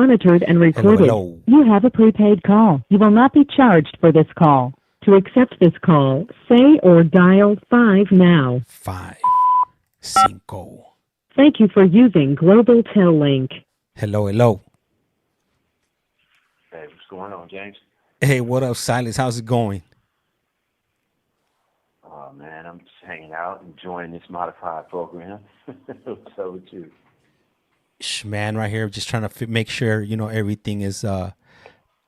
monitored and recorded. Hello. You have a prepaid call. You will not be charged for this call. To accept this call, say or dial 5 now. 5, 5. Thank you for using Global Tel Link. Hello. Hey, what's going on, James? Hey, what up, Silas? How's it going? Oh, man, I'm just hanging out, enjoying this modified program. What's up with you? Man, right here, just trying to make sure, everything is, I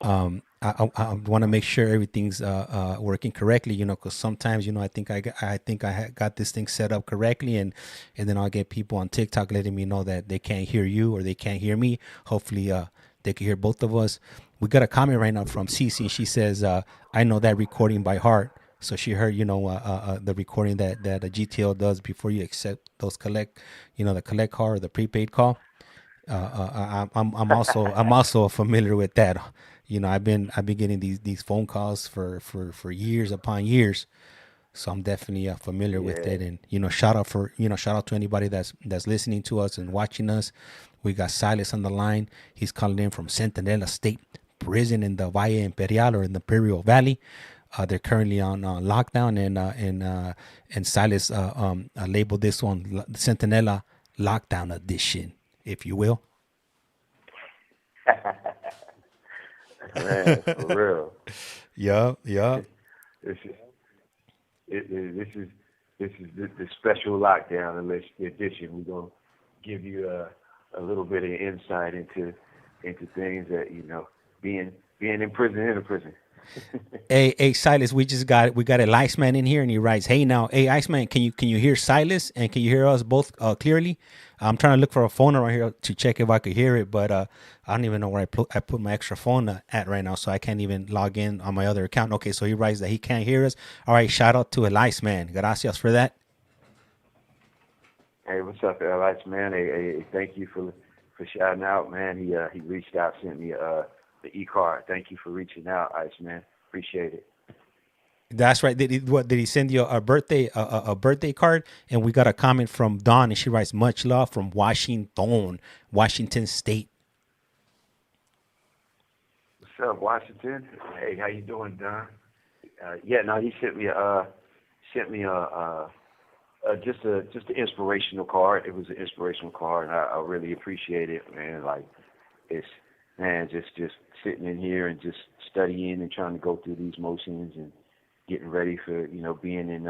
want to make sure everything's working correctly, because sometimes, I think I got this thing set up correctly, and then I'll get people on TikTok letting me know that they can't hear you or they can't hear me. Hopefully, they can hear both of us. We got a comment right now from Cece, and she says, I know that recording by heart. So she heard, the recording that a GTL does before you accept those the collect call or the prepaid call. I'm also familiar with that. I've been getting these phone calls for years upon years. So I'm definitely familiar with it. And shout out to anybody that's listening to us and watching us. We got Silas on the line. He's calling in from Centinela State Prison in the Valle Imperial, or in the Imperial Valley. They're currently on lockdown, and Silas labeled this one Centinela Lockdown Edition, if you will. Man, for real. Yeah. This is the special lockdown edition. We're gonna give you a little bit of insight into things that being in prison. Hey, Silas, we got a ICEMAN in here, and he writes, "Hey, now, hey, ICEMAN, can you hear Silas, and can you hear us both clearly?" I'm trying to look for a phone around here to check if I could hear it, but I don't even know where I put my extra phone at right now, so I can't even log in on my other account. Okay, so he writes that he can't hear us. All right, shout out to ICEMAN. Gracias for that. Hey, what's up, ICEMAN? Hey, thank you for shouting out, man. He reached out, sent me the e-card. Thank you for reaching out, ICEMAN. Appreciate it. That's right. Did he send you a birthday card? And we got a comment from Dawn, and she writes, "Much love from Washington State." What's up, Washington? Hey, how you doing, Don? He sent me just an inspirational card. It was an inspirational card, and I really appreciate it, man. Like, it's, man, just sitting in here and just studying and trying to go through these motions and getting ready for, being in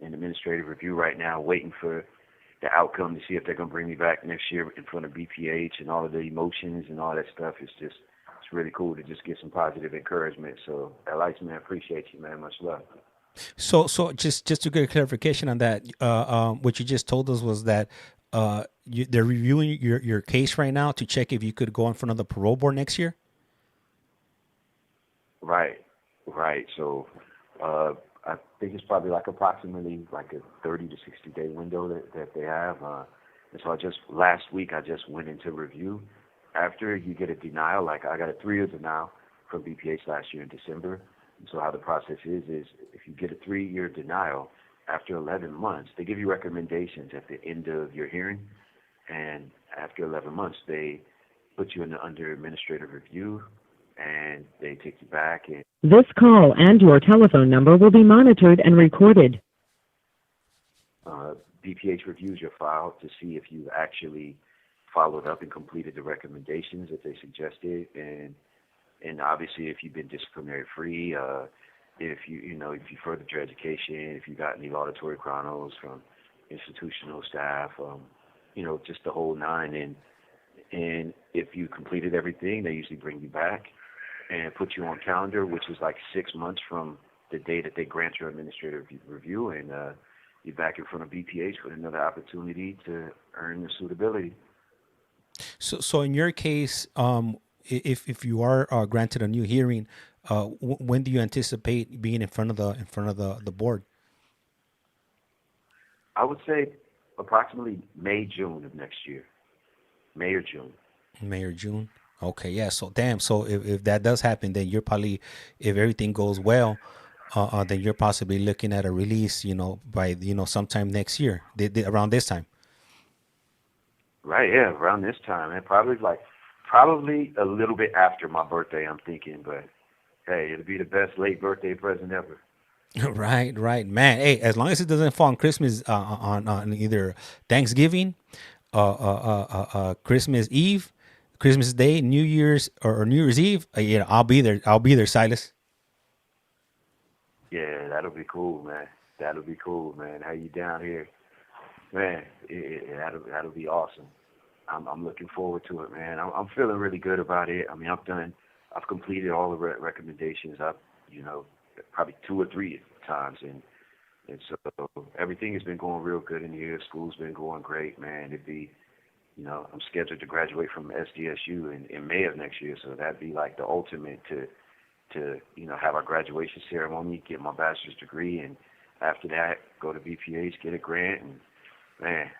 administrative review right now, waiting for the outcome to see if they're going to bring me back next year in front of BPH, and all of the emotions and all that stuff. It's really cool to just get some positive encouragement. So, man, I appreciate you, man. Much love. So just to get a clarification on that, what you just told us was that they're reviewing your case right now to check if you could go in front of the parole board next year. Right. So I think it's probably approximately a 30 to 60 day window that they have. And so last week I just went into review. After you get a denial, I got a 3-year denial from BPH last year in December. And so how the process is if you get a 3-year denial, after 11 months, they give you recommendations at the end of your hearing. And after 11 months, they put you under administrative review, and they take you back. And this call and your telephone number will be monitored and recorded. BPH reviews your file to see if you actually followed up and completed the recommendations that they suggested, and obviously if you've been disciplinary free, if you furthered your education, if you got any laudatory chronicles from institutional staff, just the whole nine. And if you completed everything, they usually bring you back and put you on calendar, which is 6 months from the day that they grant your administrative review, and you're back in front of BPH with another opportunity to earn the suitability. So in your case, if you are granted a new hearing, when do you anticipate being in front of the board? I would say approximately May, June of next year. May or June. Okay, yeah. So if that does happen, then you're probably, if everything goes well, then you're possibly looking at a release, by sometime next year, around this time. Right, yeah, around this time, and probably Probably a little bit after my birthday, I'm thinking, but hey, it'll be the best late birthday present ever. Right, man. Hey, as long as it doesn't fall on Christmas, on either Thanksgiving, Christmas Eve, Christmas Day, New Year's or New Year's Eve, yeah, I'll be there. I'll be there, Silas. Yeah, that'll be cool, man. That'll be cool, man. How you down here, man? That'll be awesome. I'm looking forward to it, man. I'm feeling really good about it. I mean, I've completed all the recommendations. I've, probably 2 or 3 times, and so everything has been going real good in here. School's been going great, man. I'm scheduled to graduate from SDSU in May of next year, so that'd be like the ultimate to have our graduation ceremony, get my bachelor's degree, and after that, go to BPH, get a grant, and man,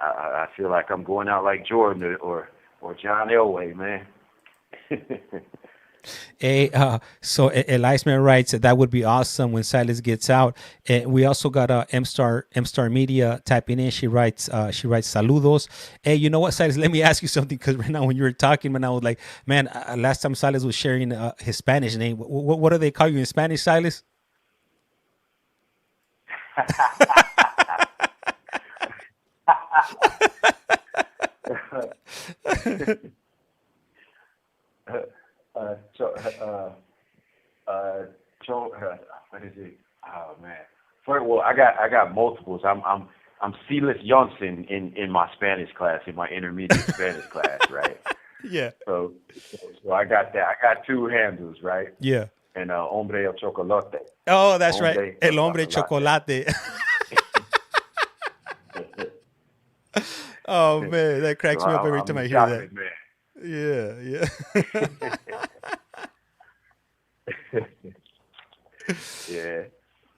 I feel like I'm going out like Jordan or John Elway, man. Hey, so Eliasman writes that would be awesome when Silas gets out. We also got M-Star Media typing in. She writes saludos. Hey, you know what, Silas? Let me ask you something, because right now when you were talking, man, I was like, man, last time Silas was sharing his Spanish name. What do they call you in Spanish, Silas? What is it? Oh man. Well, I got multiples. I'm Silas Johnson in my Spanish class, in my intermediate Spanish class, right? Yeah. So I got that. I got 2 handles, right? Yeah. And hombre el chocolate. Oh, that's right. El hombre chocolate. Oh man, that cracks me up every time I hear that. Man. Yeah. Yeah.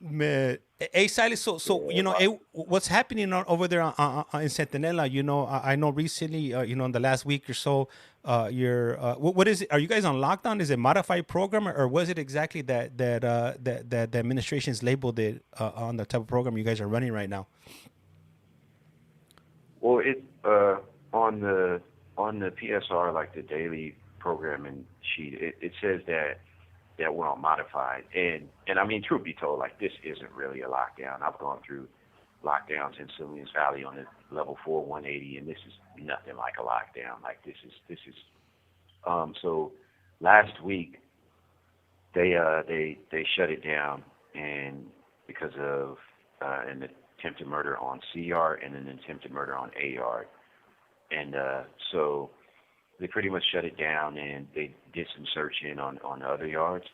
Man, hey Silas, so what's happening over there in Centinela? I know recently, in the last week or so, what is it? Are you guys on lockdown? Is it modified program, or was it exactly that the administration's labeled it on the type of program you guys are running right now? Well, it on the PSR, like the daily programming sheet, it says that we're on modified, and I mean, truth be told, like, this isn't really a lockdown. I've gone through lockdowns in Salinas Valley on the level 4 180, and this is nothing like a lockdown. Like, this is so last week they shut it down, and because of an attempted murder on C yard and an attempted murder on A yard, and so they pretty much shut it down, and they did some searching on the other yards.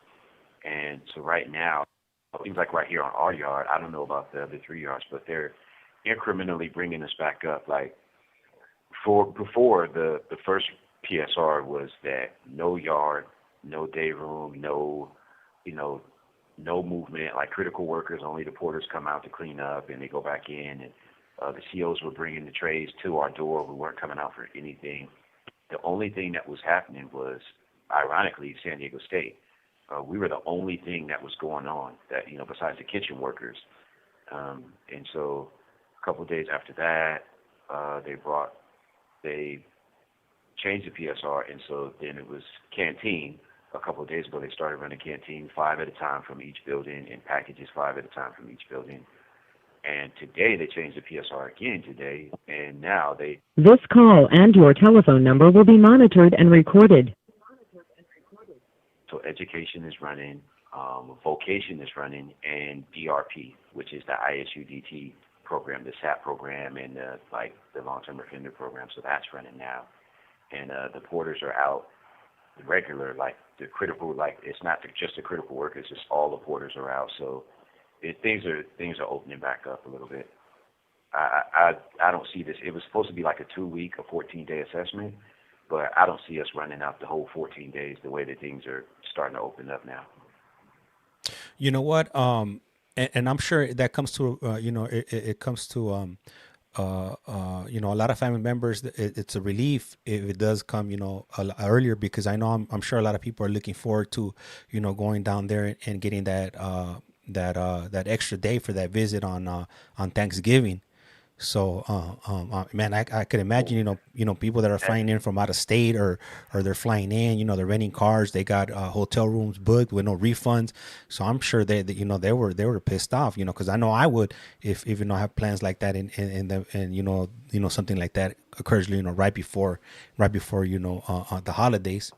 And so right now, it seems like right here on our yard, I don't know about the other 3 yards, but they're incrementally bringing us back up. Like, before the first PSR was that no yard, no day room, no movement, like critical workers, only the porters come out to clean up and they go back in, and the COs were bringing the trays to our door. We weren't coming out for anything. The only thing that was happening was, ironically, San Diego State. We were the only thing that was going on, that, besides the kitchen workers. And so a couple of days after that, they changed the PSR, and so then it was canteen. A couple of days ago, they started running canteen 5 at a time from each building, and packages 5 at a time from each building. And today they changed the PSR again today, and now This call and your telephone number will be monitored and recorded. So education is running, vocation is running, and DRP, which is the ISUDT program, the SAP program, and the long-term offender program. So that's running now, and the porters are out. The regular, like the critical, like it's not just the critical workers, it's all the porters are out. So things are opening back up a little bit. I don't see this. It was supposed to be like a 2-week, a 14-day assessment, but I don't see us running out the whole 14 days the way that things are starting to open up now. You know what? And I'm sure that comes to it comes to a lot of family members. It's a relief if it does come earlier, because I know I'm sure a lot of people are looking forward to going down there and getting that extra day for that visit on Thanksgiving. So, man, I could imagine, people that are flying in from out of state, or they're flying in, they're renting cars, they got hotel rooms booked with no refunds. So I'm sure they were pissed off, because I know I would if I have plans like that, and something like that occurs, right before the holidays.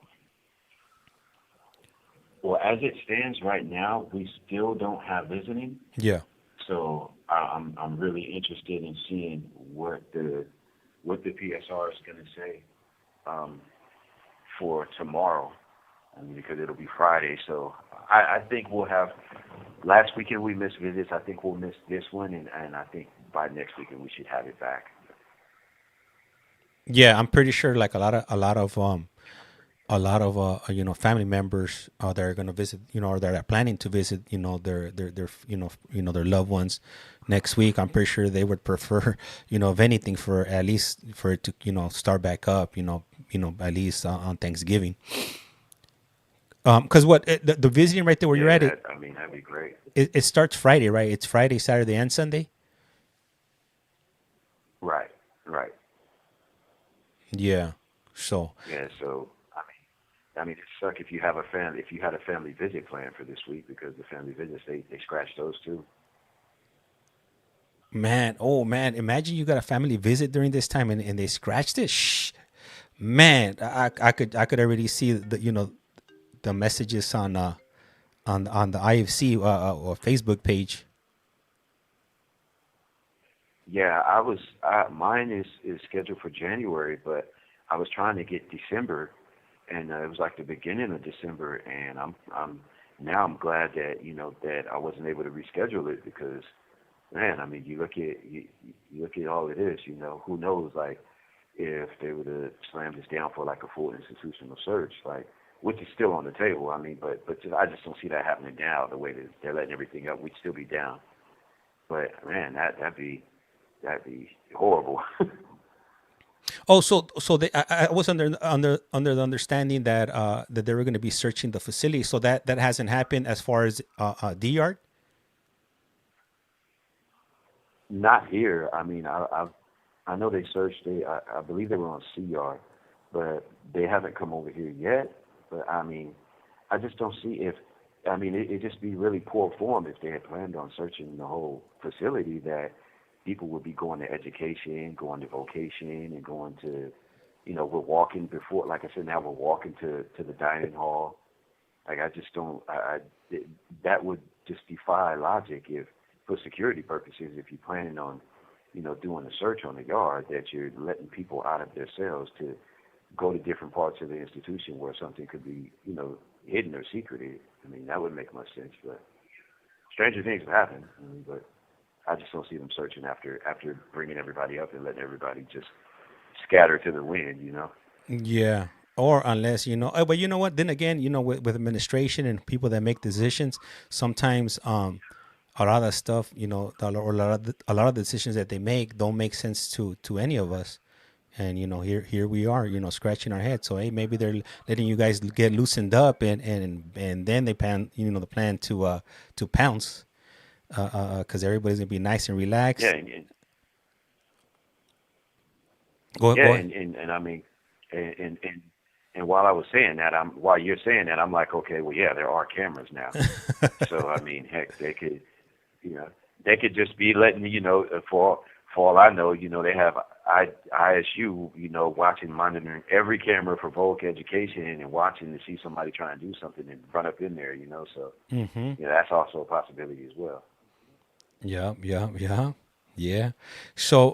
Well, as it stands right now, we still don't have visiting. Yeah. So I'm really interested in seeing what the PSR is going to say for tomorrow. I mean, because it'll be Friday. So I think we'll have. Last weekend we missed visits. I think we'll miss this one, and I think by next weekend we should have it back. Yeah, I'm pretty sure like a lot of family members that are going to visit, or that are planning to visit, their loved ones next week. I'm pretty sure they would prefer, if anything, for at least for it to start back up, at least on Thanksgiving. Because the visiting right there where you're at, I mean, that'd be great. It starts Friday, right? It's Friday, Saturday, and Sunday. Right. Yeah. So. Yeah. So I mean, it sucks if you have a family. If you had a family visit plan for this week, because the family visits they scratch those too. Man, imagine you got a family visit during this time and they scratched it. Shh, man, I could already see the messages on the IFC or Facebook page. Yeah, mine is scheduled for January, but I was trying to get December, and it was like the beginning of December, and I'm glad that that I wasn't able to reschedule it, because man, I mean, you look at all it is, who knows, like if they would have slammed us down for like a full institutional search, like, which is still on the table. I mean, but I just don't see that happening now. The way that they're letting everything up, we'd still be down. But man, that'd be horrible. Oh, so I was under the understanding that that they were going to be searching the facility. So that hasn't happened as far as D yard. Not here. I mean, I know they searched. I believe they were on C yard, but they haven't come over here yet. But I mean, I just don't see if. I mean, it'd just be really poor form if they had planned on searching the whole facility, that people would be going to education, going to vocation, and going to, we're walking before, like I said, now we're walking to the dining hall. Like, I just don't, that would just defy logic if, for security purposes, if you're planning on, doing a search on the yard, that you're letting people out of their cells to go to different parts of the institution where something could be, hidden or secreted. I mean, that wouldn't make much sense, but stranger things have happened. But I just don't see them searching after bringing everybody up and letting everybody just scatter to the wind, Yeah. Or unless, but you know what? Then again, with administration and people that make decisions, sometimes a lot of stuff, a lot of decisions that they make don't make sense to any of us. And here we are, scratching our heads. So hey, maybe they're letting you guys get loosened up, and then they plan, the plan to pounce, because everybody's gonna be nice and relaxed. Yeah. Go ahead. And I mean, and while I was saying that, while you're saying that, I'm like, okay, well, yeah, there are cameras now. So I mean, heck, they could just be letting for all I know, they have ISU, monitoring every camera for Volk education and watching to see somebody trying to do something and run up in there, So that's also a possibility as well. Yeah. So,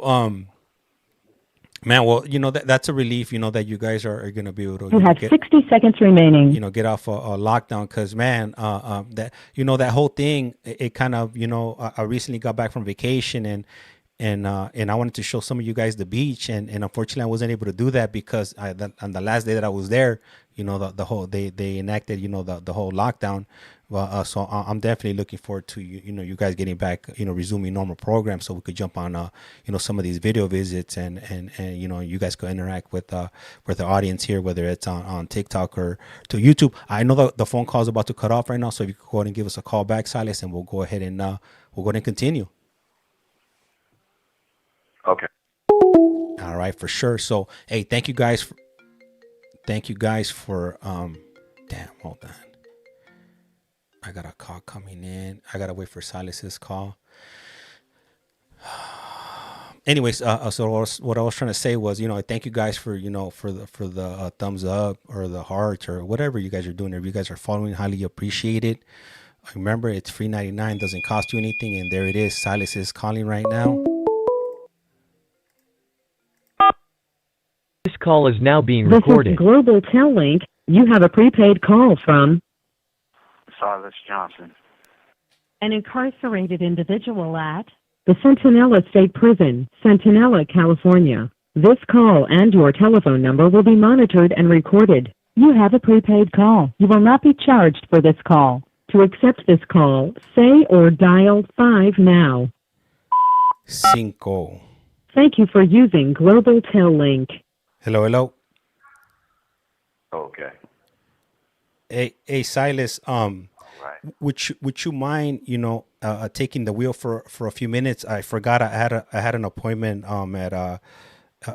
man, well, that's a relief, that you guys are going to be able to. You have 60 seconds remaining. Get off a lockdown, because man, that that whole thing, it kind of, I recently got back from vacation, and I wanted to show some of you guys the beach, and unfortunately I wasn't able to do that because on the last day that I was there, the whole they enacted the whole lockdown. Well, so I'm definitely looking forward to you guys getting back, resuming normal programs, so we could jump on some of these video visits, and you guys could interact with the audience here, whether it's on TikTok or to YouTube. I know the phone call is about to cut off right now, so if you could go ahead and give us a call back, Silas, and we'll go ahead and continue. Okay. All right, for sure. So, hey, thank you guys for damn, hold on. I got a call coming in. I gotta wait for Silas's call. Anyways, so what I was trying to say was, thank you guys for, for the thumbs up or the heart or whatever you guys are doing. If you guys are following, highly appreciate it. Remember, it's free 99, doesn't cost you anything. And there it is. Silas is calling right now. This call is now being recorded. This is Global Tel Link. You have a prepaid call from Silas Johnson. an incarcerated individual at the Centinela State Prison, Centinela, California. This call and your telephone number will be monitored and recorded. You have a prepaid call. You will not be charged for this call. To accept this call, say or dial 5 now. 5. Thank you for using Global Tel Link. Hello. Okay. Hey, Silas. Right. Would you mind, taking the wheel for a few minutes? I forgot I had an appointment at a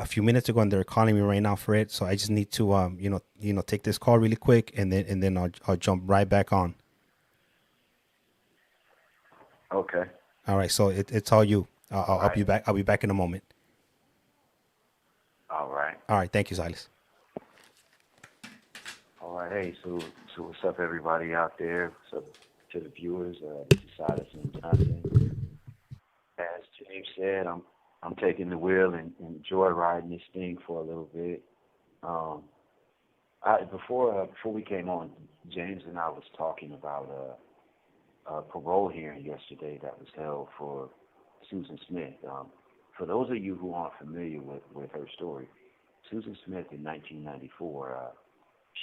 few minutes ago, and they're calling me right now for it. So I just need to take this call really quick, and then I'll jump right back on. Okay. All right. So it's all you. I'll Right. be back. I'll be back in a moment. All right. All right. Thank you, Silas. All right. Hey, so what's up, everybody out there? What's up to the viewers? This is Silas Johnson. As James said, I'm taking the wheel and joyriding this thing for a little bit. Before we came on, James and I was talking about a parole hearing yesterday that was held for Susan Smith. For those of you who aren't familiar with her story, Susan Smith in 1994,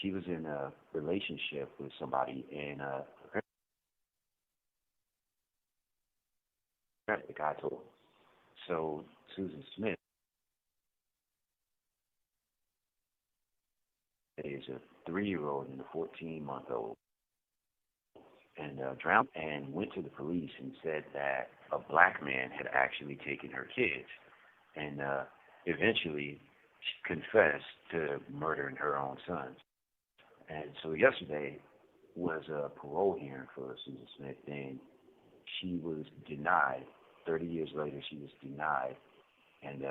she was in a relationship with somebody, and the guy told her. So Susan Smith is a 3-year-old and a 14-month-old, and drowned, and went to the police and said that a black man had actually taken her kids, and eventually she confessed to murdering her own sons. And so yesterday was a parole hearing for Susan Smith, and she was denied. 30 years later, she was denied, and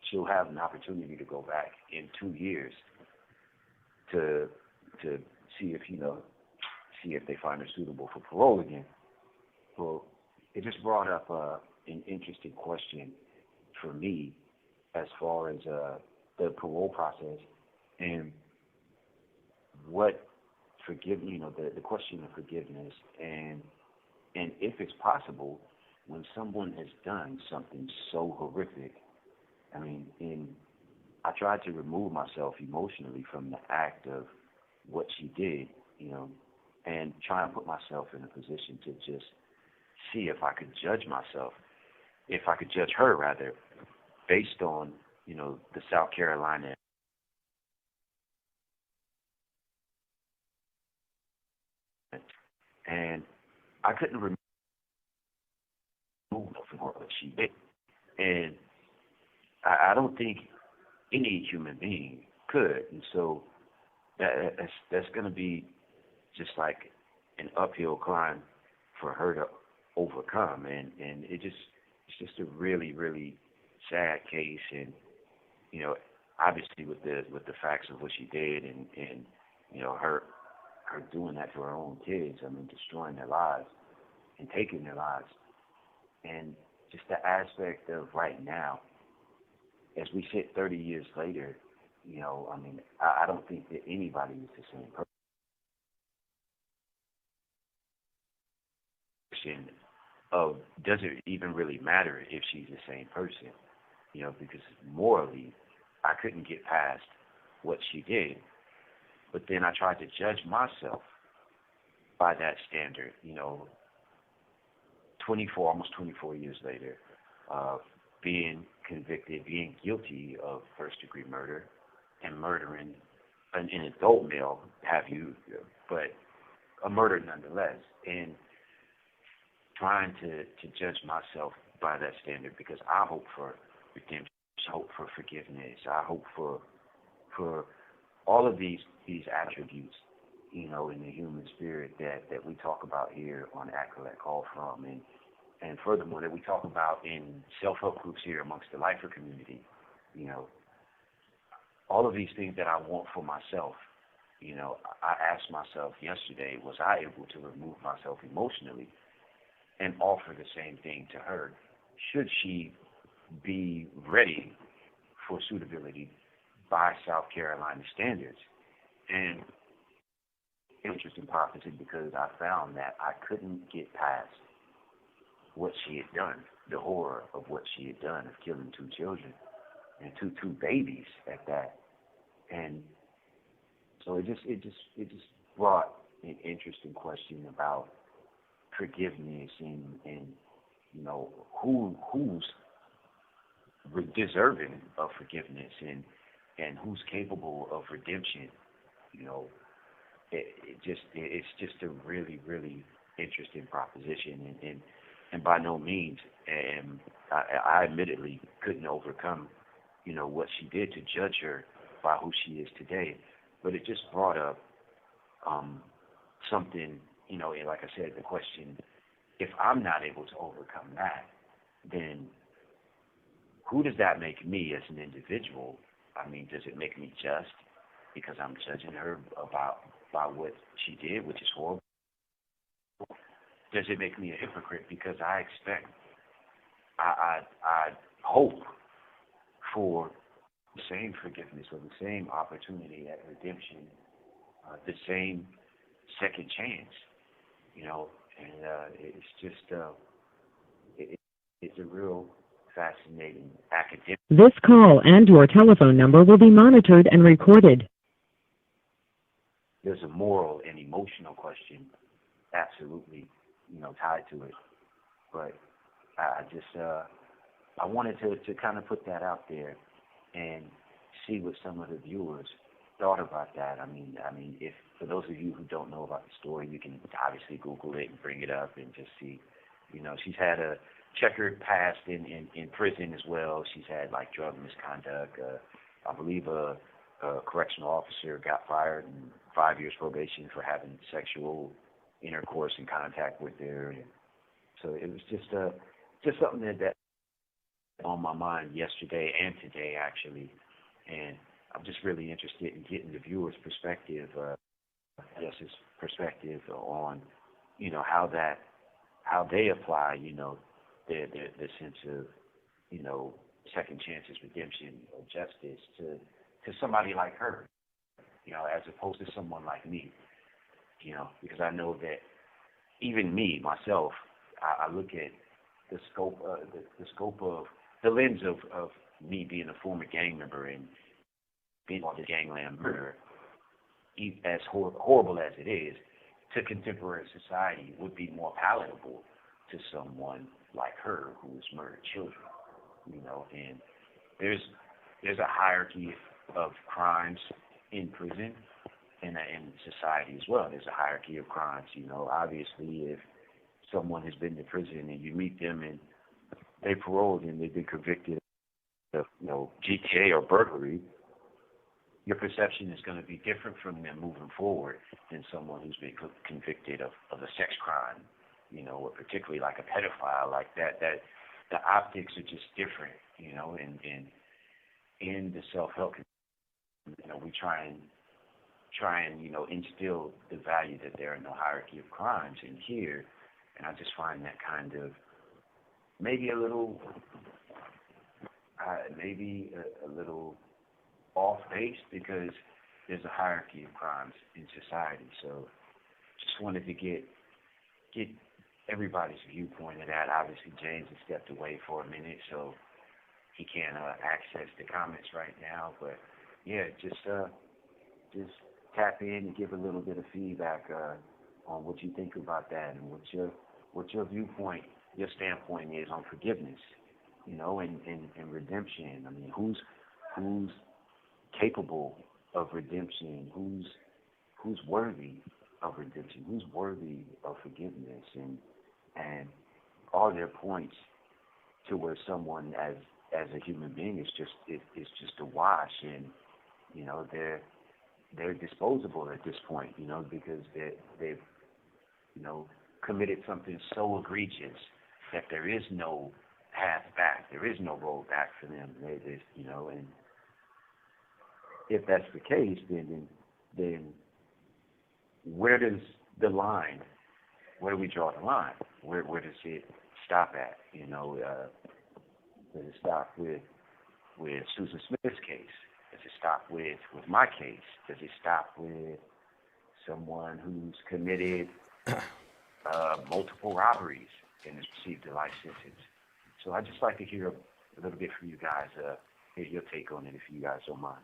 she'll have an opportunity to go back in 2 years to see if they find her suitable for parole again. Well, it just brought up an interesting question for me as far as the parole process and what the question of forgiveness, and if it's possible when someone has done something so horrific. I mean, I tried to remove myself emotionally from the act of what she did, and try and put myself in a position to just see if I could judge her rather, based on, the South Carolina and I couldn't remove from her what she did. And I don't think any human being could. And so that's going to be just like an uphill climb for her to overcome. And it's just a really, really sad case. And, obviously with the facts of what she did and her doing that to her own kids, I mean, destroying their lives and taking their lives. And just the aspect of right now, as we sit 30 years later, I mean, I don't think that anybody is the same person. Does it even really matter if she's the same person? Because morally, I couldn't get past what she did. But then I tried to judge myself by that standard, almost 24 years later, being convicted, being guilty of first-degree murder and murdering an adult male, but a murder nonetheless, and trying to judge myself by that standard, because I hope for redemption. I hope for forgiveness. I hope for all of these attributes, you know, in the human spirit that we talk about here on CollectCallFrom, and furthermore that we talk about in self-help groups here amongst the lifer community. You know, all of these things that I want for myself. You know, I asked myself yesterday, was I able to remove myself emotionally and offer the same thing to her? Should she be ready for suitability by South Carolina standards? And interesting prophecy, because I found that I couldn't get past what she had done, the horror of what she had done, of killing 2 children and two babies at that. And so it just brought an interesting question about forgiveness and you know, who's deserving of forgiveness and who's capable of redemption. You know, it's just a really, really interesting proposition, and by no means, and I admittedly couldn't overcome, you know, what she did to judge her by who she is today. But it just brought up something, you know, and like I said, the question, if I'm not able to overcome that, then who does that make me as an individual? I mean, does it make me just because I'm judging her by what she did, which is horrible? Does it make me a hypocrite because I expect, I hope for the same forgiveness or the same opportunity at redemption, the same second chance, you know? And it's just, it's a real fascinating academic. This call and your telephone number will be monitored and recorded. There's a moral and emotional question, absolutely, you know, tied to it. But I just, I wanted to kind of put that out there and see what some of the viewers thought about that. I mean, if for those of you who don't know about the story, you can obviously Google it and bring it up and just see. You know, she's had a checkered past in prison as well. She's had like drug misconduct. I believe a correctional officer got fired and 5 years probation for having sexual intercourse and contact with her. And so it was just something that on my mind yesterday and today actually. And I'm just really interested in getting the viewers' perspective, his perspective on, you know, how they apply, you know, the sense of, you know, second chances, redemption, or justice to somebody like her, you know, as opposed to someone like me, you know, because I know that even me, myself, I look at the scope of the lens of me being a former gang member and being on the GyroLamb murder, as horrible as it is, to contemporary society would be more palatable to someone like her who's murdered children, you know. And there's a hierarchy of crimes in prison and in society as well. There's a hierarchy of crimes, you know. Obviously, if someone has been to prison and you meet them and they paroled and they've been convicted of, you know, GTA or burglary, your perception is going to be different from them moving forward than someone who's been convicted of a sex crime, you know, or particularly like a pedophile like that. That the optics are just different, you know. And in the self-help, you know, we try and you know, instill the value that there are no hierarchy of crimes in here, and I just find that kind of maybe a little off base, because there's a hierarchy of crimes in society. So just wanted to get everybody's viewpoint of that. Obviously, James has stepped away for a minute, so he can't access the comments right now. But yeah, just tap in and give a little bit of feedback on what you think about that and what your viewpoint, your standpoint is on forgiveness, you know, and redemption. I mean, who's capable of redemption? Who's worthy of redemption? Who's worthy of forgiveness? And are there points to where someone as as a human being, it's just a wash, and they're disposable at this point, because they've committed something so egregious that there is no path back, there is no road back for them. And if that's the case, then where does the line? Where do we draw the line? Where does it stop at? Does it stop with Susan Smith's case? Does it stop with my case? Does it stop with someone who's committed multiple robberies and has received a life sentence? So I'd just like to hear a little bit from you guys. Hear your take on it, if you guys don't mind.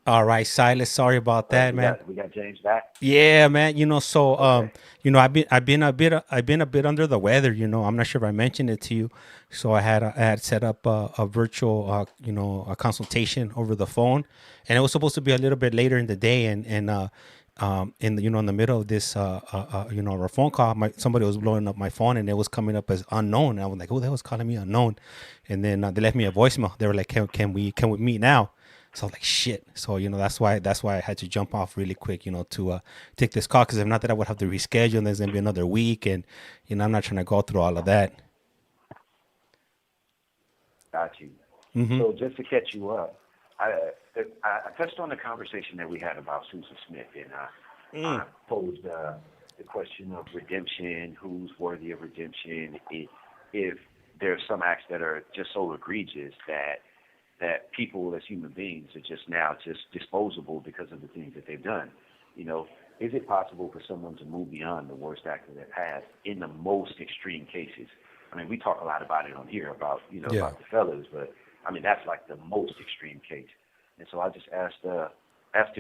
All right, Silas. Sorry about that, man. We got James back. Yeah, man. So Okay. I've been a bit under the weather. I'm not sure if I mentioned it to you. So I had set up a virtual a consultation over the phone, and it was supposed to be a little bit later in the day, and in the middle of this our phone call, somebody was blowing up my phone, and it was coming up as unknown. And I was like, oh, that was calling me unknown, and then they left me a voicemail. They were like, can we meet now? So I was like, shit. So, that's why I had to jump off really quick, to take this call. Because if not, that I would have to reschedule, and there's going to be another week. And, I'm not trying to go through all of that. Got you. Mm-hmm. So just to catch you up, I touched on the conversation that we had about Susan Smith, and I posed the question of redemption, who's worthy of redemption, if there are some acts that are just so egregious that people as human beings are just now just disposable because of the things that they've done. Is it possible for someone to move beyond the worst act of their past in the most extreme cases? I mean, we talk a lot about it on here about the fellas, but I mean, that's like the most extreme case. And so I just asked the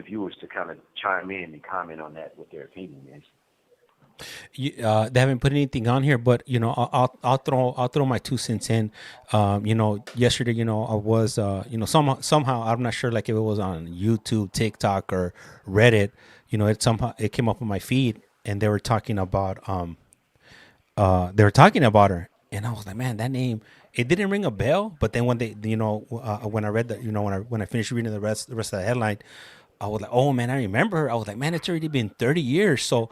viewers to kind of chime in and comment on that, what their opinion is. They haven't put anything on here, but I'll throw my 2 cents in. Yesterday, I was somehow I'm not sure, like if it was on YouTube, TikTok, or Reddit. It came up on my feed, and they were talking about her, and I was like, man, that name, it didn't ring a bell. But then when they when I read that, when I finished reading the rest of the headline, I was like, oh man, I remember her. I was like, man, it's already been 30 years. So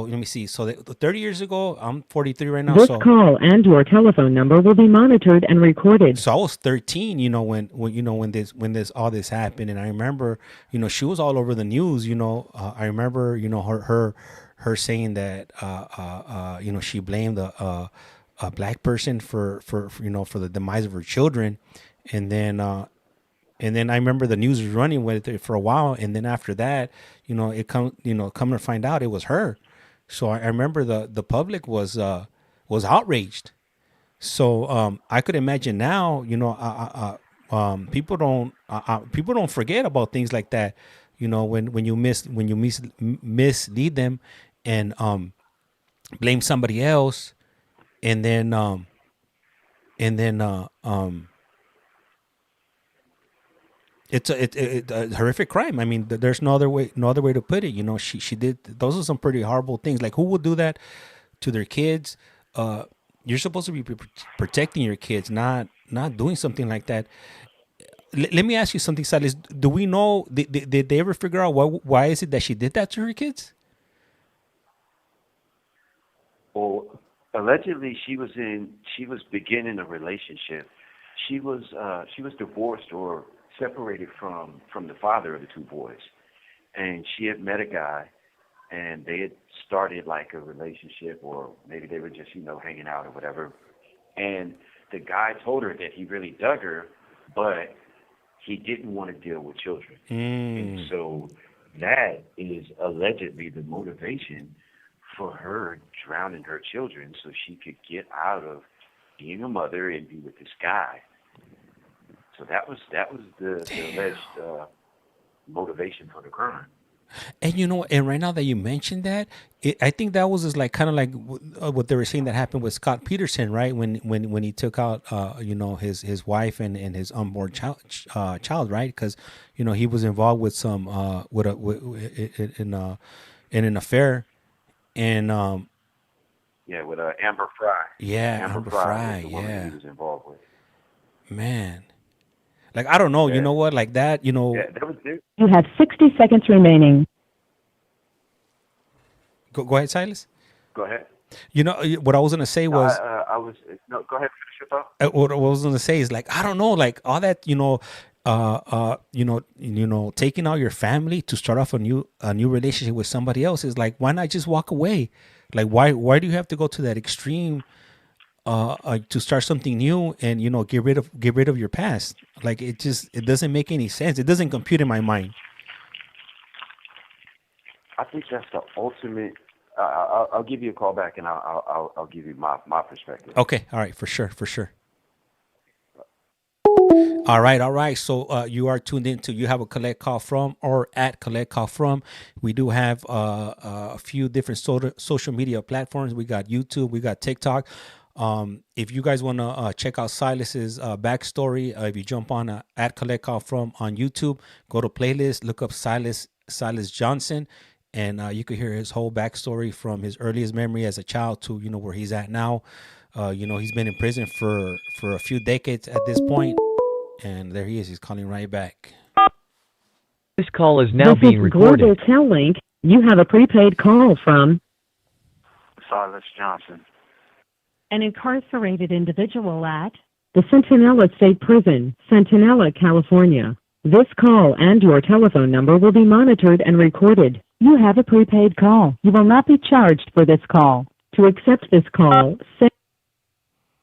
let me see. So 30 years ago, I'm 43 right now. This call and your telephone number will be monitored and recorded. So I was 13, when all this happened, and I remember, she was all over the news. I remember, her saying that, she blamed a black person for the demise of her children, and then I remember the news was running with it for a while, and then after that, come to find out it was her. So I remember the public was outraged. So I could imagine now, people don't forget about things like that. When you mislead them and blame somebody else, and then it's a horrific crime. I mean, there's no other way to put it. She did. Those are some pretty horrible things. Like, who would do that to their kids? You're supposed to be protecting your kids, not doing something like that. Let me ask you something, Silas. Do we know? Did they ever figure out why is it that she did that to her kids? Well, allegedly, she was beginning a relationship. She was divorced or separated from the father of the 2 boys, and she had met a guy, and they had started like a relationship, or maybe they were just hanging out or whatever, and the guy told her that he really dug her, but he didn't want to deal with children. And so that is allegedly the motivation for her drowning her children so she could get out of being a mother and be with this guy. So that was the alleged motivation for the crime. And and right now that you mentioned that, I think that was just like kind of like what they were saying that happened with Scott Peterson, right? When he took out his wife and his unborn child, right? Because he was involved with some in an affair, and with Amber Fry. Yeah, Amber Fry. Was the woman he was involved with. Man, like I don't know. You Yeah, know what? Like that. You know. yeah, that was it. You have 60 seconds remaining. Go ahead, Silas. Go ahead. You know what I was gonna say No, was I was no. Go ahead, finish your thought. what I was gonna say is like I don't know, like all that taking out your family to start off a new relationship with somebody else is like why not just walk away? Like why do you have to go to that extreme to start something new and get rid of your past? Like it doesn't make any sense. It doesn't compute in my mind. I think that's the ultimate. I'll give you a call back and I'll give you my perspective. Okay, all right, for sure. All right. So you are tuned into You Have a Collect Call From or at Collect Call From. We do have a few different social media platforms. We got YouTube, we got TikTok. If you guys want to check out Silas's backstory, if you jump on at Collect Call From on YouTube, go to playlist, look up Silas Johnson, and you could hear his whole backstory from his earliest memory as a child to where he's at now. He's been in prison for a few decades at this point. And there he is. He's calling right back. This call is now being recorded. Global Tel Link. You have a prepaid call from Silas Johnson. an incarcerated individual at the Centinela State Prison, Centinela, California. This call and your telephone number will be monitored and recorded. You have a prepaid call. You will not be charged for this call. To accept this call, say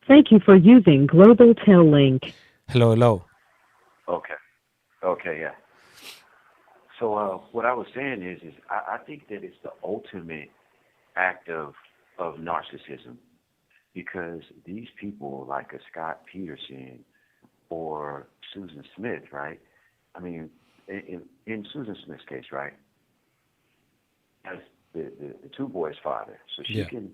thank you for using Global Tel Link. Hello. Okay, yeah. So what I was saying is I think that it's the ultimate act of narcissism, because these people like a Scott Peterson or Susan Smith, right? I mean, in Susan Smith's case, right, as the two boys' father, so she can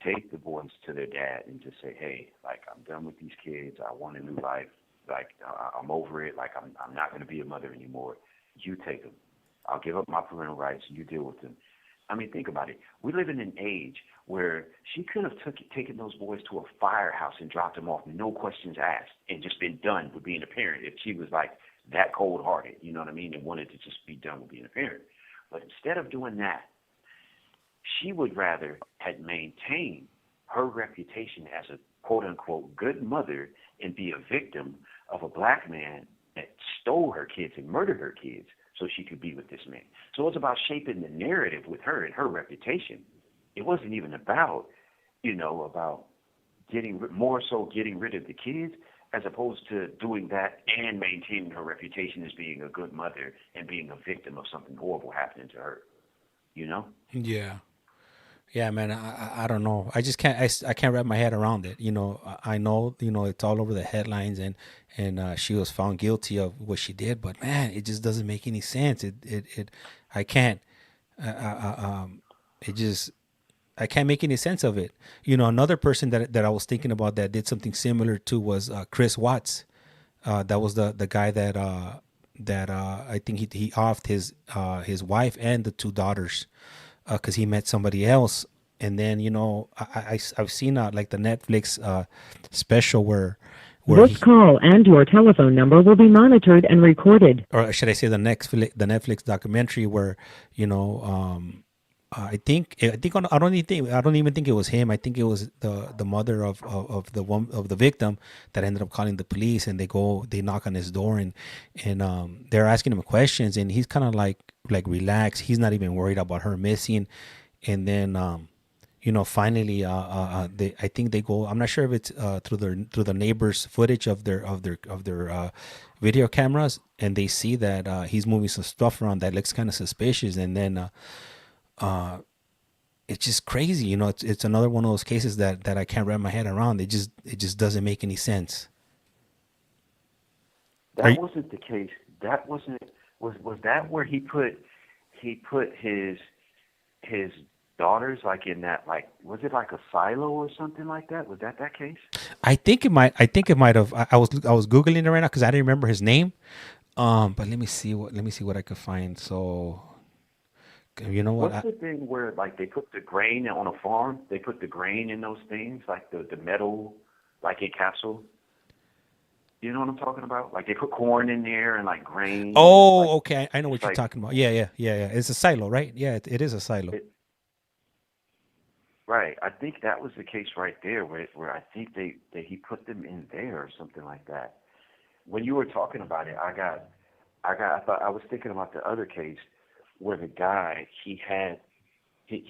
take the boys to their dad and just say, hey, like, I'm done with these kids. I want a new life. Like, I'm over it. Like, I'm not going to be a mother anymore. You take them. I'll give up my parental rights. You deal with them. I mean, think about it. We live in an age where she could have taken those boys to a firehouse and dropped them off, no questions asked, and just been done with being a parent if she was like that cold-hearted, you know what I mean, and wanted to just be done with being a parent. But instead of doing that, she would rather had maintained her reputation as a quote-unquote good mother and be a victim of a black man that stole her kids and murdered her kids so she could be with this man. So it's about shaping the narrative with her and her reputation. It wasn't even about, about getting rid of the kids, as opposed to doing that and maintaining her reputation as being a good mother and being a victim of something horrible happening to her. Yeah, man. I don't know. I just can't. I can't wrap my head around it. I know. It's all over the headlines, and she was found guilty of what she did. But man, it just doesn't make any sense. I can't. I can't make any sense of it. Another person that I was thinking about that did something similar to was Chris Watts. That was the guy that I think he offed his wife and the two daughters because he met somebody else. And then I've seen like the Netflix special where this call and your telephone number will be monitored and recorded. Or should I say the Netflix documentary where I don't even think it was him. I think it was the mother of the victim that ended up calling the police, and they knock on his door and they're asking him questions, and he's kind of like relaxed. He's not even worried about her missing. And then finally I think they go. I'm not sure if it's through the neighbors' footage of their video cameras, and they see that he's moving some stuff around that looks kind of suspicious, and then. It's just crazy, it's another one of those cases that I can't wrap my head around. It just doesn't make any sense. That wasn't the case. That wasn't. Was that where he put his daughters like in that, like, was it like a silo or something like that? Was that case? I think it might have. I was Googling it right now because I didn't remember his name. But let me see what I could find. So. You know what? What's the thing where like they put the grain on a farm? They put the grain in those things, like the metal, like in capsule. You know what I'm talking about? Like they put corn in there and like grain. Oh, Like, okay. I know what it's you're like talking about. Yeah. It's a silo, right? Yeah, it is a silo. right. I think that was the case right there, where I think that he put them in there or something like that. When you were talking about it, I thought I was thinking about the other case where the guy he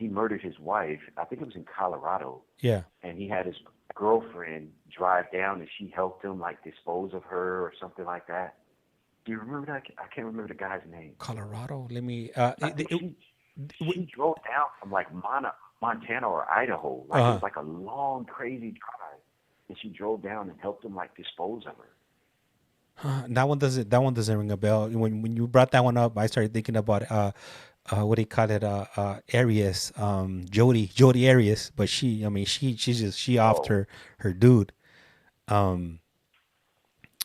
murdered his wife. I think it was in Colorado, Yeah. and he had his girlfriend drive down, and she helped him like dispose of her or something like that. Do you remember that? I can't remember the guy's name. Colorado. Let me. I think she drove down from like Montana or Idaho. Like it was like a long, crazy drive, and she drove down and helped him like dispose of her. That one doesn't. That one doesn't ring a bell. When you brought that one up, I started thinking about what do you call it? Arias. Jody Arias. But she. I mean, she offed her dude.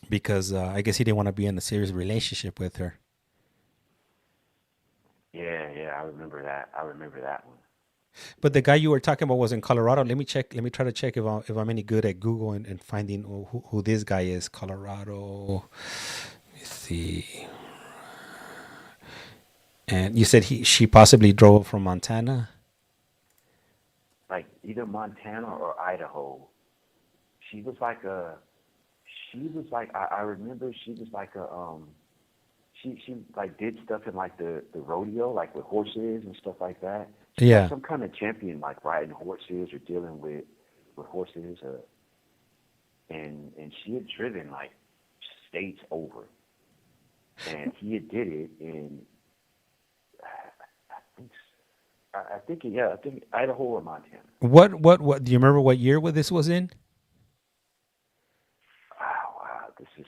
Because I guess he didn't want to be in a serious relationship with her. Yeah, I remember that one. But the guy you were talking about was in Colorado. Let me check. Let me try to check if I'm any good at Google and finding who this guy is. Colorado. Let's see. And you said she possibly drove from Montana. Like either Montana or Idaho. She was like a. She was like I remember she was like a she like did stuff in like the rodeo, like with horses and stuff like that. She's Yeah. like some kind of champion, like riding horses or dealing with horses. And she had driven like states over, and he had did it in I think Idaho or Montana. What do you remember what year this was in? Oh, wow, this is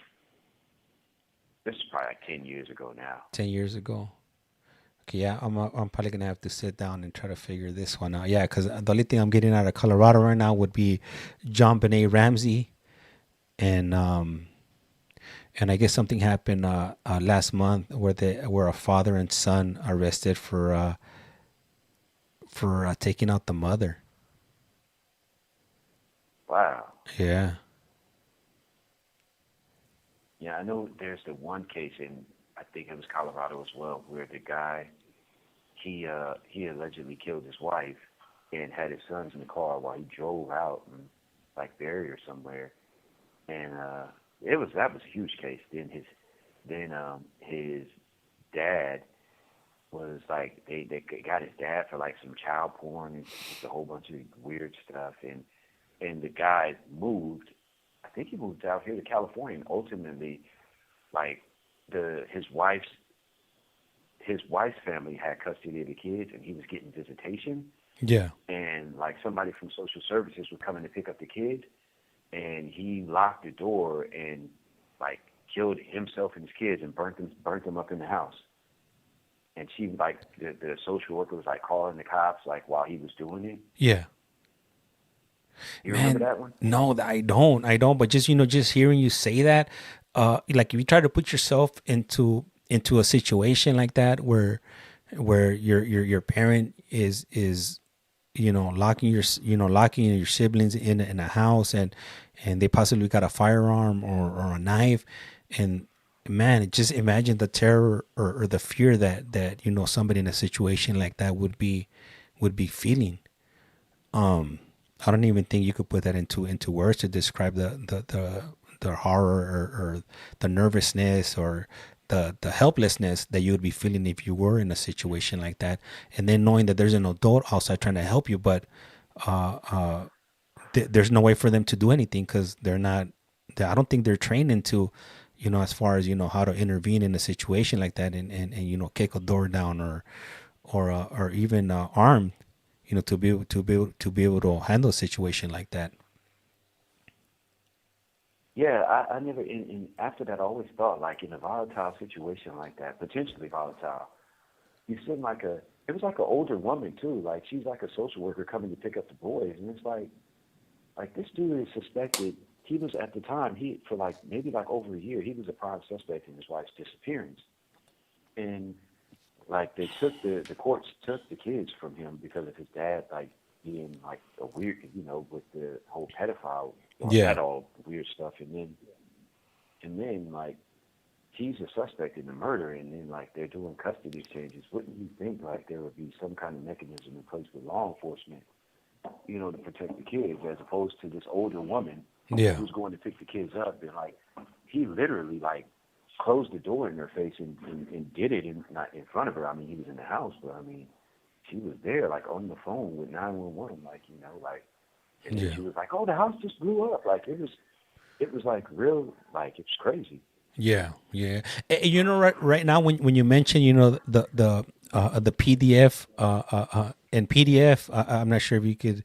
probably like 10 years ago now. 10 years ago. Okay, yeah, I'm probably gonna have to sit down and try to figure this one out. Yeah, because the only thing I'm getting out of Colorado right now would be John Benet Ramsey, and I guess something happened last month where a father and son arrested for taking out the mother. Wow. Yeah. Yeah, I know there's the one case in, I think it was Colorado as well, where the guy, he allegedly killed his wife and had his sons in the car while he drove out and like buried her somewhere. And that was a huge case. Then his dad was like they got his dad for like some child porn and just a whole bunch of weird stuff, and the guy moved. I think he moved out here to California, and ultimately, like his wife's family had custody of the kids, and he was getting visitation. Yeah. And like somebody from social services was coming to pick up the kids, and he locked the door and like killed himself and his kids and burnt them up in the house. And she like the social worker was like calling the cops like while he was doing it. Yeah. You remember that one? No, I don't. But just hearing you say that, like if you try to put yourself into a situation like that where your parent is locking your siblings in a house and they possibly got a firearm or a knife, and man, just imagine the terror or the fear that somebody in a situation like that would be feeling. I don't even think you could put that into words to describe the horror or the nervousness or the helplessness that you would be feeling if you were in a situation like that, and then knowing that there's an adult outside trying to help you, but there's no way for them to do anything because they're not. I don't think they're trained into, as far as how to intervene in a situation like that and kick a door down or even armed, to be able to handle a situation like that. Yeah, I never. In after that, I always thought like in a volatile situation like that, potentially volatile, you seem like it was like an older woman too. Like she's like a social worker coming to pick up the boys, and it's like this dude is suspected. He was at the time for like maybe like over a year. He was a prime suspect in his wife's disappearance, and like the courts took the kids from him because of his dad like being like a weird, with the whole pedophile, Yeah, that all weird stuff, and then And then, like, he's a suspect in the murder, and then, like, they're doing custody exchanges. Wouldn't you think, like, there would be some kind of mechanism in place with law enforcement, you know, to protect the kids, as opposed to this older woman who's going to pick the kids up? And, like, he literally, like, closed the door in her face and did it, not in front of her. I mean, he was in the house, but, I mean, she was there, like, on the phone with 911, like, you know, like, and then she was like, oh, the house just blew up. Like, it was like, real, like, it's crazy. Yeah. You know, right now when you mention, you know, the PDF and PDF, I'm not sure if you could.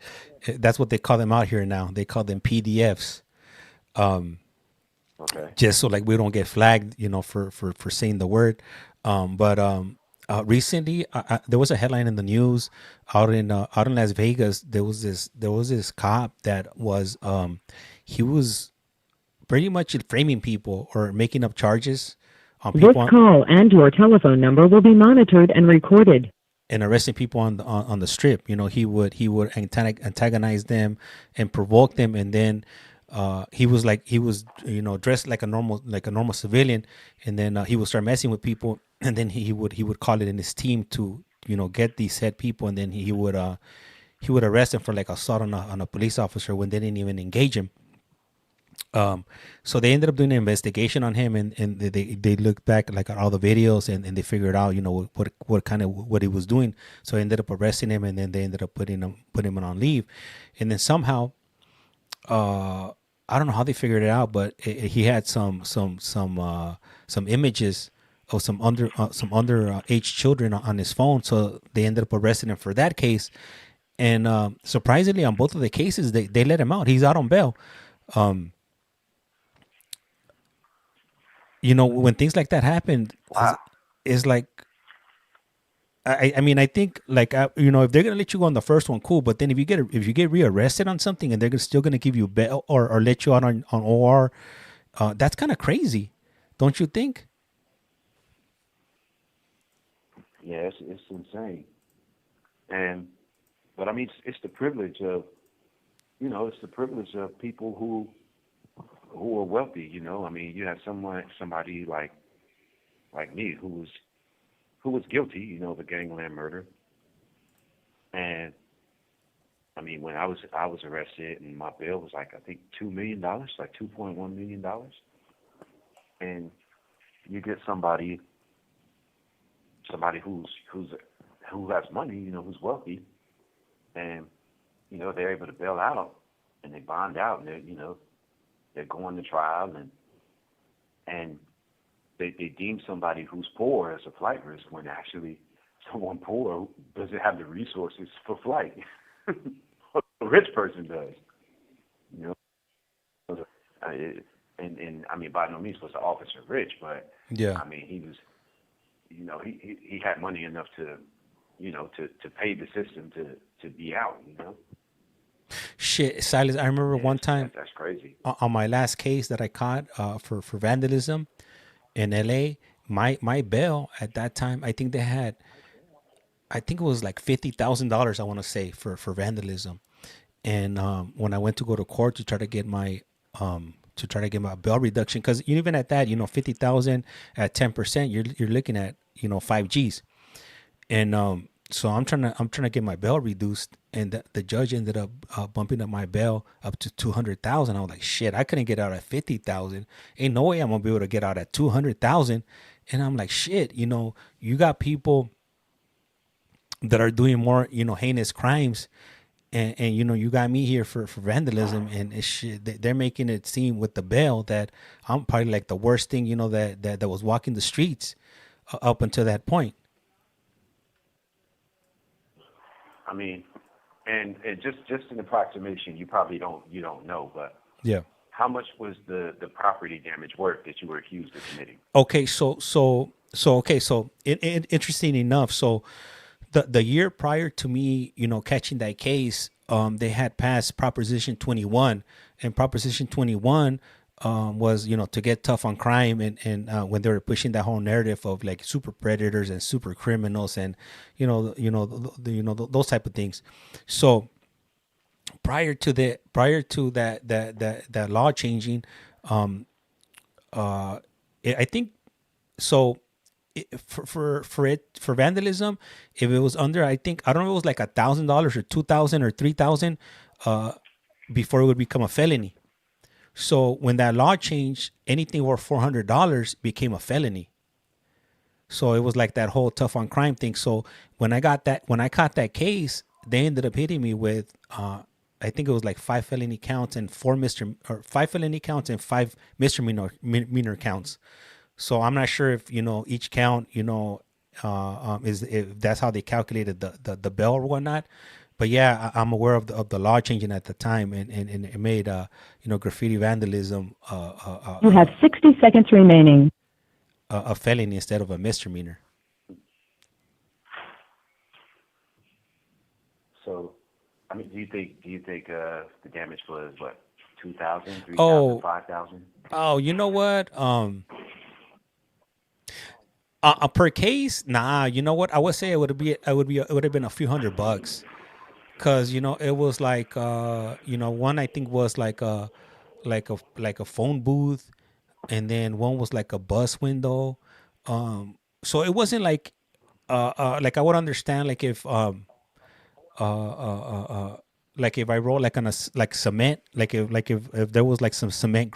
That's what they call them out here now. They call them PDFs. Okay. Just so like we don't get flagged, you know, for saying the word. But recently, there was a headline in the news out in Las Vegas. There was this cop that was he was pretty much framing people or making up charges on people. This call and your telephone number will be monitored and recorded. And arresting people on the strip. You know, he would antagonize them and provoke them, and then he was you know, dressed like a normal civilian, and then he would start messing with people, and then he would call it in his team to, you know, get these said people, and then he would arrest them for like assault on a police officer when they didn't even engage him. So they ended up doing an investigation on him, and they looked back like at all the videos, and they figured out, you know, what he was doing. So they ended up arresting him, and then they ended up putting him on leave, and then somehow, I don't know how they figured it out, but he had some images of some underage children on his phone. So they ended up arresting him for that case, and surprisingly, on both of the cases, they let him out. He's out on bail. You know, when things like that happen, it's like, I mean, I think like, you know, if they're gonna let you go on the first one, cool. But then if you get rearrested on something and they're still gonna give you bail or let you out on OR, that's kind of crazy, don't you think? Yeah, it's insane. But I mean, it's the privilege of, you know, it's the privilege of people who are wealthy. You know, I mean, you have somebody like me who was guilty, you know, of a gangland murder. And I mean, when I was arrested, and my bail was like, I think $2 million, like $2.1 million. And you get somebody who has money, you know, who's wealthy, and you know, they're able to bail out and they bond out, and they're going to trial, and they deem somebody who's poor as a flight risk, when actually someone poor doesn't have the resources for flight. A rich person does, you know. And I mean, by no means was the officer rich, but yeah, I mean, he was, you know, he had money enough to, you know, to pay the system to be out, you know. Shit, Silas, I remember one time that's crazy. On my last case that I caught for vandalism in LA, my bail at that time, I think it was like $50,000, I want to say, for vandalism. And when I went to go to court to try to get my bail reduction, because even at that, you know, 50,000 at 10%, you're looking at, you know, 5 G's. And so I'm trying to get my bail reduced, and the judge ended up bumping up my bail up to 200,000. I was like, shit, I couldn't get out at 50,000. Ain't no way I'm gonna be able to get out at 200,000. And I'm like, shit, you know, you got people that are doing more, you know, heinous crimes, and you know, you got me here for vandalism, and it's shit. They're making it seem with the bail that I'm probably like the worst thing, you know, that was walking the streets up until that point. I mean, and just an approximation, you probably don't know, but yeah, how much was the property damage worth that you were accused of committing? Okay, so interesting enough, so the year prior to me, you know, catching that case, they had passed Proposition 21, and Proposition 21 was, you know, to get tough on crime, and when they were pushing that whole narrative of like super predators and super criminals, and those type of things. So prior to that law changing, I think so. For vandalism, if it was under, I think I don't know, it was like $1,000 or 2,000 or 3,000 before it would become a felony. So when that law changed, anything over $400 became a felony. So it was like that whole tough on crime thing. So when I caught that case, they ended up hitting me with I think it was like 5 felony counts and 5 felony counts and 5 misdemeanor counts. So I'm not sure if each count is if that's how they calculated the bail or whatnot. But yeah, I'm aware of the law changing at the time, and it made graffiti vandalism You have 60 seconds remaining. A felony instead of a misdemeanor. So, I mean, do you think the damage was what, 2,000, 3,000, Oh. 5,000? Oh, you know what? Per case, nah. You know what? I would say it would have been a few $100, cause it was like one I think was like a phone booth, and then one was like a bus window. So it wasn't like I would understand like if like if I roll like on like cement, like if there was like some cement,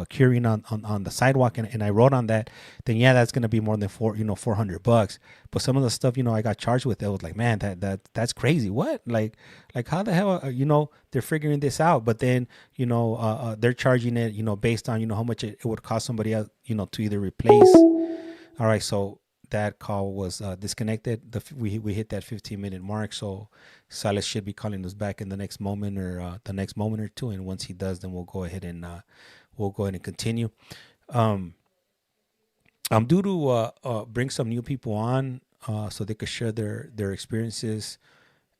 curing on the sidewalk, and I wrote on that, then yeah, that's gonna be more than $400. But some of the stuff I got charged with, it was like, man, that's crazy. What like how the hell they're figuring this out? But then they're charging it based on how much it would cost somebody else to either replace. All right, so that call was disconnected. We hit that 15-minute mark, so Silas should be calling us back in the next moment or two. And once he does, then we'll go ahead and continue. I'm due to bring some new people on so they could share their experiences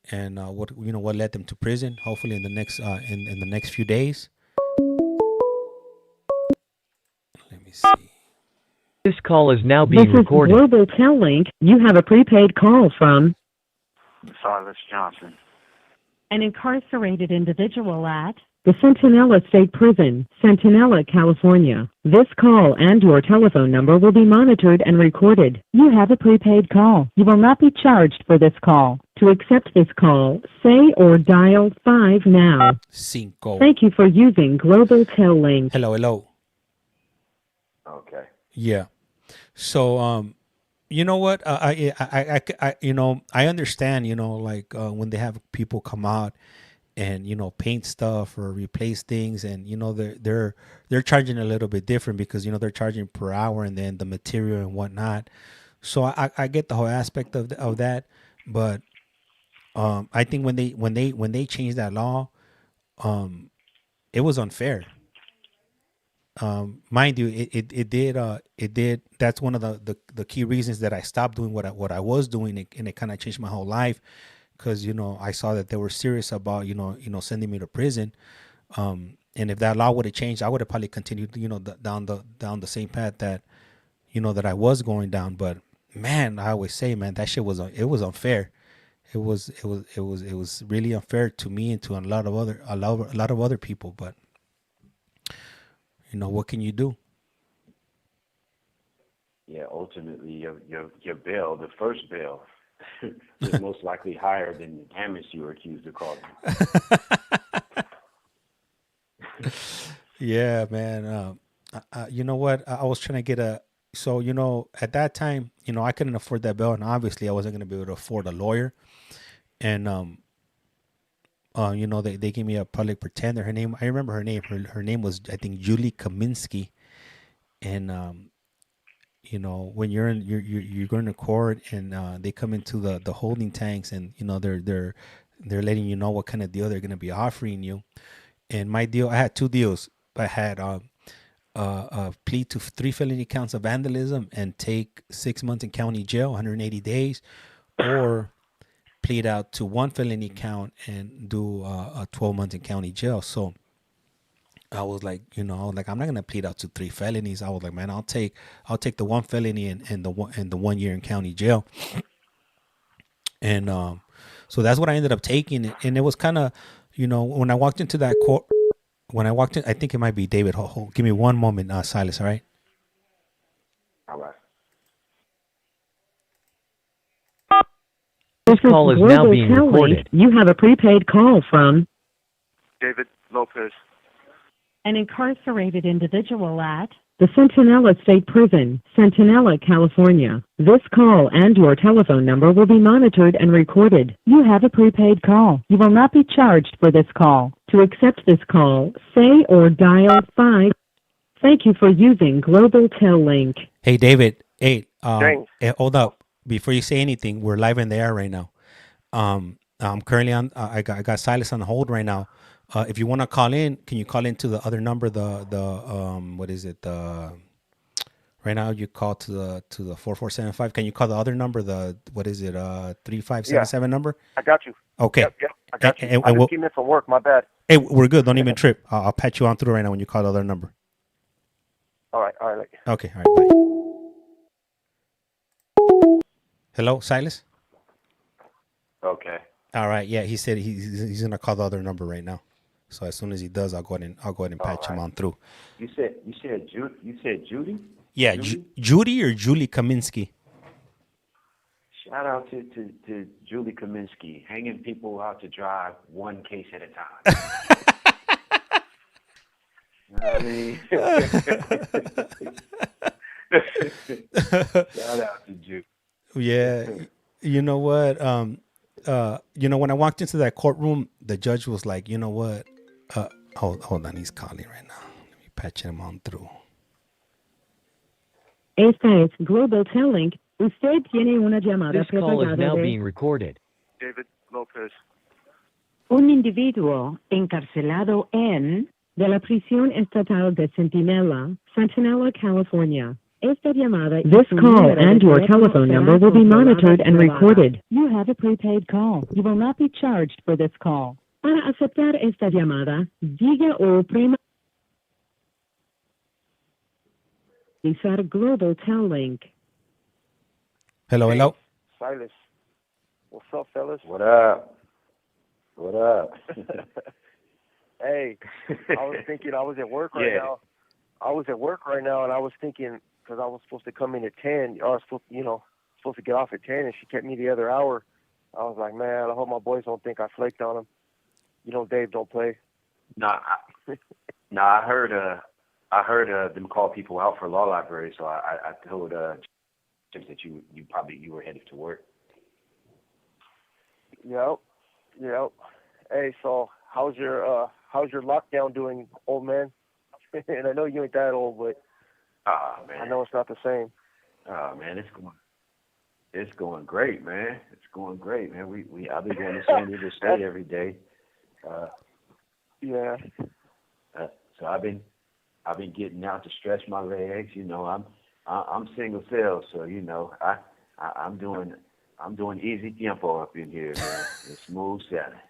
and what led them to prison. Hopefully in the next in the next few days. Let me see. This call is now being recorded. This is Global Tel Link. You have a prepaid call from Silas Johnson. an incarcerated individual at the Centinela State Prison, Centinela, California. This call and your telephone number will be monitored and recorded. You have a prepaid call. You will not be charged for this call. To accept this call, say or dial 5 now. Cinco. Thank you for using Global Tel Link. Hello. Okay. Yeah. So, you know what? I understand, like when they have people come out and, paint stuff or replace things, and, they're charging a little bit different because, they're charging per hour and then the material and whatnot. So I get the whole aspect of that. But, I think when they changed that law, it was unfair. Mind you, it did. That's one of the key reasons that I stopped doing what I was doing, and it kind of changed my whole life, because I saw that they were serious about sending me to prison. And if that law would have changed, I would have probably continued down the same path that that I was going down. But man, I always say, man, that shit was unfair. It was really unfair to me and to a lot of other people. But what can you do? Yeah, ultimately, your bail, the first bail, is most likely higher than the damage you were accused of causing. Yeah, man. You know what? I was trying to get at that time, I couldn't afford that bail, and obviously I wasn't going to be able to afford a lawyer. And they gave me a public pretender. Her name, I remember her name. Her name was, I think, Julie Kaminsky. And when you're going to court and they come into the holding tanks, and they're letting you know what kind of deal they're going to be offering you. And my deal, I had 2 deals. I had plead to 3 felony counts of vandalism and take 6 months in county jail, 180 days, or plead out to 1 felony count and do 12 months in county jail. So I was like, I'm not gonna plead out to 3 felonies. I was like, man, I'll take the 1 felony and the 1 year in county jail. And so that's what I ended up taking. And it was kind of, when I walked into that court. When I walked in, I think it might be David. Give me one moment, Silas. All right. All right. This call is now being recorded. You have a prepaid call from David Lopez. an incarcerated individual at the Centinela State Prison, Centinela, California. This call and your telephone number will be monitored and recorded. You have a prepaid call. You will not be charged for this call. To accept this call, say or dial 5. Thank you for using Global Tel Link. Hey, David. Hey, Thanks. hold up. Before you say anything, we're live in the air right now. I'm currently on. I got Silas on hold right now. If you want to call in, can you call into the other number? What is it? Right now you call to the 4475. Can you call the other number? What is it? 3577 number. I got you. Okay. Yep, I got you. And I just came in from work. My bad. Hey, we're good. Don't even trip. I'll patch you on through right now when you call the other number. All right. Okay. All right. Bye. Hello, Silas. Okay. All right. Yeah, he said he's gonna call the other number right now. So as soon as he does, I'll go ahead and patch him on through. You said Judy? Yeah, Judy or Julie Kaminsky. Shout out to Julie Kaminsky, hanging people out to dry one case at a time. You know what I mean? Shout out to Judy. Yeah, you know what? When I walked into that courtroom, the judge was like, you know what? Hold on, he's calling right now. Let me patch him on through. Esta es Global Tel Link. Usted tiene una llamada This call is prepagada now de being recorded. David Lopez. un individuo encarcelado en de la prisión estatal de Centinela, Centinela, California. Esta llamada. This call and your telephone number will be monitored and recorded. You have a prepaid call. You will not be charged for this call. Para aceptar esta llamada, diga o prima. Usar Global Tel Link. Hello. Silas. What's up, fellas? What up? Hey, I was thinking I was at work right now. I was at work right now, and I was thinking, because I was supposed to come in at 10, or I was supposed to get off at 10, and she kept me the other hour. I was like, man, I hope my boys don't think I flaked on them. You know, Dave don't play. Nah, I heard them call people out for law library, so I told Jim that you were headed to work. Yep. Hey, so how's your lockdown doing, old man? And I know you ain't that old, but man, I know it's not the same. Man, it's going great, man. It's going great, man. I've been going to San Diego State every day. Yeah. So I've been getting out to stretch my legs. You know, I'm single cell, so you know I'm doing easy tempo up in here, man. It's smooth sailing.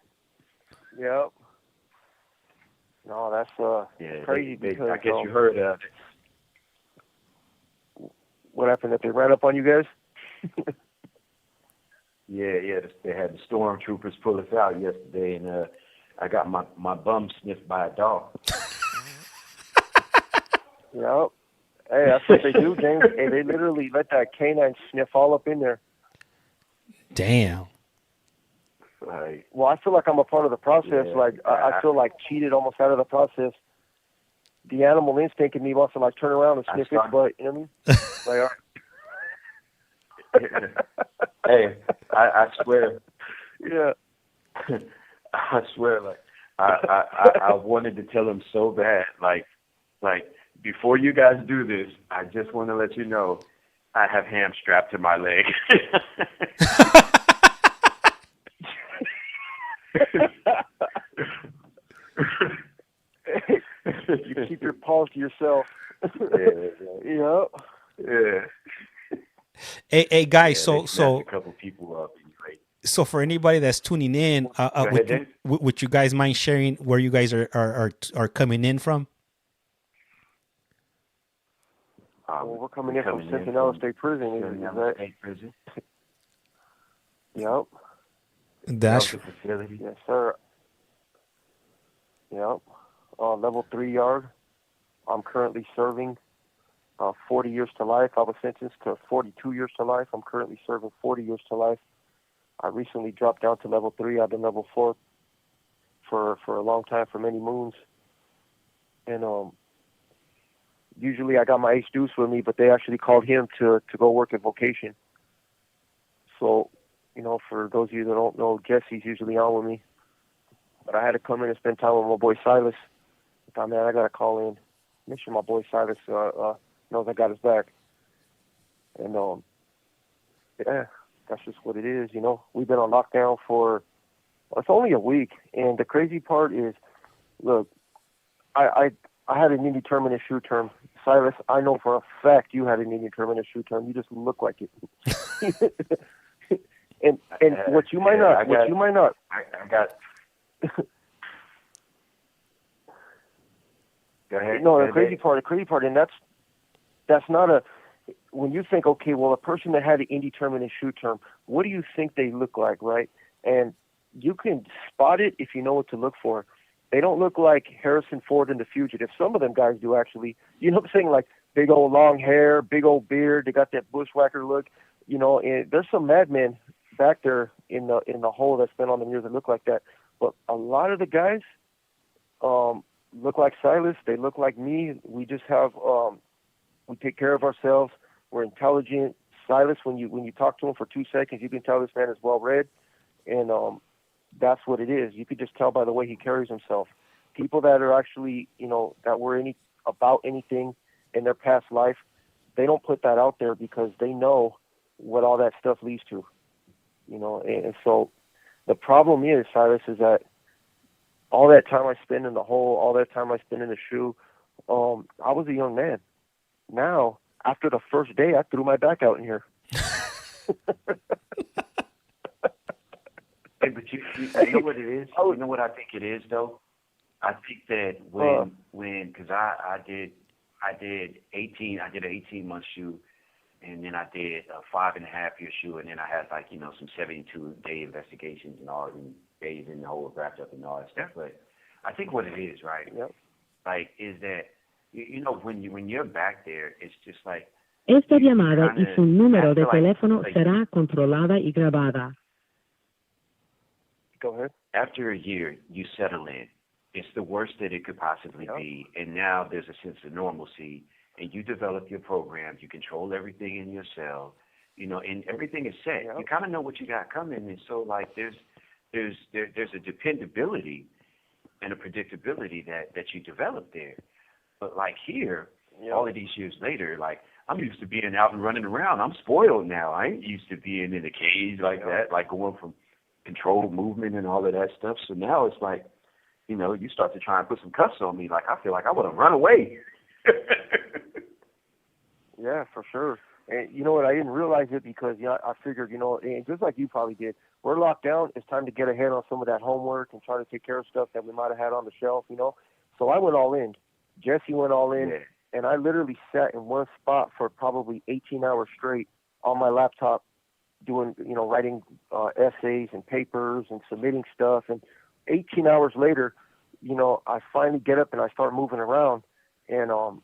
Yep. No, that's crazy because I guess you heard what happened, that they ran up on you guys? Yeah, they had the stormtroopers pull us out yesterday, and I got my bum sniffed by a dog. Yep. Hey, that's what they do, James. Hey, they literally let that canine sniff all up in there. Damn. Like, well, I feel like I'm a part of the process. Yeah, like I feel like cheated almost out of the process. The animal instinct in me wants to like turn around and sniff its butt. You know what I mean? Like, hey, I swear. Yeah. I swear, like I wanted to tell him so bad, like before you guys do this, I just want to let you know I have ham strapped to my leg. You keep your paws to yourself. Yeah. Hey guys, so a couple people up. So for anybody that's tuning in, would you guys mind sharing where you guys are coming in from? Well, we're coming in from Centinela State Prison. Centinela State Prison. Yep. That's facility. Yes, sir. Yep. level 3 yard. I'm currently serving 40 years to life. I was sentenced to 42 years to life. I'm currently serving 40 years to life. I recently dropped down to level 3. I've been level 4 for a long time, for many moons. And usually I got my ace deuce with me, but they actually called him to go work at vocation. So, you know, for those of you that don't know, Jesse's usually on with me. But I had to come in and spend time with my boy Silas. I thought, man, I got to call in. Make sure my boy Silas knows I got his back. And, yeah, that's just what it is, you know. We've been on lockdown for, it's only a week. And the crazy part is, look, I had an indeterminate shoe term. Silas, I know for a fact you had an indeterminate shoe term. You just look like it. and what you might not, I got. Go ahead. No, the crazy part, and that's not a. When you think, okay, well, a person that had an indeterminate shoe term, what do you think they look like, right? And you can spot it if you know what to look for. They don't look like Harrison Ford and The Fugitive. Some of them guys do, actually. You know what I'm saying? Like big old long hair, big old beard. They got that bushwhacker look. You know, and there's some madmen back there in the hole that's been on the mirrors that look like that. But a lot of the guys look like Silas. They look like me. We just have we take care of ourselves. We're intelligent. Silas, when you talk to him for 2 seconds, you can tell this man is well read, and that's what it is. You could just tell by the way he carries himself. People that are actually, you know, that were about anything in their past life, they don't put that out there because they know what all that stuff leads to, you know. And so the problem is, Silas, is that all that time I spend in the hole, all that time I spend in the shoe, I was a young man. Now, after the first day, I threw my back out in here. Hey, but you know what it is? You know what I think it is, though? I think that because I did an 18-month shoe, and then I did a 5.5-year shoe, and then I had some 72-day investigations and all, and days in the hole wrapped up and all that stuff. But I think what it is, right? Yep. Like, is that you know when you're back there, it's just like. Esta llamada y su número de teléfono será controlada y grabada. Go ahead. After a year, you settle in. It's the worst that it could possibly be, and now there's a sense of normalcy, and you develop your programs. You control everything in your cell, you know, and everything is set. You kind of know what you got coming, and so like there's a dependability and a predictability that you develop there. But like here, all of these years later, like I'm used to being out and running around. I'm spoiled now. I ain't used to being in a cage like that, like going from controlled movement and all of that stuff. So now it's like, you know, you start to try and put some cuffs on me. Like I feel like I want to run away. Yeah, for sure. And you know what? I didn't realize it because I figured, you know, and just like you probably did, we're locked down. It's time to get ahead on some of that homework and try to take care of stuff that we might have had on the shelf, you know. So I went all in. Jesse went all in, and I literally sat in one spot for probably 18 hours straight on my laptop doing, you know, writing essays and papers and submitting stuff. And 18 hours later, you know, I finally get up and I start moving around. And I'm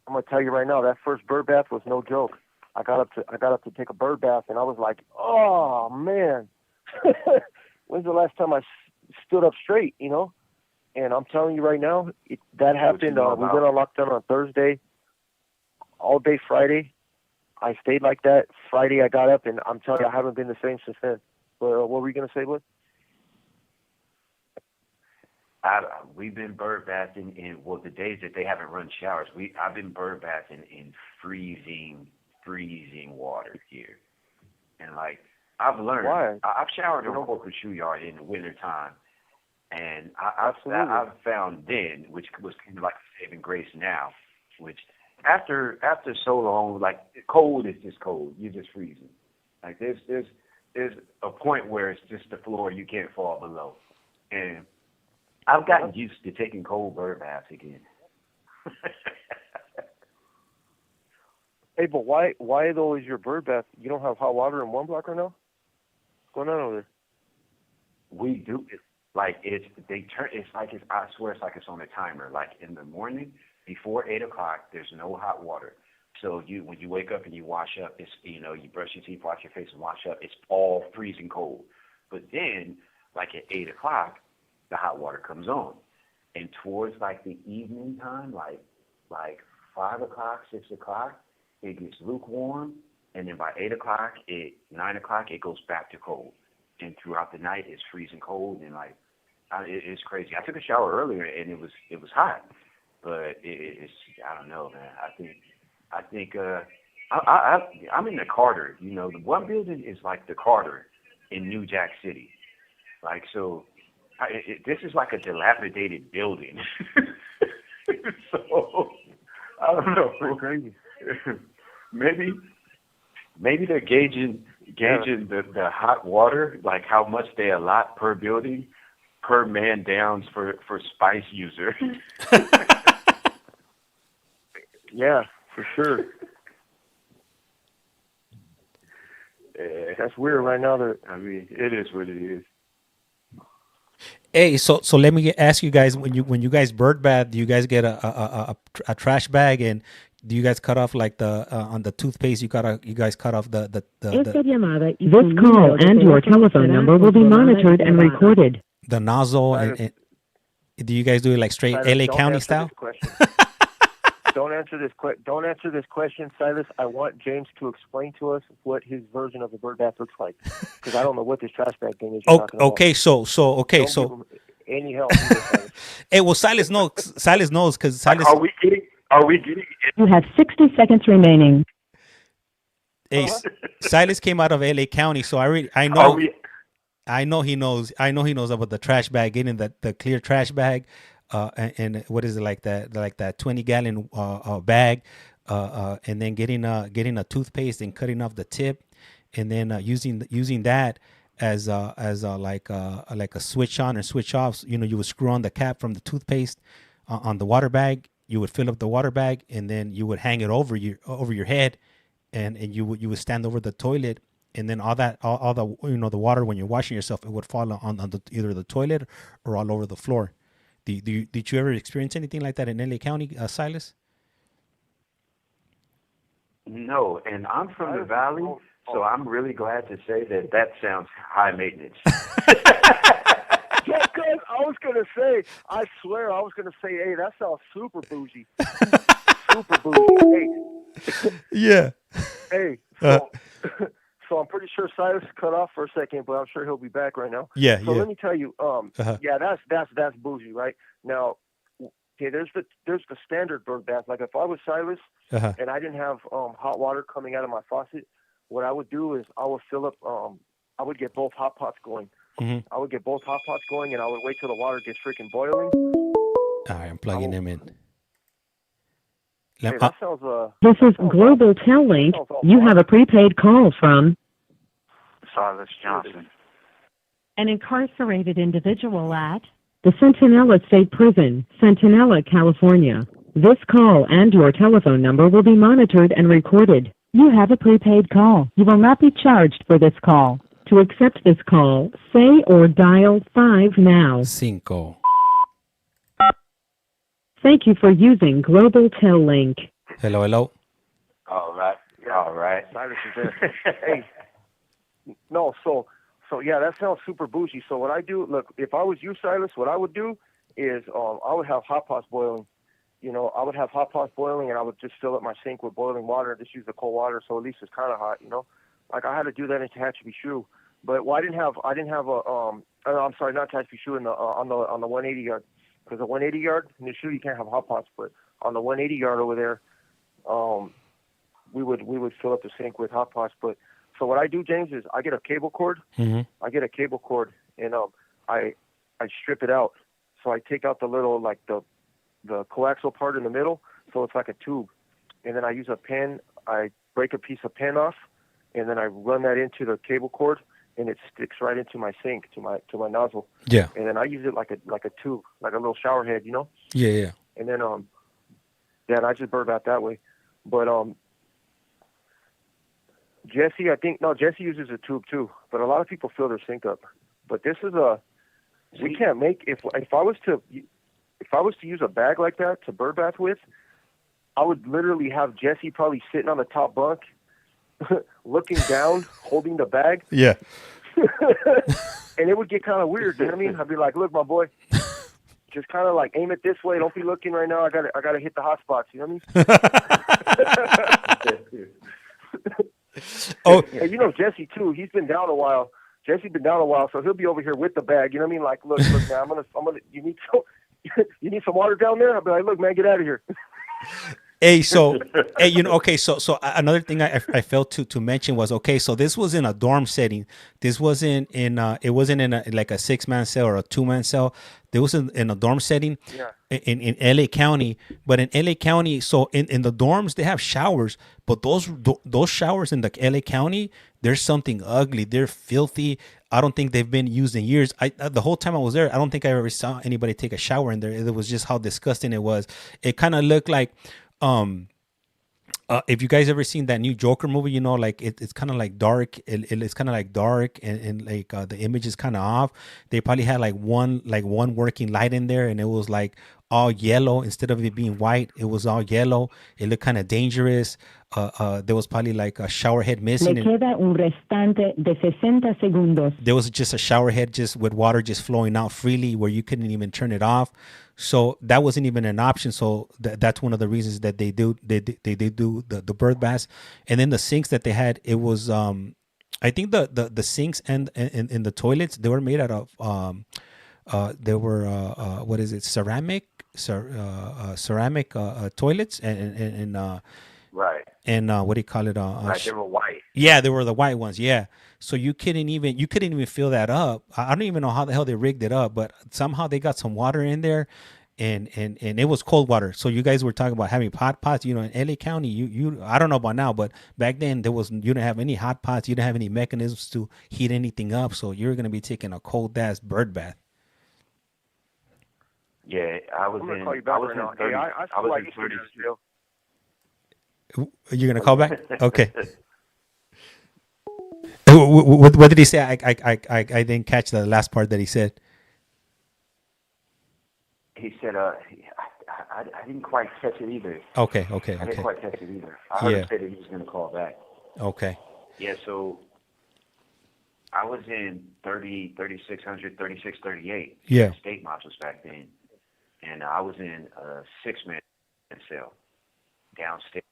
going to tell you right now, that first bird bath was no joke. I got up to take a bird bath, and I was like, oh, man. When's the last time I stood up straight, you know? And I'm telling you right now, that happened. We went on lockdown on Thursday, all day Friday. I stayed like that. Friday I got up, and I'm telling you, I haven't been the same since then. But what were you going to say, Bud? We've been bird bathing in the days that they haven't run showers. I've been bird bathing in freezing water here, and like I've learned. Why? I've showered in a corporate shoe yard in the wintertime. And I've found then, which was kind of like a saving grace now, which after so long, like cold is just cold. You're just freezing. Like there's a point where it's just the floor you can't fall below. And I've gotten used to taking cold bird baths again. Hey, but why though is your bird bath? You don't have hot water in one block right now? What's going on over there? We do. like it's I swear it's like it's on a timer. Like in the morning before 8 o'clock, there's no hot water. So when you wake up and you wash up, it's you brush your teeth, wash your face, and wash up. It's all freezing cold. But then, like at 8 o'clock, the hot water comes on, and towards like the evening time, like 5 o'clock, 6 o'clock, it gets lukewarm, and then by 8 o'clock, 9 o'clock, it goes back to cold, and throughout the night, it's freezing cold, and like it's crazy. I took a shower earlier, and it was hot, but it's I don't know, man. I think I'm in the Carter. The one building is like the Carter in New Jack City. Like, so this is like a dilapidated building. So, I don't know. Crazy. Maybe they're gauging the hot water, like how much they allot per building, per man downs for spice user. Yeah. For sure. That's weird right now. It is what it is. Hey, so let me ask you guys, when you guys bird bath, do you guys get a trash bag, and do you guys cut off like the on the toothpaste? You guys cut off the This call and your telephone number will be monitored and recorded. The nozzle, and do you guys do it like straight LA County style? Don't answer this question, Silas. I want James to explain to us what his version of the bird bath looks like, because I don't know what this trash bag thing is. Okay, so don't give him any help. Hey, well, Silas knows because Silas. Are we getting? You have 60 seconds remaining. Hey, Silas came out of LA County, so I know. I know he knows about the trash bag, getting the clear trash bag. And what is it, like that 20-gallon bag, and then getting a toothpaste and cutting off the tip, and then using that as like a switch on and switch off. You would screw on the cap from the toothpaste on the water bag. You would fill up the water bag, and then you would hang it over your head, and you would stand over the toilet, and then all the the water, when you're washing yourself, it would fall on either the toilet or all over the floor. Did you ever experience anything like that in LA County, Silas? No, and I'm from the Valley, so I'm really glad to say that sounds high maintenance. Yeah, because I was going to say, I swear, hey, that sounds super bougie. Super bougie. Hey. Yeah. Hey, so I'm pretty sure Silas cut off for a second, but I'm sure he'll be back right now. Yeah. So let me tell you, yeah, that's bougie, right? Now, okay, there's the standard bird bath. Like if I was Silas and I didn't have hot water coming out of my faucet, what I would do is I would fill up. I would get both hot pots going. Mm-hmm. I would get both hot pots going, and I would wait till the water gets freaking boiling. All right, I'm plugging them in. Hey, that sounds, this is Global Tel Link. You have a prepaid call from Silas Johnson, an incarcerated individual at the Centinela State Prison, Centinela, California. This call and your telephone number will be monitored and recorded. You have a prepaid call. You will not be charged for this call. To accept this call, say or dial 5 now. 5. Thank you for using Global Tel Link. Hello. All right. Silas is there. Hey, no, so yeah, that sounds super bougie. So what I do, look, if I was you, Silas, what I would do is I would have hot pots boiling. I would have hot pots boiling, and I would just fill up my sink with boiling water and just use the cold water, so at least it's kind of hot. Like I had to do that in Tehachapi Shoe, but I didn't have I'm sorry, not Tehachapi Shoe, on the 180 yard. Because the 180 yard, in the shoe you can't have hot pots, but on the 180 yard over there, we would fill up the sink with hot pots. But so what I do, James, is I get a cable cord. Mm-hmm. I get a cable cord, and I strip it out. So I take out the little, like the coaxial part in the middle, so it's like a tube. And then I use a pen. I break a piece of pen off, and then I run that into the cable cord, and it sticks right into my sink, to my nozzle. Yeah. And then I use it like a tube, like a little shower head, Yeah. And then I just bird bath that way. But Jesse uses a tube too. But a lot of people fill their sink up. But this is we can't make if I was to use a bag like that to bird bath with, I would literally have Jesse probably sitting on the top bunk, looking down, holding the bag. Yeah. And it would get kind of weird. You know what I mean? I'd be like, "Look, my boy, just kind of like aim it this way. Don't be looking right now. I gotta hit the hot spots." You know what I mean? Oh, and you know Jesse too. He's been down a while. Jesse's been down a while, so he'll be over here with the bag. You know what I mean? Like, look, man, I'm gonna. You need some water down there? I'll be like, look, man, get out of here. Hey, so hey, you know, okay, so another thing I failed to mention was, okay, so this was in a dorm setting. This wasn't in it wasn't in like a 6-man cell or a 2-man cell. This was in a dorm setting. Yeah. In LA County. But in LA County, so in the dorms they have showers, but those showers in the LA County, there's something ugly. They're filthy. I don't think they've been used in years. The whole time I was there, I don't think I ever saw anybody take a shower in there. It was just how disgusting it was. It kind of looked like if you guys ever seen that new Joker movie, you know, like it's kind of like dark. It's kind of like dark and like the image is kind of off. They probably had like one working light in there, and it was like all yellow instead of it being white. It was all yellow. It looked kind of dangerous. There was probably like a shower head missing. Le queda un restante de 60 segundos. There was just a shower head just with water just flowing out freely where you couldn't even turn it off. So that wasn't even an option. So that's one of the reasons that they do the bird baths. And then the sinks that they had, it was I think the sinks and the toilets, they were made out of they were what is it, ceramic toilets and Right. And what do you call it? Right, they were white. Yeah, they were the white ones. Yeah, so you couldn't even fill that up. I don't even know how the hell they rigged it up, but somehow they got some water in there, and it was cold water. So you guys were talking about having hot pots. You know, in LA County, you I don't know about now, but back then you didn't have any hot pots. You didn't have any mechanisms to heat anything up. So you're gonna be taking a cold ass bird bath. Yeah, I was in 30. I I was like in 30. You're gonna call back? Okay. What did he say? I didn't catch the last part that he said. He said, I didn't quite catch it either. Okay. I didn't quite catch it either. I heard him say that he was going to call back. Okay. Yeah, so I was in 3600, 3638. Yeah. State modules back then. And I was in a 6-man cell downstairs.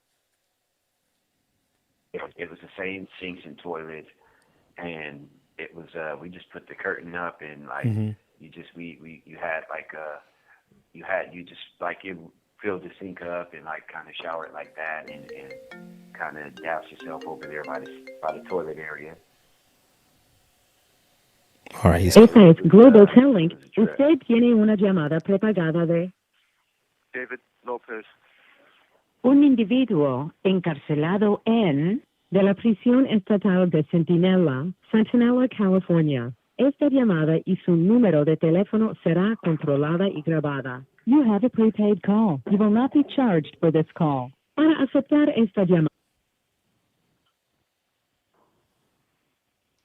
It was the same sinks and toilets, and it was we just put the curtain up, and like you filled the sink up and like kind of showered like that, and kind of doused yourself over there by the toilet area. All right. Esta es Global Telling. Usted tiene una llamada prepagada de David Lopez. un individuo encarcelado de la prisión estatal de Centinela, California. Esta llamada y su número de teléfono será controlada y grabada. You have a prepaid call. You will not be charged for this call. Para aceptar esta llamada,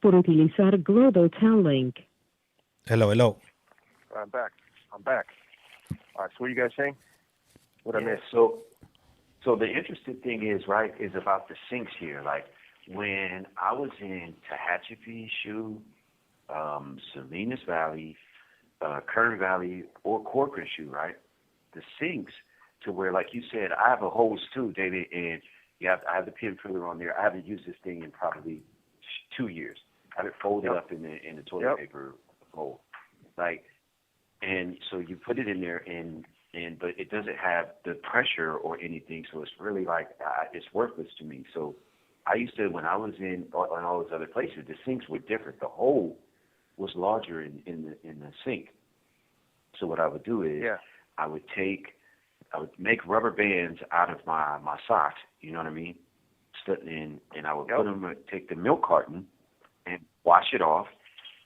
por utilizar Global Tel Link. Hello. I'm back. All right, so what are you guys saying? What I missed? So the interesting thing is about the sinks here. Like when I was in Tehachapi, Shoe, Salinas Valley, Kern Valley, or Corcoran Shoe, right? The sinks to where, like you said, I have a hose too, David, and I have the pin filler on there. I haven't used this thing in probably 2 years. I have it folded up in the toilet paper hole, like, and so you put it in there but it doesn't have the pressure or anything, so it's really like it's worthless to me. So I used to, when I was in all those other places, the sinks were different. The hole was larger in the sink. So what I would do is I would make rubber bands out of my socks. You know what I mean? And I would take the milk carton and wash it off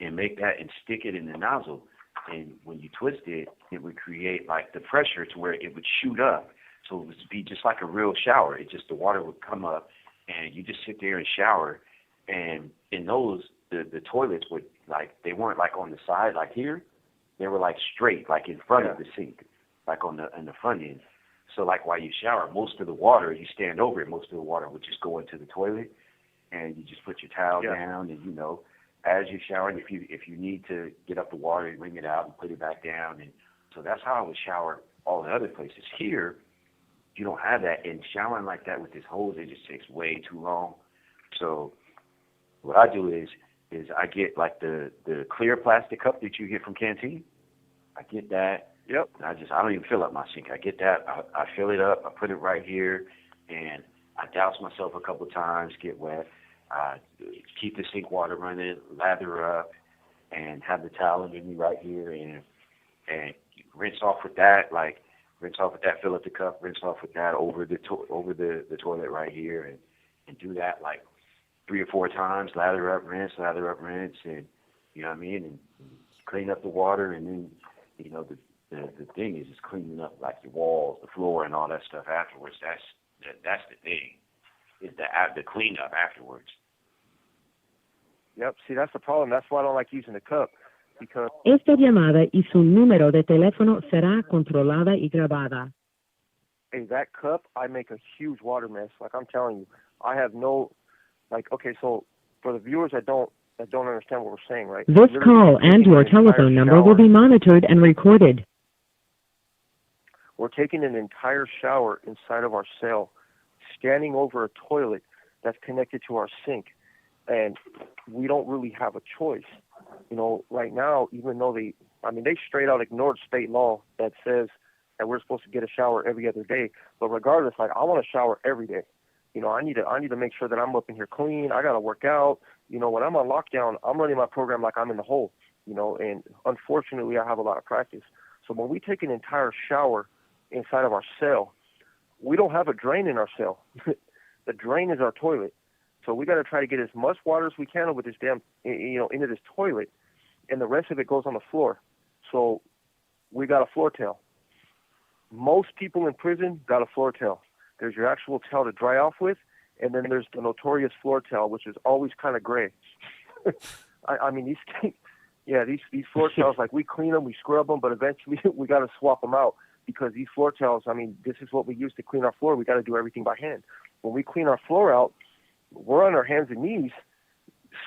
and make that and stick it in the nozzle. And when you twist it, it would create like the pressure to where it would shoot up. So it would be just like a real shower. The water would come up and you just sit there and shower. And in those, the toilets would, like, they weren't like on the side like here. they were like straight, like in front of the sink, like on the front end. So like while you shower, most of the water, you stand over it, most of the water would just go into the toilet, and you just put your towel down, and you know, as you're showering, if you need to get up the water, you wring it out and put it back down, and so that's how I would shower all the other places. Here, you don't have that, and showering like that with this hose, it just takes way too long. So what I do is I get like the clear plastic cup that you get from Canteen. I get that. Yep. I don't even fill up my sink. I get that. I fill it up. I put it right here, and I douse myself a couple times, get wet. I keep the sink water running, lather up, and have the towel under me right here, and rinse off with that. Fill up the cup, rinse off with that over the toilet right here, and do that like 3 or 4 times. Lather up, rinse, and you know what I mean, and clean up the water, and then you know the thing is just cleaning up like the walls, the floor, and all that stuff afterwards. That's the thing, is the cleanup afterwards. Yep. See, that's the problem. That's why I don't like using the cup, because Esta llamada y su número de teléfono será controlada y grabada. hey, that cup, I make a huge water mess. Like I'm telling you, I have no, like, okay, so for the viewers that don't understand what we're saying, right? This call and your telephone number will be monitored and recorded. We're taking an entire shower inside of our cell, standing over a toilet that's connected to our sink, and we don't really have a choice. You know, right now, even though they straight out ignored state law that says that we're supposed to get a shower every other day, but regardless, like, I want to shower every day. You know, I need to make sure that I'm up in here clean. I got to work out. You know, when I'm on lockdown, I'm running my program like I'm in the hole, you know, and unfortunately I have a lot of practice. So when we take an entire shower inside of our cell, we don't have a drain in our cell. The drain is our toilet. So we got to try to get as much water as we can over this into this toilet, and the rest of it goes on the floor. So we got a floor tail. Most people in prison got a floor tail. There's your actual tail to dry off with, and then there's the notorious floor tail, which is always kind of gray. I mean, these floor tails, like, we clean them, we scrub them, but eventually we got to swap them out, because these floor tails, I mean, this is what we use to clean our floor. We got to do everything by hand. When we clean our floor out, we're on our hands and knees,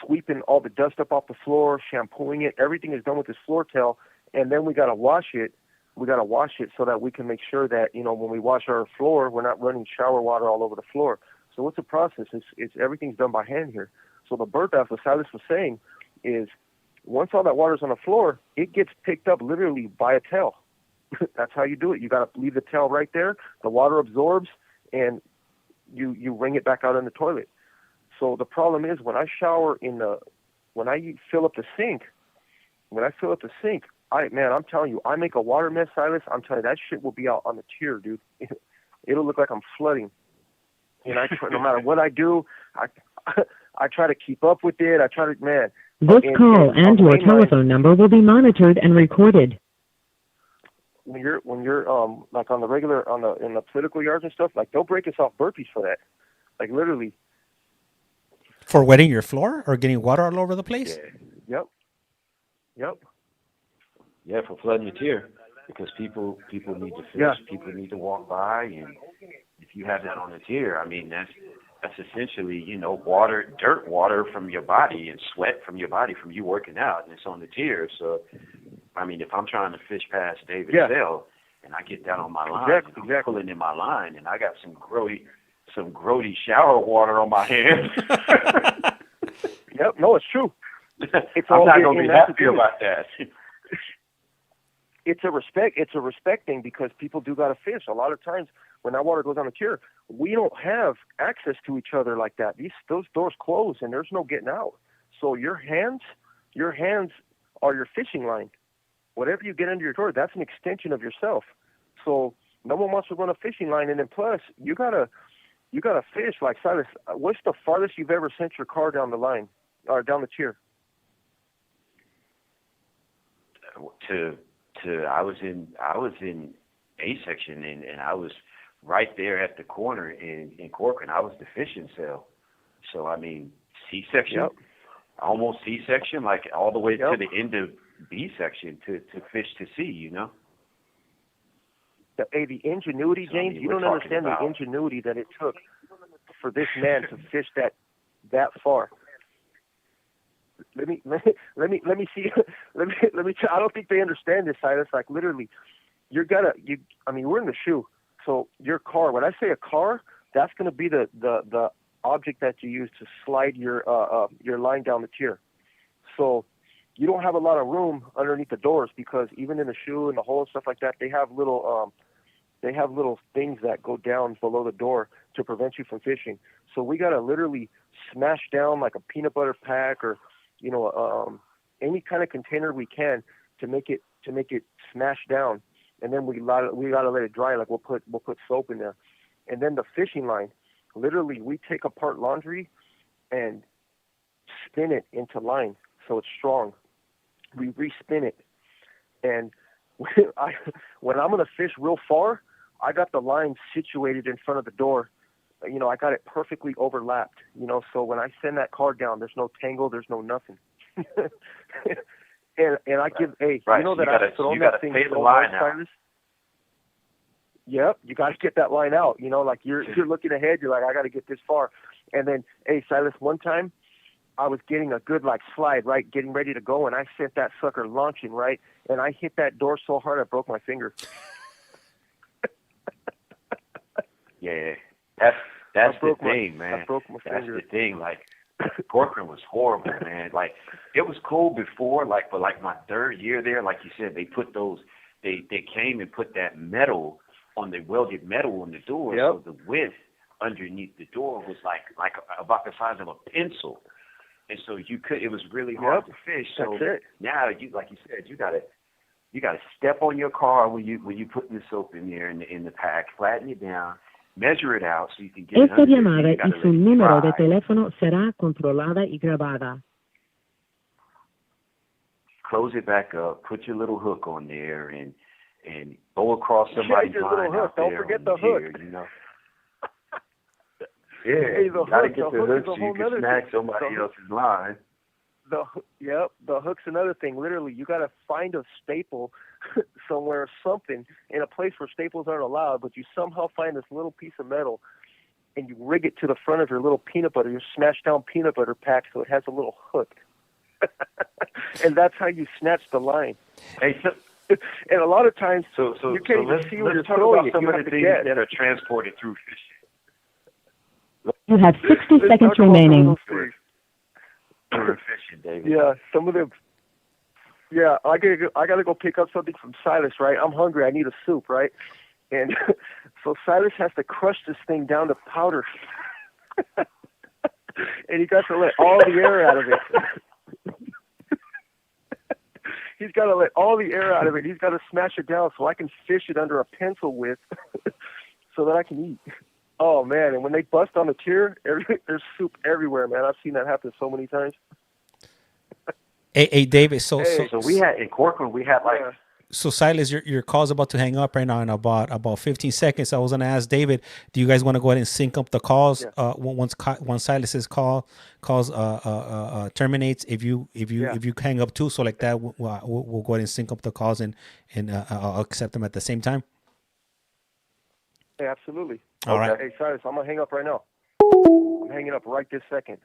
sweeping all the dust up off the floor, shampooing it. Everything is done with this floor tail, and then we got to wash it. We got to wash it so that we can make sure that, you know, when we wash our floor, we're not running shower water all over the floor. So it's a process. It's everything's done by hand here. So the bird bath, what Silas was saying, is once all that water's on the floor, it gets picked up literally by a tail. That's how you do it. You got to leave the tail right there. The water absorbs, and you wring it back out in the toilet. So the problem is, when I when I fill up the sink, I'm telling you, I make a water mess, Silas. I'm telling you, that shit will be out on the tier, dude. It'll look like I'm flooding. And no matter what I do, I try to keep up with it. This call and your telephone number will be monitored and recorded. When you're like on the regular in the political yards and stuff, like, they'll break us off burpees for that, like, literally. For wetting your floor or getting water all over the place? Yeah. Yep. Yeah, for flooding your tier, because people need to fish. Yeah. People need to walk by, and if you have that on the tier, I mean, that's essentially, you know, dirt water from your body and sweat from your body from you working out, and it's on the tier. So, I mean, if I'm trying to fish past David Bell and I get that on my line, and I'm pulling in my line, and I got some grody shower water on my hands. Yep, no, it's true. I'm not going to be happy about that. It's a respect thing, because people do got to fish. A lot of times when that water goes on the tier, we don't have access to each other like that. Those doors close, and there's no getting out. So your hands are your fishing line. Whatever you get under your door, that's an extension of yourself. So no one wants to run a fishing line, and then plus you gotta fish. Like, Silas, what's the farthest you've ever sent your car down the line or down the tier? I was in A section, and I was right there at the corner in Corcoran. I was the fishing cell. So I mean, C section, almost C section, like all the way to the end of B section to fish to sea, you know. The ingenuity, James. You don't understand the ingenuity that it took for this man to fish that far. Let me see. Let me. I don't think they understand this, Silas. Like literally, I mean, we're in the shoe. So your car. When I say a car, that's going to be the object that you use to slide your line down the tier. So you don't have a lot of room underneath the doors because even in the shoe and the hole and stuff like that, they have little things that go down below the door to prevent you from fishing. So we got to literally smash down like a peanut butter pack or any kind of container we can to make it smash down, and then we gotta let it dry. Like we'll put soap in there, and then the fishing line. Literally, we take apart laundry and spin it into line so it's strong. We respin it, and when I'm gonna fish real far, I got the line situated in front of the door. I got it perfectly overlapped, so when I send that car down, there's no tangle, there's no nothing. and I give, hey, right. You know that I throw that thing the line out. Silas? Yep, you got to get that line out, like you're looking ahead, you're like, I got to get this far. And then, hey, Silas, one time I was getting a good slide, right, getting ready to go, and I sent that sucker launching, right, and I hit that door so hard I broke my finger. Yeah. That's the thing, man. I broke my finger. That's the thing. Like, Corcoran was horrible, man. Like, it was cool before, but my third year there, like you said, they put they came and put that metal on the welded metal on the door. Yep. So the width underneath the door was like about the size of a pencil. And so it was really hard to fish. So now like you said, you gotta step on your car when you put the soap in there in the pack, flatten it down, measure it out so you can get Esta llamada y su número de teléfono será controlada y grabada. Close it back up, put your little hook on there, and go across somebody's line out there. Don't forget the hook. Yeah, you gotta get the hook so you can snag somebody else's line. The hook's another thing. Literally, you got to find a staple somewhere, something in a place where staples aren't allowed, but you somehow find this little piece of metal and you rig it to the front of your little your smashed down peanut butter pack so it has a little hook. And that's how you snatch the line. Hey, and a lot of times, you can't even see where you're throwing it. Some of the things that are transported through fishing. You have 60 seconds remaining. Fishing, David. Yeah, some of them. Yeah, I gotta go pick up something from Silas, right? I'm hungry. I need a soup, right? And so Silas has to crush this thing down to powder, and he got to let all the air out of it. He's got to let all the air out of it. He's got to smash it down so I can fish it under a pencil width, so that I can eat. Oh man! And when they bust on the tier, there's soup everywhere, man. I've seen that happen so many times. Hey, David. So we had in Corcoran, we had like. So Silas, your call's about to hang up right now in about 15 seconds. I was gonna ask David, do you guys want to go ahead and sync up the calls? Yeah. Once Silas's calls terminates, if you hang up too, so like that, we'll go ahead and sync up the calls and I'll accept them at the same time. Yeah, absolutely. All right. Hey, Silas, I'm gonna hang up right now. I'm hanging up right this second.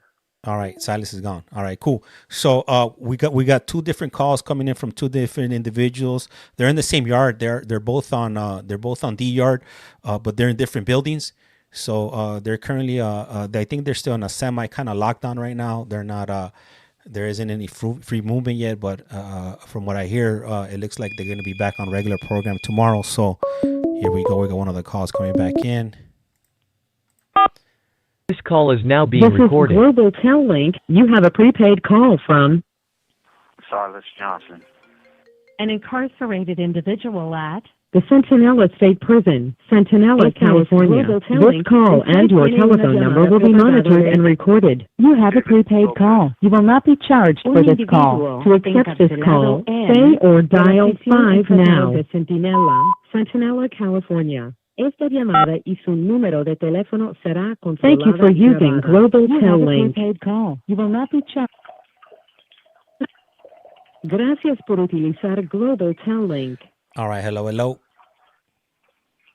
All right, Silas is gone. All right, cool. So we got two different calls coming in from two different individuals. They're in the same yard. They're both on D yard, but they're in different buildings. So they're currently I think they're still in a semi kind of lockdown right now. They're not there isn't any free movement yet, but from what I hear, it looks like they're going to be back on regular program tomorrow. So here we go. We got one of the calls coming back in. This call is now being recorded. This is Global Tel Link. You have a prepaid call from Silas Johnson. An incarcerated individual at the Centinela State Prison, Centinela, California. This call and your telephone number will be monitored and recorded. You have a prepaid call. You will not be charged for this call. To accept this call, say or dial 5 now. Centinela, California. Esta llamada y su número de teléfono será controlada. Thank you for using Global Tel Link. You will not be charged. Gracias por utilizar Global Tel Link. All right, hello, hello.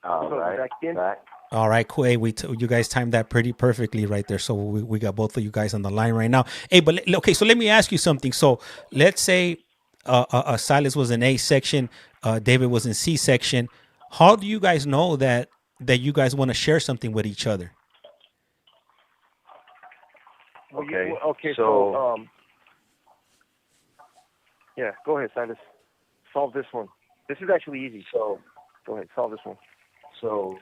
All right, back. All right, cool. Hey, you guys timed that pretty perfectly right there. So we got both of you guys on the line right now. Hey, but okay, so let me ask you something. So let's say Silas was in A section, David was in C section. How do you guys know that you guys want to share something with each other? Okay. So yeah, go ahead, Silas. Solve this one. This is actually easy. So go ahead, solve this one. So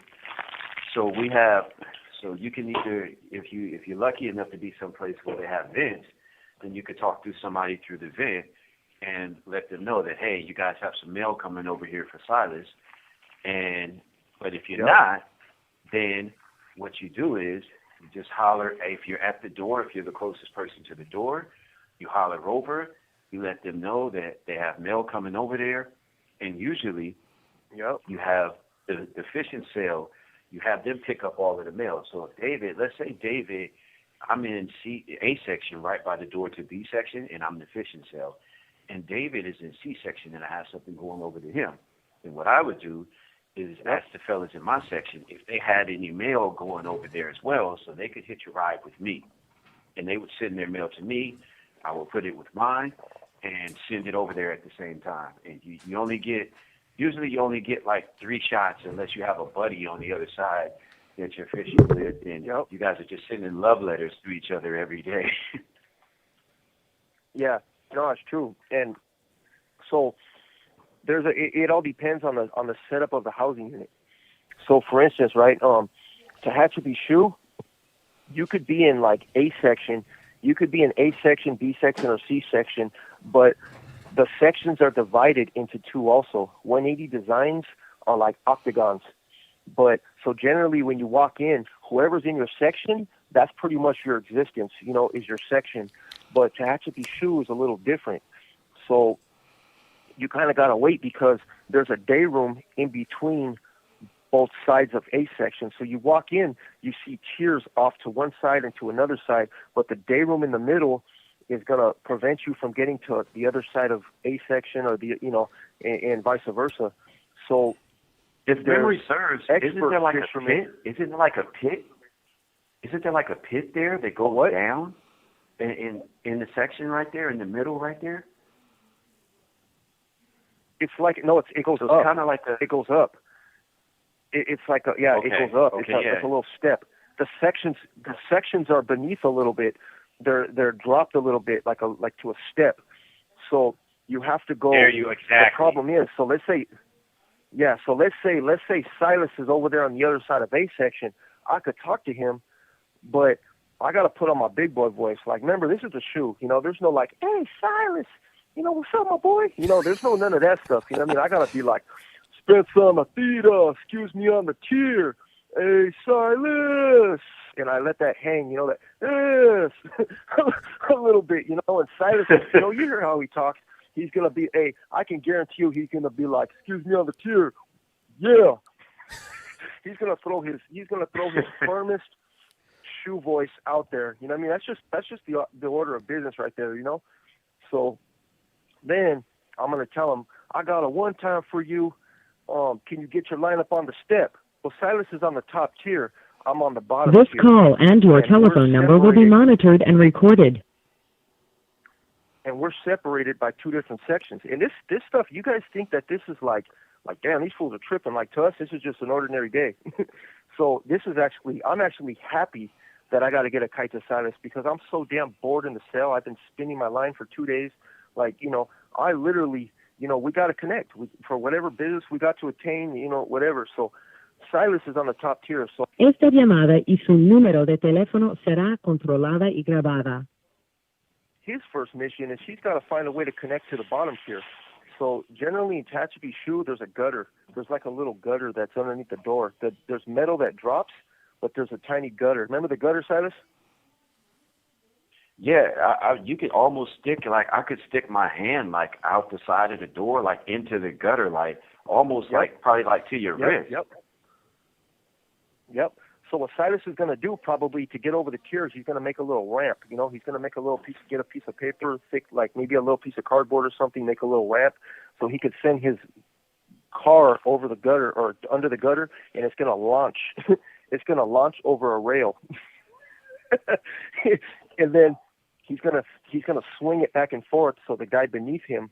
you can either, if you're lucky enough to be someplace where they have vents, then you could talk to somebody through the vent and let them know that, hey, you guys have some mail coming over here for Silas. But if you're not, then what you do is you just holler. If you're at the door, if you're the closest person to the door, you holler over. You let them know that they have mail coming over there, and usually, you have the fishing sale. You have them pick up all of the mail. So if David, let's say David, I'm in A section right by the door to B section, and I'm the fishing cell. And David is in C section, and I have something going over to him. And what I would do is ask the fellas in my section if they had any mail going over there as well, so they could hitch a ride with me. And they would send their mail to me. I will put it with mine and send it over there at the same time. And you only get like 3 shots unless you have a buddy on the other side that you're fishing with, and you guys are just sending love letters to each other every day. Yeah, no, it's true. And so it all depends on the setup of the housing unit. So for instance, right, Tehachapi Shoe, you could be in like A section, you could be in A section, B section, or C section, but the sections are divided into 2 also. 180 designs are like octagons. But so generally when you walk in, whoever's in your section, that's pretty much your existence, is your section. But Tehachapi Shoe is a little different. So you kind of got to wait because there's a day room in between both sides of A section. So you walk in, you see tiers off to one side and to another side, but the day room in the middle is going to prevent you from getting to the other side of A section or and vice versa. So if memory serves, isn't there like a pit? Isn't there like a pit? Isn't there like a pit there that goes down in the section right there, in the middle right there? It's like, no, it goes up. It's kind of like it goes up. It's like it goes up. Okay, it's a little step. The sections are beneath a little bit. They're dropped a little bit, like to a step. So you have to go. There you exactly. The problem is, so let's say Silas is over there on the other side of A section. I could talk to him, but I got to put on my big boy voice. Like, remember, this is a shoe. There's no like, hey, Silas, what's up, my boy? There's no none of that stuff. I mean, I got to be like, Spencer Matida, excuse me on the tier. Hey, Silas. And I let that hang, that, yes, a little bit, and Silas, you hear how he talks. He's going to be, hey, I can guarantee you he's going to be like, excuse me on the tier. Yeah. He's going to throw his firmest shoe voice out there. I mean, that's just the order of business right there, So then I'm going to tell him, I got a one time for you. Can you get your lineup on the step? Well, Silas is on the top tier. I'm on the bottom. This call and your telephone number will be monitored and recorded. And we're separated by 2 different sections. And this stuff, you guys think that this is like, damn, these fools are tripping. Like, to us, this is just an ordinary day. So I'm actually happy that I got to get a kite to Silas because I'm so damn bored in the cell. I've been spinning my line for 2 days. Like, I literally, we got to connect for whatever business we got to attain, whatever. So Silas is on the top tier. So esta llamada y su número de teléfono será controlada y grabada. His first mission is he's got to find a way to connect to the bottom tier. So generally in Tehachapi Shoe, there's a gutter. There's like a little gutter that's underneath the door. There's metal that drops, but there's a tiny gutter. Remember the gutter, Silas? Yeah, you could almost I could stick my hand like out the side of the door, like into the gutter, like almost like probably like to your wrist. Yep. So what Silas is going to do probably to get over the tiers, he's going to make a little ramp. You know, he's going to make a little piece, get a piece of paper, thick, like maybe a little piece of cardboard or something, make a little ramp so he could send his car over the gutter or under the gutter, and it's going to launch. It's going to launch over a rail. And then he's going to swing it back and forth so the guy beneath him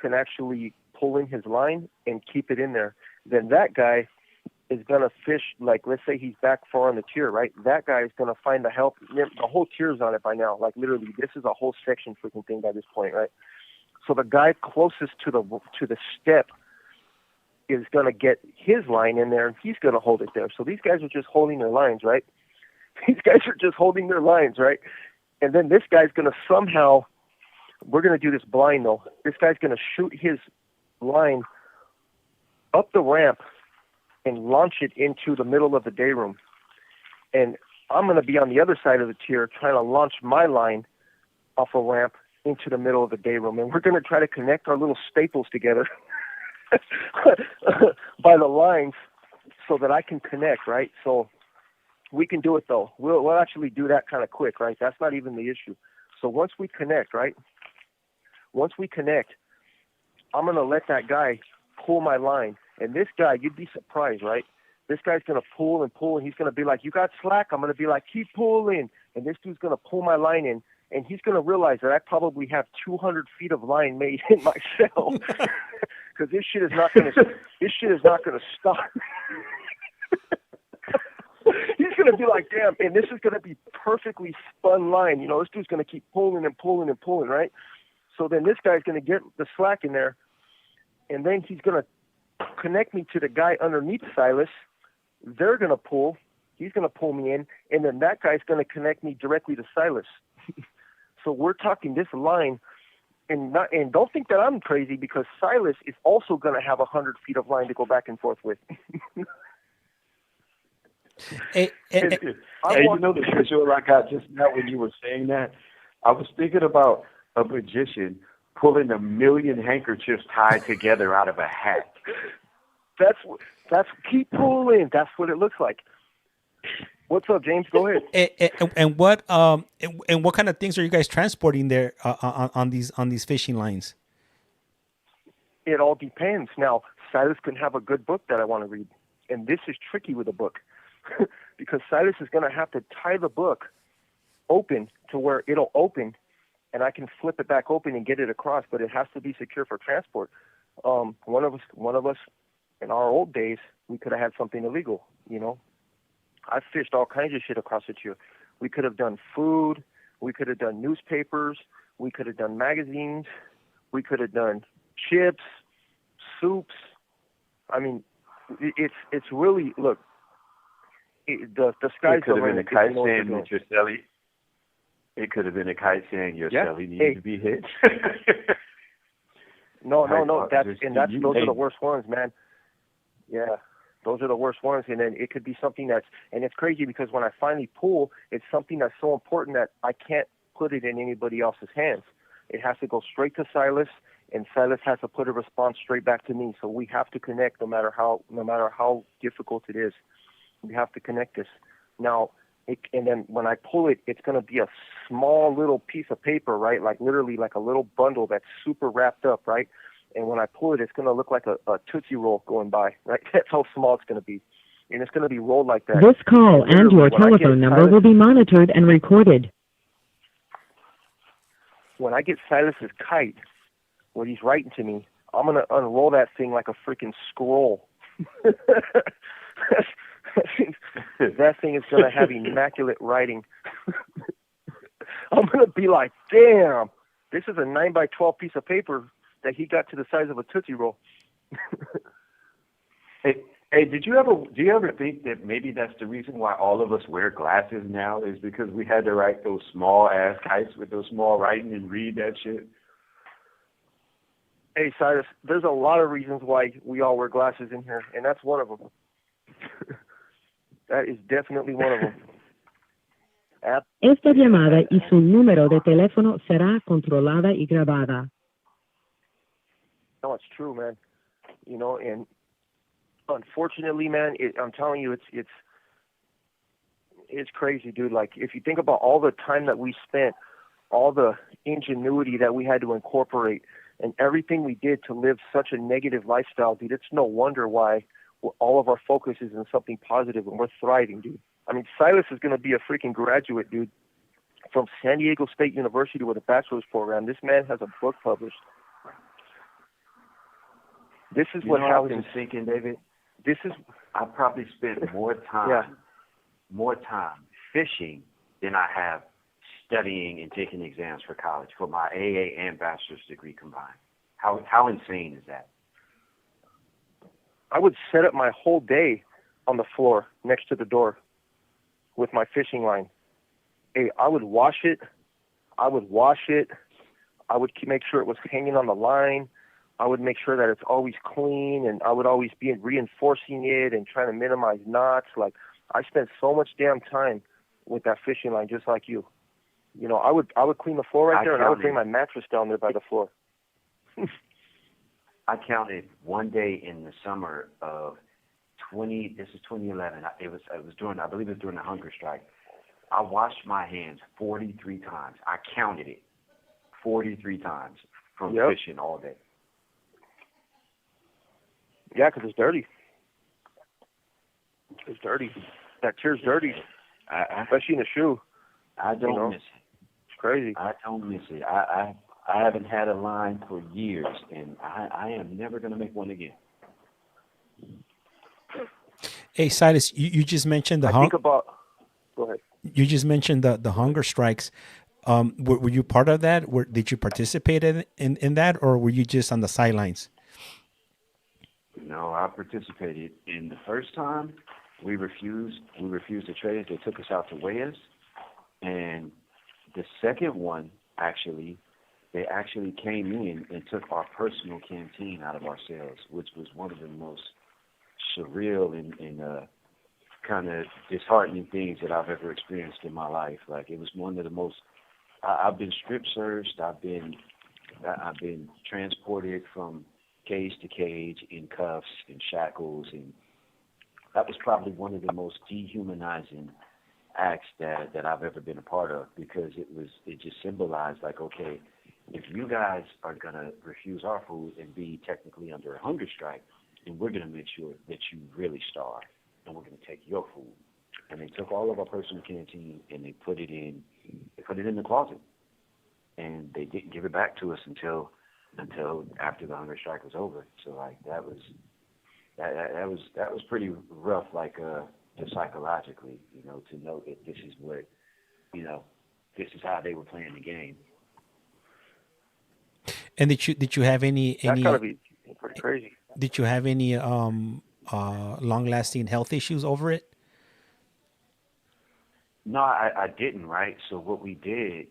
can actually pull in his line and keep it in there. Then that guy is going to fish, like, let's say he's back far on the tier, right? That guy is going to find the help. The whole tier's on it by now. Like, literally, this is a whole section freaking thing by this point, right? So the guy closest to the step is going to get his line in there, and he's going to hold it there. So these guys are just holding their lines, right? These guys are just holding their lines, right? And then this guy's going to somehow, we're going to do this blind, though. This guy's going to shoot his line up the ramp and launch it into the middle of the day room. And I'm going to be on the other side of the tier trying to launch my line off a ramp into the middle of the day room. And we're going to try to connect our little staples together by the lines so that I can connect, right? So we can do it, though. We'll actually do that kind of quick, right? That's not even the issue. So once we connect, right? Once we connect, I'm going to let that guy pull my line. And this guy, you'd be surprised, right? This guy's going to pull and pull, and he's going to be like, you got slack? I'm going to be like, keep pulling. And this dude's going to pull my line in, and he's going to realize that I probably have 200 feet of line made in myself. Because this shit is not going to stop. He's going to be like, damn, and this is going to be perfectly spun line. You know, this dude's going to keep pulling and pulling and pulling, right? So then this guy's going to get the slack in there, and then he's going to connect me to the guy underneath Silas. They're going to pull. He's going to pull me in, and then that guy's going to connect me directly to Silas. So we're talking this line, and don't think that I'm crazy, because Silas is also going to have 100 feet of line to go back and forth with. Hey, you know the visual I got just now when you were saying that? I was thinking about a magician pulling 1,000,000 handkerchiefs tied together out of a hat. That's keep pulling. That's what it looks like. What's up, James? Go ahead. And what kind of things are you guys transporting there on these fishing lines? It all depends. Now, Silas can have a good book that I want to read, and this is tricky with a book because Silas is going to have to tie the book open to where it'll open, and I can flip it back open and get it across, but it has to be secure for transport. One of us in our old days, we could have had something illegal, you know. I fished all kinds of shit across the tier. We could have done food, we could have done newspapers, we could have done magazines, we could have done chips, soups. I mean, it's really, look, the sky's the limit. It could have been a kite saying that your celly. It could have been a kite saying your celly needed to be hit. No. Those are the worst ones, man. Yeah, those are the worst ones. And then it could be something and it's crazy because when I finally pull, it's something that's so important that I can't put it in anybody else's hands. It has to go straight to Silas, and Silas has to put a response straight back to me. So we have to connect no matter how difficult it is. We have to connect this. Now, and then when I pull it, it's going to be a small little piece of paper, right? Like literally like a little bundle that's super wrapped up, right? And when I pull it, it's going to look like a Tootsie Roll going by, right? That's how small it's going to be. And it's going to be rolled like that. This call and your telephone number will be monitored and recorded. When I get Silas's kite, what he's writing to me, I'm going to unroll that thing like a freaking scroll. That thing is going to have immaculate writing. I'm going to be like, damn, this is a 9x12 piece of paper that he got to the size of a Tootsie Roll. Hey, do you ever think that maybe that's the reason why all of us wear glasses now is because we had to write those small ass kites with those small writing and read that shit? Hey, Silas, there's a lot of reasons why we all wear glasses in here, and that's one of them. That is definitely one of them. Esta llamada y su número de teléfono será controlada y grabada. No, it's true, man. You know, and unfortunately, man, I'm telling you, it's it's crazy, dude. Like, if you think about all the time that we spent, all the ingenuity that we had to incorporate, and everything we did to live such a negative lifestyle, dude, it's no wonder why all of our focus is in something positive and we're thriving, dude. I mean, Silas is going to be a freaking graduate, dude, from San Diego State University with a bachelor's program. This man has a book published. This is what happens. I was just thinking, David. This is. I probably spent more time, fishing than I have studying and taking exams for college for my AA and bachelor's degree combined. How insane is that? I would set up my whole day on the floor next to the door with my fishing line. Hey, I would wash it. I would make sure it was hanging on the line. I would make sure that it's always clean, and I would always be reinforcing it and trying to minimize knots. Like, I spent so much damn time with that fishing line, just like you. You know, I would clean the floor right there, and I would bring my mattress down there by the floor. I counted one day in the summer of 2011. It was during, I believe it was during the hunger strike. I washed my hands 43 times. I counted it 43 times from fishing all day. Yeah, because it's dirty. It's dirty. That tear's dirty, especially in the shoe. I don't miss it. It's crazy. I don't miss it. I haven't had a line for years, and I am never going to make one again. Hey, Silas, you just mentioned the hunger. Go ahead. You just mentioned the hunger strikes. Were you part of that? Did you participate in that, or were you just on the sidelines? No, I participated. In the first time, we refused to trade. They took us out to weigh us. And the second one, they actually came in and took our personal canteen out of our cells, which was one of the most surreal and kind of disheartening things that I've ever experienced in my life. Like, it was one of the most. I've been strip searched. I've been transported from cage to cage in cuffs and shackles, and that was probably one of the most dehumanizing acts that I've ever been a part of, because it just symbolized, like, okay, if you guys are gonna refuse our food and be technically under a hunger strike, then we're gonna make sure that you really starve, and we're gonna take your food. And they took all of our personal canteen and they put it in the closet, and they didn't give it back to us until after the hunger strike was over. So, like, that was pretty rough, like just psychologically, you know, to know that this is what, you know, this is how they were playing the game. And did you have any? That's gotta be pretty crazy. Did you have any long-lasting health issues over it? No, I didn't. Right. So what we did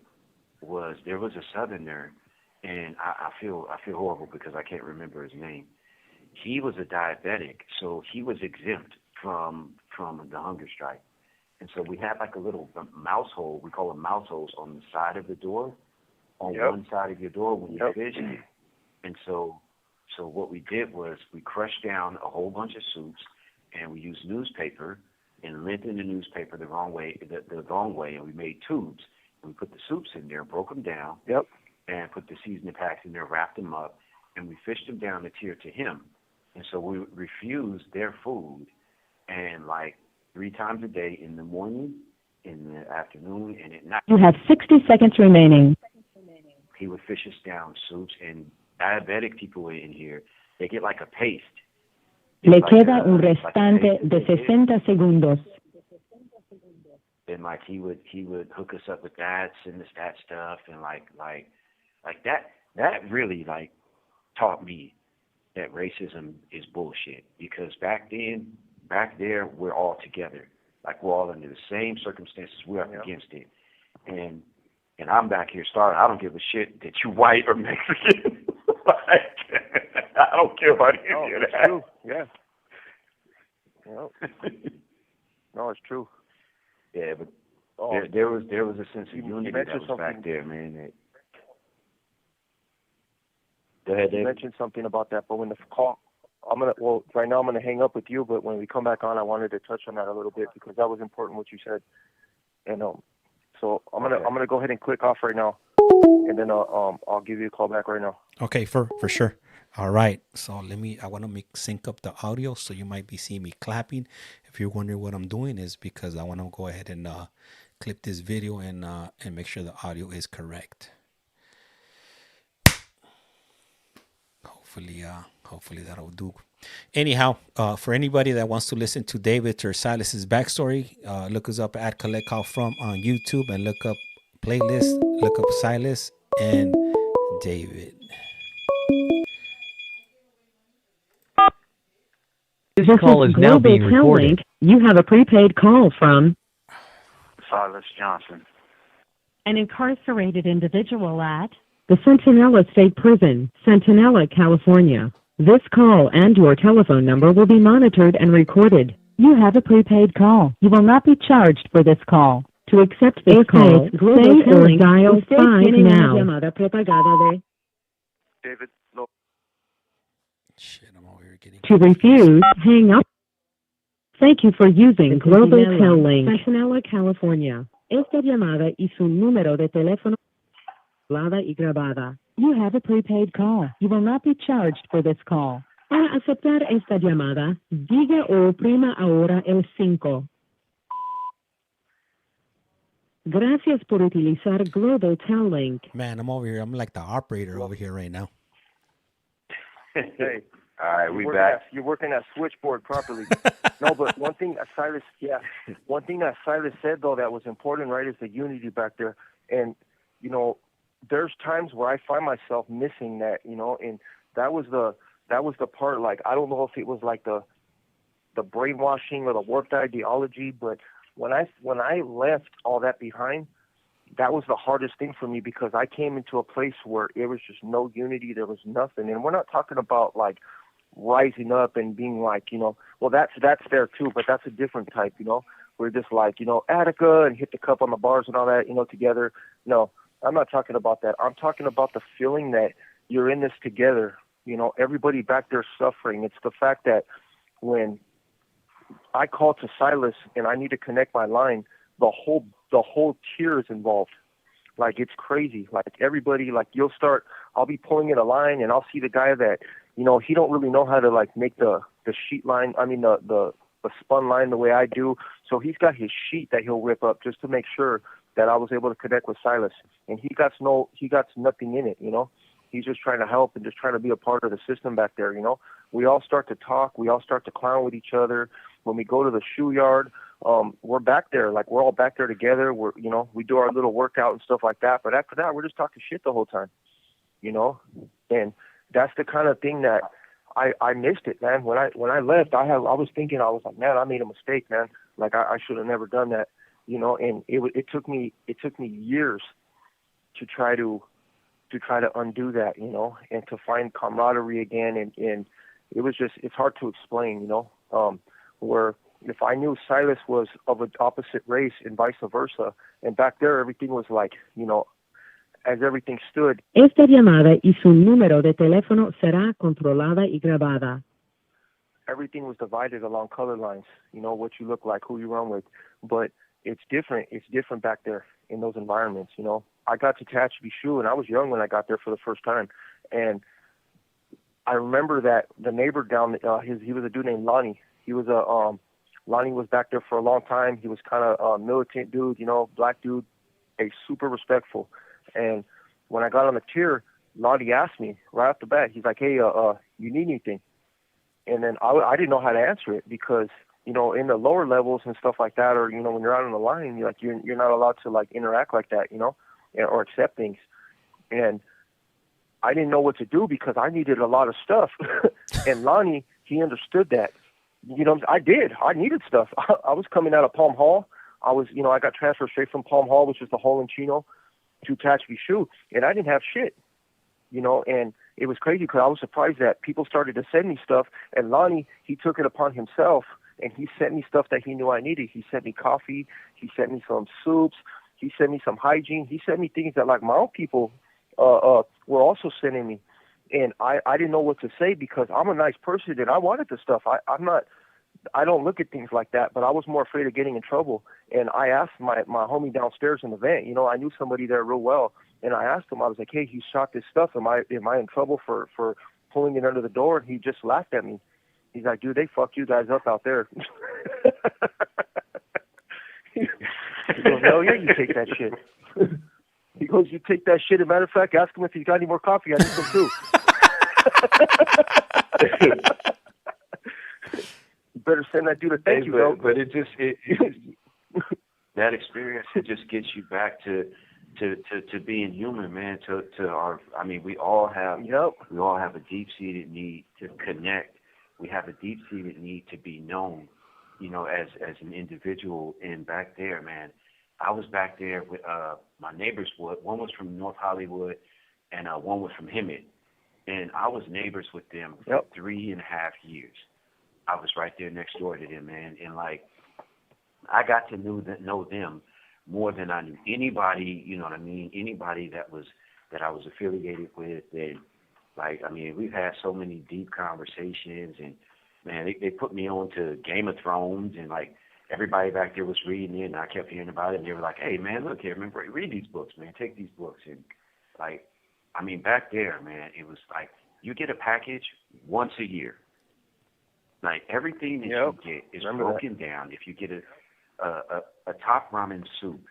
was, there was a Southerner, and I feel horrible because I can't remember his name. He was a diabetic, so he was exempt from the hunger strike. And so we had like a little mouse hole, we call them mouse holes, on the side of the door, on one side of your door when you fish. And so what we did was, we crushed down a whole bunch of soups, and we used newspaper and lengthened the newspaper the wrong way, and we made tubes. And we put the soups in there, broke them down, and put the seasoning packs in there, wrapped them up, and we fished them down the tier to him. And so we refused their food, and like 3 times a day, in the morning, in the afternoon, and at night. You have 60 seconds remaining. He would fish us down soups, and diabetic people in here, they get like a paste. Le queda un restante de 60 segundos. And like he would hook us up with that, send us that stuff, and like that really like taught me that racism is bullshit. Because back there, we're all together. Like, we're all under the same circumstances. We're up against it. And I'm back here starving. I don't give a shit that you white or Mexican. I don't care about any of that. True. Yeah. Well, no, it's true. Yeah, but there was a sense of unity that was back there, man. Go ahead, David. You mentioned something about that, but when the call right now I'm gonna hang up with you, but when we come back on, I wanted to touch on that a little bit because that was important what you said. And so I'm gonna go ahead and click off right now, and then I'll give you a call back right now. Okay, for sure. All right. So I want to sync up the audio, so you might be seeing me clapping. If you're wondering what I'm doing, is because I want to go ahead and clip this video and make sure the audio is correct. Hopefully that'll do. Anyhow, for anybody that wants to listen to David or Silas's backstory, look us up at CollectCallFrom on YouTube and look up playlist, look up Silas and David. This call is now being recorded. You have a prepaid call from Silas Johnson. an incarcerated individual at the Centinela State Prison, Centinela, California. This call and your telephone number will be monitored and recorded. You have a prepaid call. You will not be charged for this call. To accept this call, say or dial 5 now. David, Shit, I'm over here getting... To refuse, hang up. Thank you for using Global Tel Link. Centinela, California. Esta llamada y su número de teléfono hablada y grabada. You have a prepaid call. You will not be charged for this call. Para aceptar esta llamada, diga o oprima ahora el 5. Gracias por utilizar Global Tel Link. Man, I'm over here. I'm like the operator over here right now. hey. All right, we back. You're working that switchboard properly. No, but one thing that Silas said though that was important, right, is the unity back there. And you know, there's times where I find myself missing that, you know, and that was the part, like, I don't know if it was like the brainwashing or the warped ideology, but when I left all that behind, that was the hardest thing for me because I came into a place where it was just no unity, there was nothing. And we're not talking about like rising up and being like, you know, well, that's there too, but that's a different type, you know. We're just like, you know, Attica and hit the cup on the bars and all that, you know, together. No, I'm not talking about that. I'm talking about the feeling that you're in this together. You know, everybody back there suffering. It's the fact that when I call to Silas and I need to connect my line, the whole tier is involved. Like, it's crazy. Like, everybody, like, I'll be pulling in a line and I'll see the guy that, you know, he don't really know how to, like, make the sheet line, the spun line the way I do. So he's got his sheet that he'll rip up just to make sure that I was able to connect with Silas. And he got nothing in it, you know. He's just trying to help and just trying to be a part of the system back there, you know. We all start to talk. We all start to clown with each other. When we go to the shoe yard, we're back there. Like, we're all back there together. We're, you know, we do our little workout and stuff like that. But after that, we're just talking shit the whole time, you know. And that's the kind of thing that I missed it, man. When I left, I was thinking, I was like, man, I made a mistake, man. Like, I should have never done that, you know. And it took me years to try to undo that, you know, and to find camaraderie again. And it was just, it's hard to explain, you know, where if I knew Silas was of an opposite race and vice versa, and back there everything was like, you know, as everything stood. Esta llamada y su número de teléfono será controlada y grabada. Everything was divided along color lines, you know, what you look like, who you run with. But it's different. It's different back there in those environments, you know. I got to catch Bishu, and I was young when I got there for the first time. And I remember that the neighbor down, he was a dude named Lonnie. He was Lonnie was back there for a long time. He was kind of a militant dude, you know, black dude, super respectful. And when I got on the tier, Lonnie asked me right off the bat, he's like, hey, you need anything? And then I didn't know how to answer it because, you know, in the lower levels and stuff like that, or, you know, when you're out on the line, you're not allowed to, like, interact like that, you know, or accept things. And I didn't know what to do because I needed a lot of stuff. And Lonnie, he understood that. You know, I did. I needed stuff. I was coming out of Palm Hall. I got transferred straight from Palm Hall, which is the hole in Chino, to Tatch Bishu, and I didn't have shit, you know. And it was crazy because I was surprised that people started to send me stuff. And Lonnie, he took it upon himself, and he sent me stuff that he knew I needed. He sent me coffee. He sent me some soups. He sent me some hygiene. He sent me things that, like, my own people were also sending me. And I didn't know what to say because I'm a nice person and I wanted the stuff. I don't look at things like that, but I was more afraid of getting in trouble. And I asked my homie downstairs in the vent, you know, I knew somebody there real well. And I asked him, I was like, hey, he shot this stuff. Am I in trouble for pulling it under the door? And he just laughed at me. He's like, dude, they fucked you guys up out there. He goes, hell yeah, you take that shit. He goes, you take that shit. As a matter of fact, ask him if he's got any more coffee. I need some too. You better send that dude a thank you, though. But it that experience, it just gets you back to being human, man. To our, I mean, we all have a deep-seated need to connect. We have a deep-seated need to be known, you know, as an individual. And back there, man, I was back there with my neighbors. One was from North Hollywood, and one was from Hemet. And I was neighbors with them for 3.5 years. I was right there next door to them, man. And, like, I got to know them more than I knew anybody, you know what I mean, anybody that I was affiliated with. And, like, I mean, we've had so many deep conversations. And, man, they put me on to Game of Thrones. And, like, everybody back there was reading it, and I kept hearing about it. And they were like, hey, man, look here, man, read these books, man. Take these books. And, like, I mean, back there, man, it was like you get a package once a year. Like, everything that you get is broken down. If you get a top ramen soup,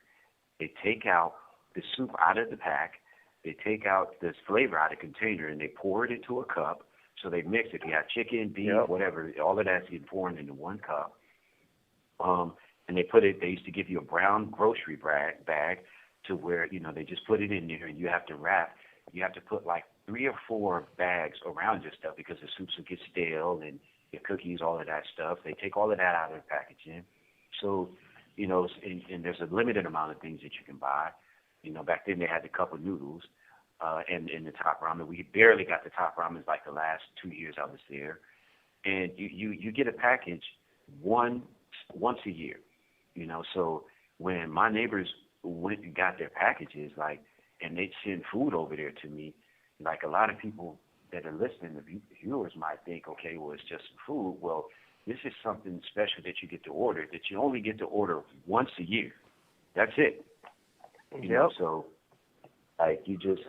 they take out the soup out of the pack, they take out this flavor out of the container, and they pour it into a cup. So they mix it. You got chicken, beef, whatever, all of that's getting poured into one cup. And they used to give you a brown grocery bag to where, you know, they just put it in there, and you have to wrap. You have to put like 3 or 4 bags around your stuff because the soups will get stale and your cookies, all of that stuff. They take all of that out of the packaging. So, you know, and there's a limited amount of things that you can buy. You know, back then they had the cup of noodles and the top ramen. We barely got the top ramen like the last 2 years I was there. And you get a package once a year, you know. So when my neighbors went and got their packages, like, and they'd send food over there to me, like, a lot of people that are listening, the viewers might think, okay, well, it's just food. Well, this is something special that you get to order, that you only get to order once a year. That's it. You know, so, like, you just,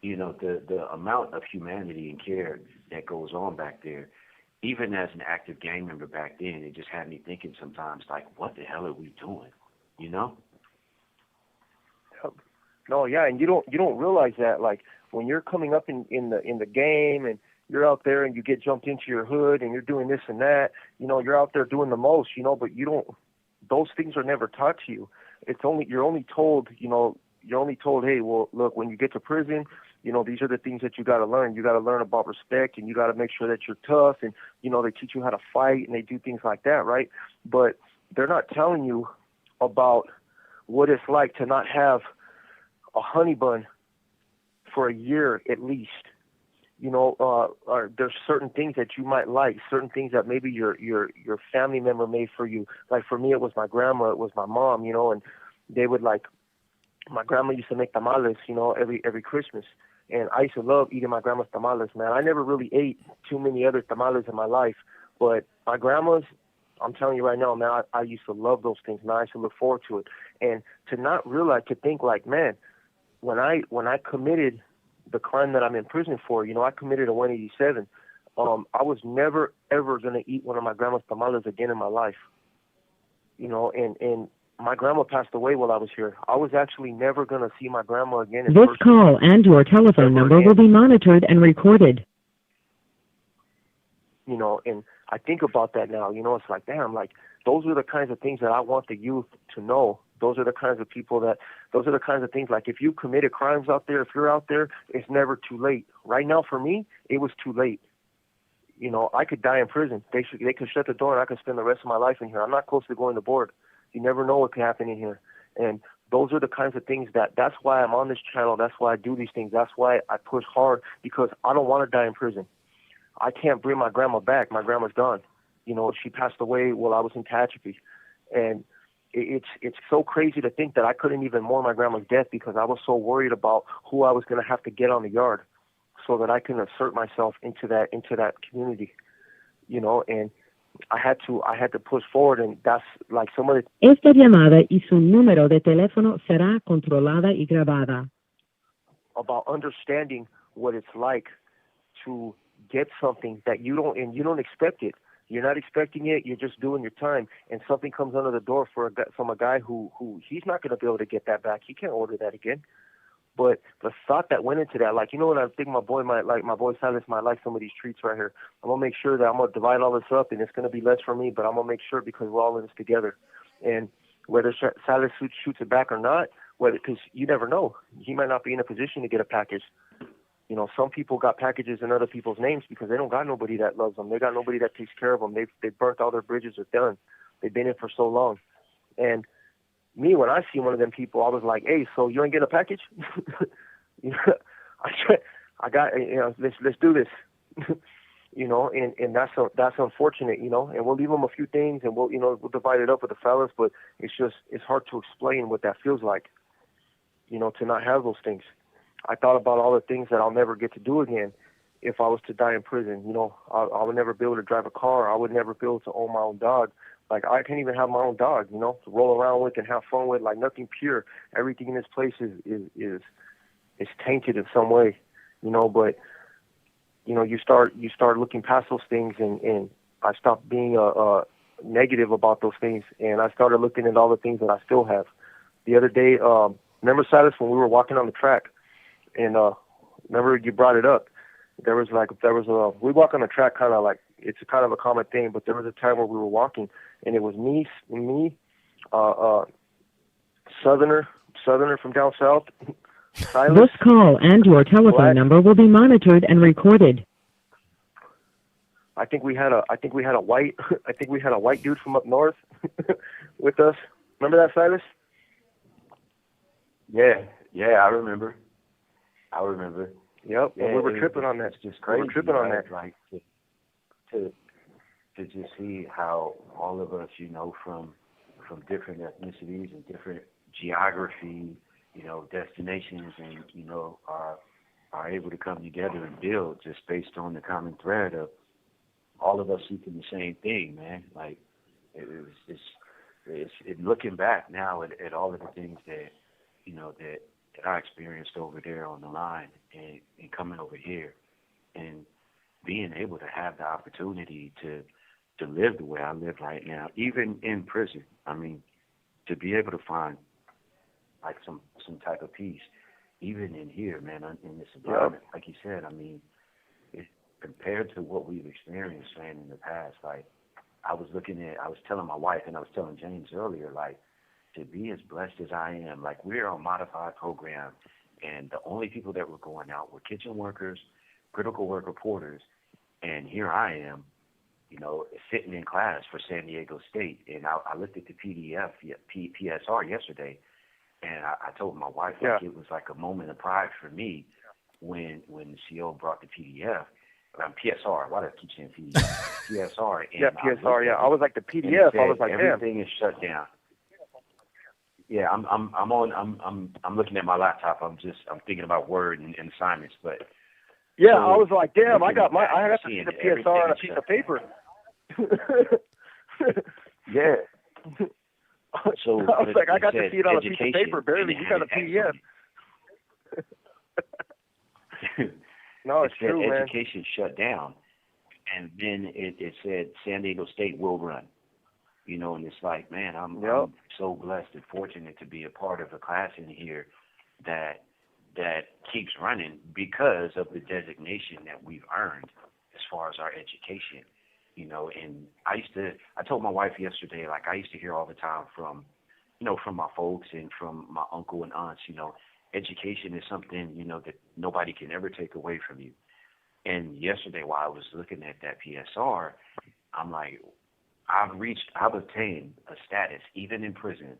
you know, the amount of humanity and care that goes on back there, even as an active gang member back then, it just had me thinking sometimes, like, what the hell are we doing, you know? No, yeah, and you don't realize that, like, when you're coming up in the game and you're out there and you get jumped into your hood and you're doing this and that, you know, you're out there doing the most, you know, but you don't, those things are never taught to you. You're only told, hey, well, look, when you get to prison, you know, these are the things that you got to learn. You got to learn about respect, and you got to make sure that you're tough, and, you know, they teach you how to fight and they do things like that, right? But they're not telling you about what it's like to not have a honey bun for a year at least. You know, there's certain things that you might like, certain things that maybe your family member made for you. Like, for me, it was my grandma, it was my mom, you know, and they would, like, my grandma used to make tamales, you know, every Christmas. And I used to love eating my grandma's tamales, man. I never really ate too many other tamales in my life, but my grandma's, I'm telling you right now, man, I used to love those things, man. I used to look forward to it. And to not realize, to think like, man, when I committed the crime that I'm in prison for, you know, I committed a 187. I was never, ever going to eat one of my grandma's tamales again in my life. You know, and my grandma passed away while I was here. I was actually never going to see my grandma again. This call and your telephone number will be monitored and recorded. You know, and I think about that now. You know, it's like, damn, like, those are the kinds of things that I want the youth to know. Those are the kinds of people those are the kinds of things, like, if you committed crimes out there, if you're out there, it's never too late. Right now, for me, it was too late. You know, I could die in prison. They could shut the door and I could spend the rest of my life in here. I'm not close to going to board. You never know what could happen in here. And those are the kinds of things that's why I'm on this channel. That's why I do these things. That's why I push hard, because I don't want to die in prison. I can't bring my grandma back. My grandma's gone. You know, she passed away while I was in Tehachapi. And it's so crazy to think that I couldn't even mourn my grandma's death because I was so worried about who I was going to have to get on the yard. so that I can assert myself into that community, you know, and I had to push forward, and that's like some of the... Esta llamada y su número de teléfono será controlada y grabada. About understanding what it's like to get something that you don't expect it. You're not expecting it. You're just doing your time, and something comes under the door from a guy who he's not going to be able to get that back. He can't order that again. But the thought that went into that, like, you know what, I think my boy Silas might like some of these treats right here. I'm gonna make sure that I'm gonna divide all this up, and it's gonna be less for me, but I'm gonna make sure because we're all in this together. And whether Silas shoots it back or not, because you never know, he might not be in a position to get a package. You know, some people got packages in other people's names because they don't got nobody that loves them. They got nobody that takes care of them. They've burnt all their bridges. They're done. They've been in for so long. And me, when I see one of them people, I was like, "Hey, so you ain't getting a package?" You know, I got, you know, let's do this. You know, and that's unfortunate, you know. And we'll leave them a few things, and we'll divide it up with the fellas. But it's hard to explain what that feels like, you know, to not have those things. I thought about all the things that I'll never get to do again if I was to die in prison. You know, I would never be able to drive a car. I would never be able to own my own dog. Like, I can't even have my own dog, you know, to roll around with and have fun with. Like, nothing pure. Everything in this place is tainted in some way, you know. But, you know, you start looking past those things, and I stopped being negative about those things, and I started looking at all the things that I still have. The other day, remember, Silas, when we were walking on the track, and remember you brought it up. We walk on the track kind of like, it's kind of a common thing, but there was a time where we were walking, and it was me, Southerner from down south, Silas. This call and your telephone number will be monitored and recorded. I think we had a white dude from up north with us. Remember that, Silas? Yeah, I remember. Yep. Yeah, we were tripping on that. It's just crazy. We were tripping on that. Like to just see how all of us, you know, from different ethnicities and different geography, you know, destinations, and, you know, are able to come together and build just based on the common thread of all of us seeking the same thing, man. Like, it's looking back now at all of the things that, you know, that I experienced over there on the line, and coming over here and being able to have the opportunity to live the way I live right now, even in prison. I mean, to be able to find like some type of peace, even in here, man, in this environment. Yeah. Like you said, I mean, compared to what we've experienced, man, in the past, like, I was telling my wife, and I was telling James earlier, like, to be as blessed as I am, like, we're on a modified program, and the only people that were going out were kitchen workers, critical worker porters, and here I am, you know, sitting in class for San Diego State, and I looked at the PSR yesterday, and I told my wife, like, it was like a moment of pride for me when the CO brought the PDF. PSR, why do I keep saying PDF? PSR. And PSR, I was like, the PDF, I was like, everything is shut down. Yeah, I'm looking at my laptop. I'm thinking about Word and assignments, but yeah, so I was like, damn, I have to see the PSR on a piece of paper. Yeah. So I was like, I got to see it on a piece of paper. Barely, you got a PDF. No, it's true, man. Education shut down, and then it said San Diego State will run. You know, and it's like, man, I'm so blessed and fortunate to be a part of a class in here that keeps running because of the designation that we've earned as far as our education. You know, and I told my wife yesterday, like, I used to hear all the time from my folks and from my uncle and aunts, you know, education is something, you know, that nobody can ever take away from you. And yesterday, while I was looking at that PSR, I'm like, I've obtained a status, even in prison,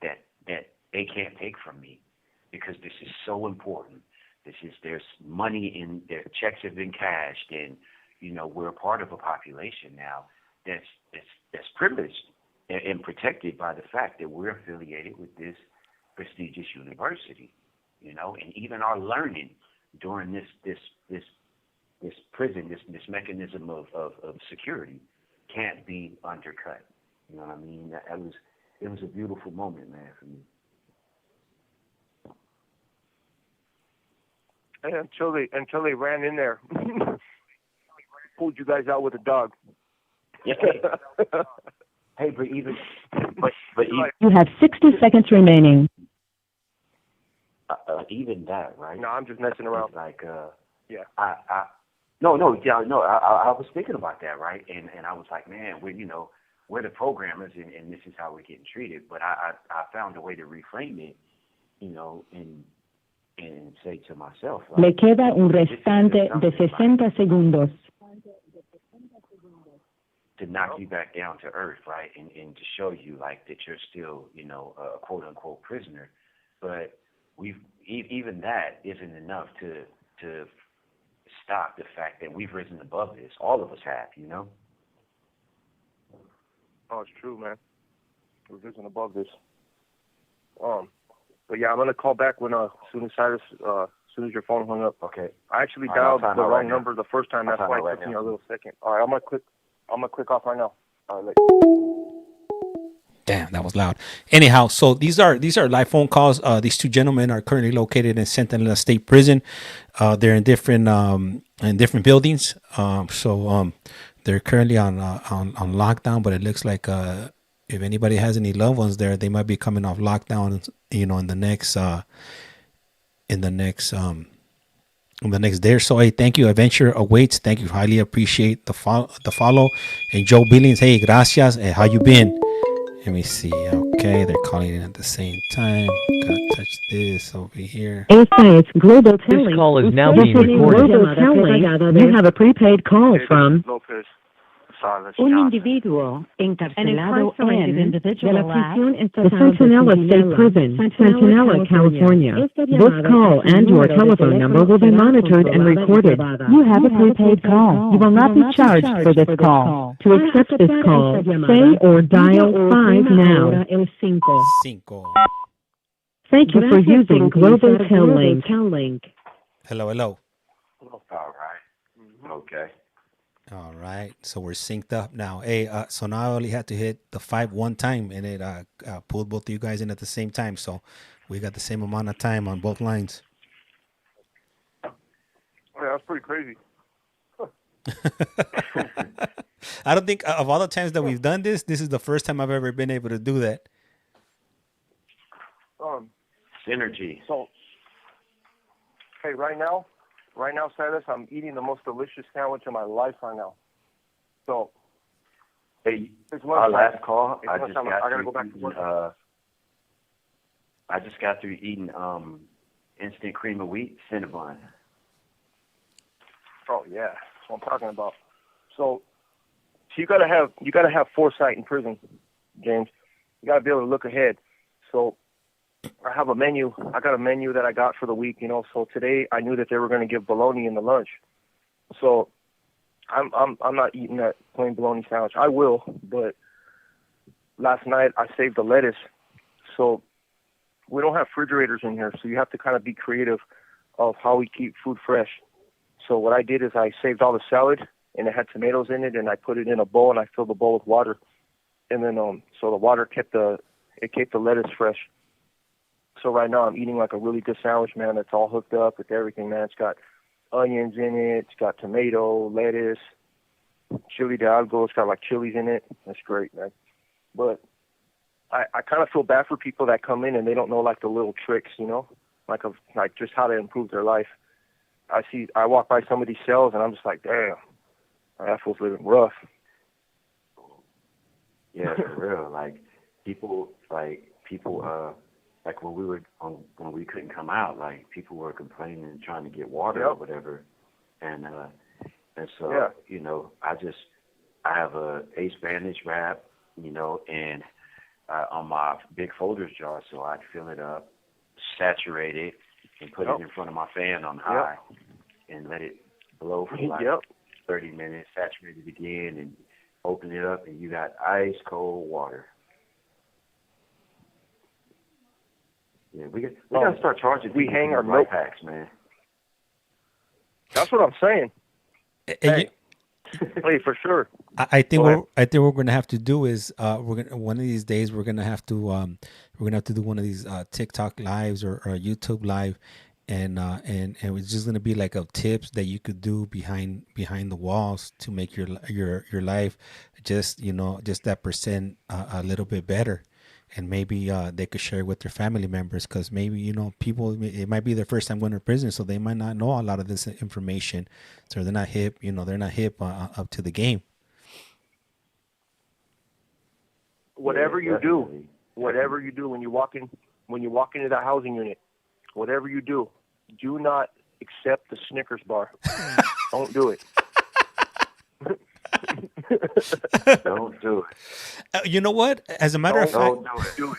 that they can't take from me, because this is so important. There's money in their checks have been cashed, and, you know, we're a part of a population now that's privileged and protected by the fact that we're affiliated with this prestigious university, you know, and even our learning during this prison, this mechanism of security can't be undercut. You know what I mean? It was a beautiful moment, man, for me. And until they ran in there, pulled you guys out with a dog. Yeah. Hey, but even You have 60 seconds remaining. even that, right? No, I'm just messing around. Like, yeah. I was thinking about that, right? And I was like, man, we're the programmers, and this is how we're getting treated. But I found a way to reframe it, and say to myself, like, Le queda un restante de 60 segundos. to knock you back down to earth, right? And to show you, like, that you're still, a quote unquote prisoner. But even that isn't enough to stop the fact that we've risen above this. All of us have, Oh, it's true, man. We've risen above this. But yeah, I'm gonna call back when as soon as Silas, as soon as your phone hung up. Okay. I actually dialed the wrong number the first time. That's why it took me a little second. All right, I'm gonna click off right now. All right, Damn, that was loud. Anyhow, so these are live phone calls. These two gentlemen are currently located in Centinela State Prison. They're in different buildings. So they're currently on lockdown. But it looks like if anybody has any loved ones there, they might be coming off lockdown. In the next day or so. Hey, thank you. Adventure awaits. Thank you. Highly appreciate the follow. And Joe Billings. Hey, gracias. Hey, how you been? Let me see. Okay, they're calling in at the same time. Gotta touch this over here. Esta es Global Telling. This call is now being recorded. Global Telling. You have a prepaid call from Lopez. Silas un individuo encarcelado en de la prisión estatal the Centinela State Prison, Centinela, California. This call and your telephone number will be monitored and recorded. You have a prepaid call. You will not be charged for this call. To accept this call, say or dial 5 now. Cinco. Thank you for using Global Telling. Hello. All right. Okay. All right, so we're synced up now. Hey, so now I only had to hit the 5 one time, and it pulled both of you guys in at the same time. So we got the same amount of time on both lines. Yeah, that's pretty crazy. I don't think of all the times that we've done this is the first time I've ever been able to do that. Synergy. So, hey, right now, Silas, I'm eating the most delicious sandwich of my life right now. So, hey, our last call, I just got through eating instant cream of wheat Cinnabon. Oh yeah, that's what I'm talking about. So you gotta have foresight in prison, James. You gotta be able to look ahead. So I have a menu. I got a menu that I got for the week, So today I knew that they were going to give bologna in the lunch. So I'm not eating that plain bologna sandwich. I will, but last night I saved the lettuce. So we don't have refrigerators in here, so you have to kind of be creative of how we keep food fresh. So what I did is I saved all the salad, and it had tomatoes in it, and I put it in a bowl, and I filled the bowl with water. And then so the water kept the lettuce fresh. So right now I'm eating like a really good sandwich, man. It's all hooked up with everything, man. It's got onions in it. It's got tomato, lettuce, chili de algo. It's got like chilies in it. That's great, man. But I kind of feel bad for people that come in and they don't know like the little tricks, like just how to improve their life. I walk by some of these cells and I'm just like, damn, that fool's living rough. Yeah, for real. Like people like when we couldn't come out, like people were complaining and trying to get water or whatever, and so I have a ace bandage wrap, and on my big folders jar, so I'd fill it up, saturate it, and put it in front of my fan on high, and let it blow for like 30 minutes, saturate it again, and open it up, and you got ice cold water. Yeah, we got to start charging. We hang our milk packs, man. That's what I'm saying. Hey, for sure. I think what we're gonna have to do is we're gonna one of these days we're gonna have to do one of these TikTok lives or YouTube live, and it's just gonna be like a tips that you could do behind the walls to make your life just just that percent a little bit better. And maybe they could share with their family members, because maybe people, it might be their first time going to prison, so they might not know a lot of this information, so they're not hip. They're not hip up to the game. Whatever you do when you walk into that housing unit, whatever you do not accept the Snickers bar. Don't do it. Don't do it. You know what? As a matter of fact, do it.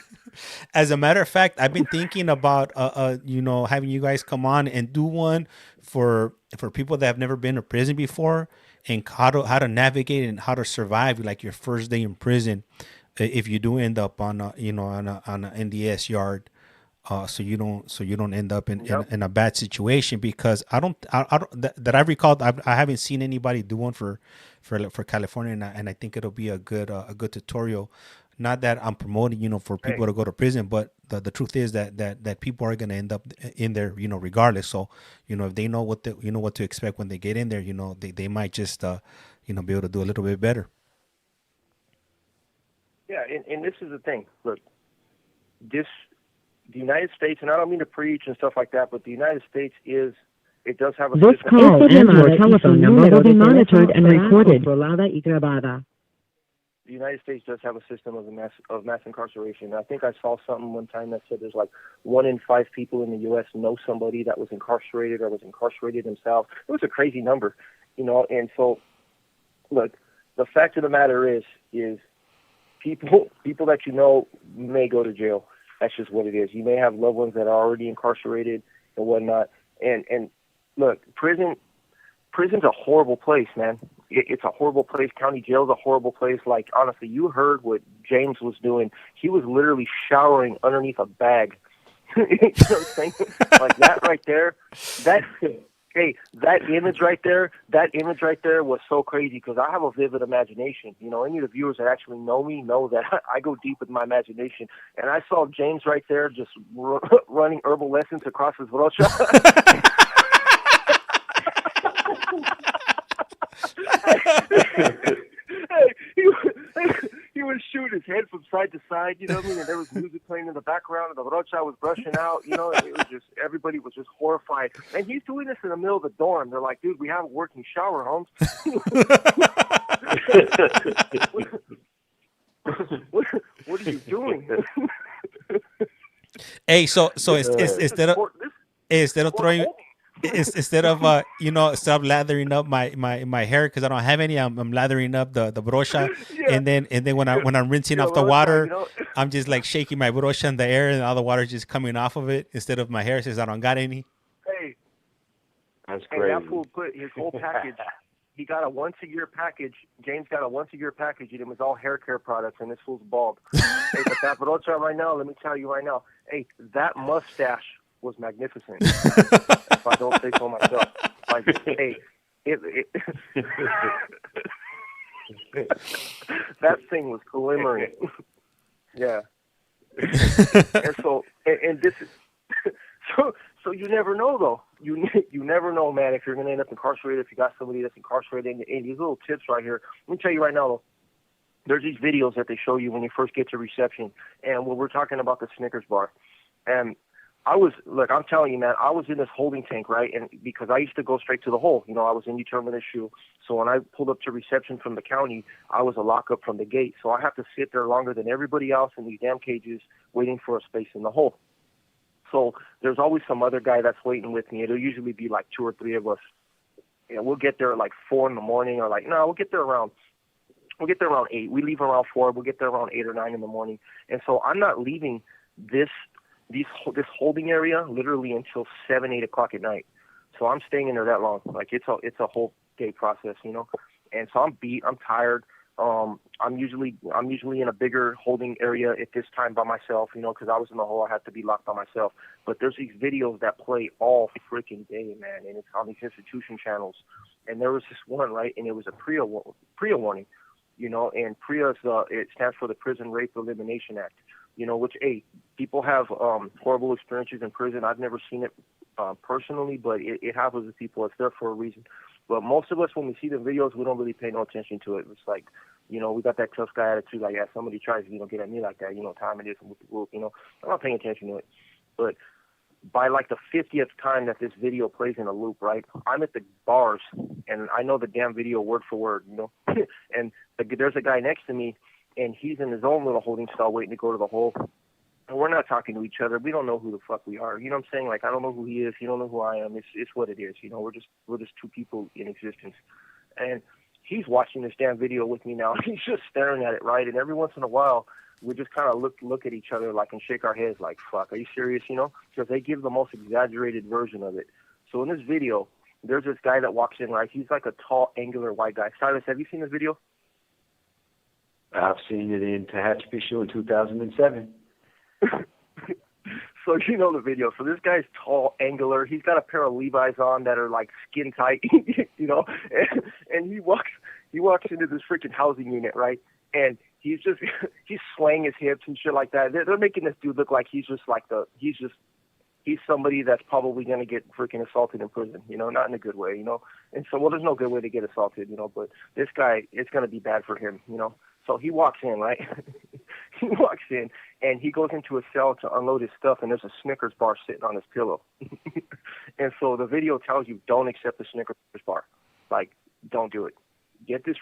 As a matter of fact, I've been thinking about having you guys come on and do one for people that have never been to prison before, and how to navigate and how to survive like your first day in prison, if you do end up on an NDS yard. So you don't end up in a bad situation, because I don't that I recall, I haven't seen anybody do one for California, and I think it'll be a good tutorial. Not that I'm promoting for people to go to prison, but the truth is that people are going to end up in there regardless. So if they know what to expect when they get in there, they might just be able to do a little bit better. Yeah, and this is the thing. Look, the United States, and I don't mean to preach and stuff like that, but the United States it does have a this system. Call and your telephone number will be monitored and recorded. The United States does have a system of mass incarceration. I think I saw something one time that said there's like 1 in 5 people in the U.S. know somebody that was incarcerated or was incarcerated themselves. It was a crazy number, and so, look, the fact of the matter is people that may go to jail. That's just what it is. You may have loved ones that are already incarcerated and whatnot. And look, prison's a horrible place, man. It's a horrible place. County jail's a horrible place. Like, honestly, you heard what James was doing. He was literally showering underneath a bag. You know what I'm saying? Like that right there. That image right there was so crazy, because I have a vivid imagination. Any of the viewers that actually know me know that I go deep with my imagination. And I saw James right there just running herbal lessons across his brocha. He was shooting his head from side to side, you know what I mean? And there was music playing in the background, and the brocha was brushing out, it was just, everybody was just horrified. And he's doing this in the middle of the dorm. They're like, dude, we have a working shower, Holmes. What are you doing? Hey, so instead of throwing... Instead of stop lathering up my hair, because I don't have any, I'm lathering up the brocha, and then when I'm rinsing off the water, I'm just like shaking my brocha in the air, and all the water just coming off of it instead of my hair, since I don't got any. Hey, that's crazy. And that fool put his whole package. He got a once-a-year package. James got a once-a-year package, and it was all hair care products, and this fool's bald. Hey, but that brocha right now, let me tell you right now, hey, that mustache was magnificent. If I don't say so myself. Like, hey, that thing was glimmering. Yeah. And so this is so you never know, though. You never know, man, if you're going to end up incarcerated, if you got somebody that's incarcerated. And these little tips right here, let me tell you right now, though, there's these videos that they show you when you first get to reception, and when we're talking about the Snickers bar. And I'm telling you, man, I was in this holding tank, right? And because I used to go straight to the hole, I was indeterminate shoe. So when I pulled up to reception from the county, I was a lockup from the gate. So I have to sit there longer than everybody else in these damn cages waiting for a space in the hole. So there's always some other guy that's waiting with me. It'll usually be like 2 or 3 of us. We'll get there at like 4 in the morning, or like, no, we'll get there around 8. We leave around 4. We'll get there around 8 or 9 in the morning. And so I'm not leaving this holding area literally until 7, 8 o'clock at night. So I'm staying in there that long. Like, it's a whole day process, And so I'm beat, I'm tired. I'm usually in a bigger holding area at this time by myself, you know, because I was in the hole. I had to be locked by myself. But there's these videos that play all freaking day, man, and it's on these institution channels. And there was this one, right, and it was a PREA warning, you know, and PREA is it stands for the Prison Rape Elimination Act, you know, which people have horrible experiences in prison. I've never seen it personally, but it happens with people. It's there for a reason. But most of us, when we see the videos, we don't really pay no attention to it. It's like, you know, we got that tough guy attitude, like, yeah, somebody tries, you know, get at me like that, you know, time it is, you know, I'm not paying attention to it. But by like the 50th time that this video plays in a loop, right, I'm at the bars, and I know the damn video word for word, you know, and there's a guy next to me, and he's in his own little holding cell waiting to go to the hole. And we're not talking to each other. We don't know who the fuck we are. You know what I'm saying? Like, I don't know who he is. You don't know who I am. It's what it is. You know, we're just two people in existence. And he's watching this damn video with me now. He's just staring at it, right? And every once in a while, we just kind of look at each other like and shake our heads like, fuck, are you serious? You know, because they give the most exaggerated version of it. So in this video, there's this guy that walks in, right? He's like a tall, angular white guy. Silas, have you seen this video? I've seen it in Tehachapi Show in 2007. So you know the video. So this guy's tall, angular. He's got a pair of Levi's on that are like skin tight, you know. And he walks into this freaking housing unit, right? And he's swaying his hips and shit like that. They're making this dude look like he's somebody that's probably gonna get freaking assaulted in prison, you know, not in a good way, you know. And so, well, there's no good way to get assaulted, you know. But this guy, it's gonna be bad for him, you know. So he walks in, right? He walks in, and he goes into a cell to unload his stuff, and there's a Snickers bar sitting on his pillow. And so the video tells you, don't accept the Snickers bar. Like, don't do it. Get this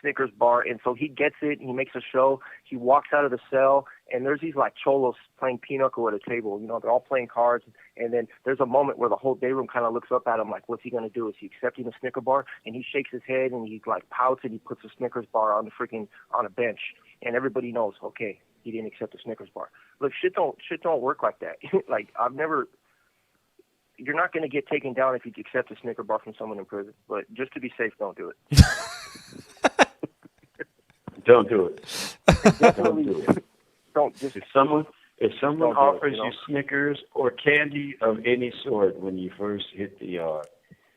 Snickers bar. And so he gets it, he makes a show, he walks out of the cell, and there's these like cholos playing pinochle at a table, you know, they're all playing cards, and then there's a moment where the whole day room kind of looks up at him like, what's he going to do? Is he accepting the Snicker bar? And he shakes his head, and he like pouts, and he puts a Snickers bar on a bench, and everybody knows, okay, he didn't accept the Snickers bar. Look, shit don't work like that. Like, you're not going to get taken down if you accept a Snicker bar from someone in prison, but just to be safe, don't do it. Don't do it. Don't do it. Don't just. If someone offers you know? you Snickers or candy of any sort when you first hit the yard,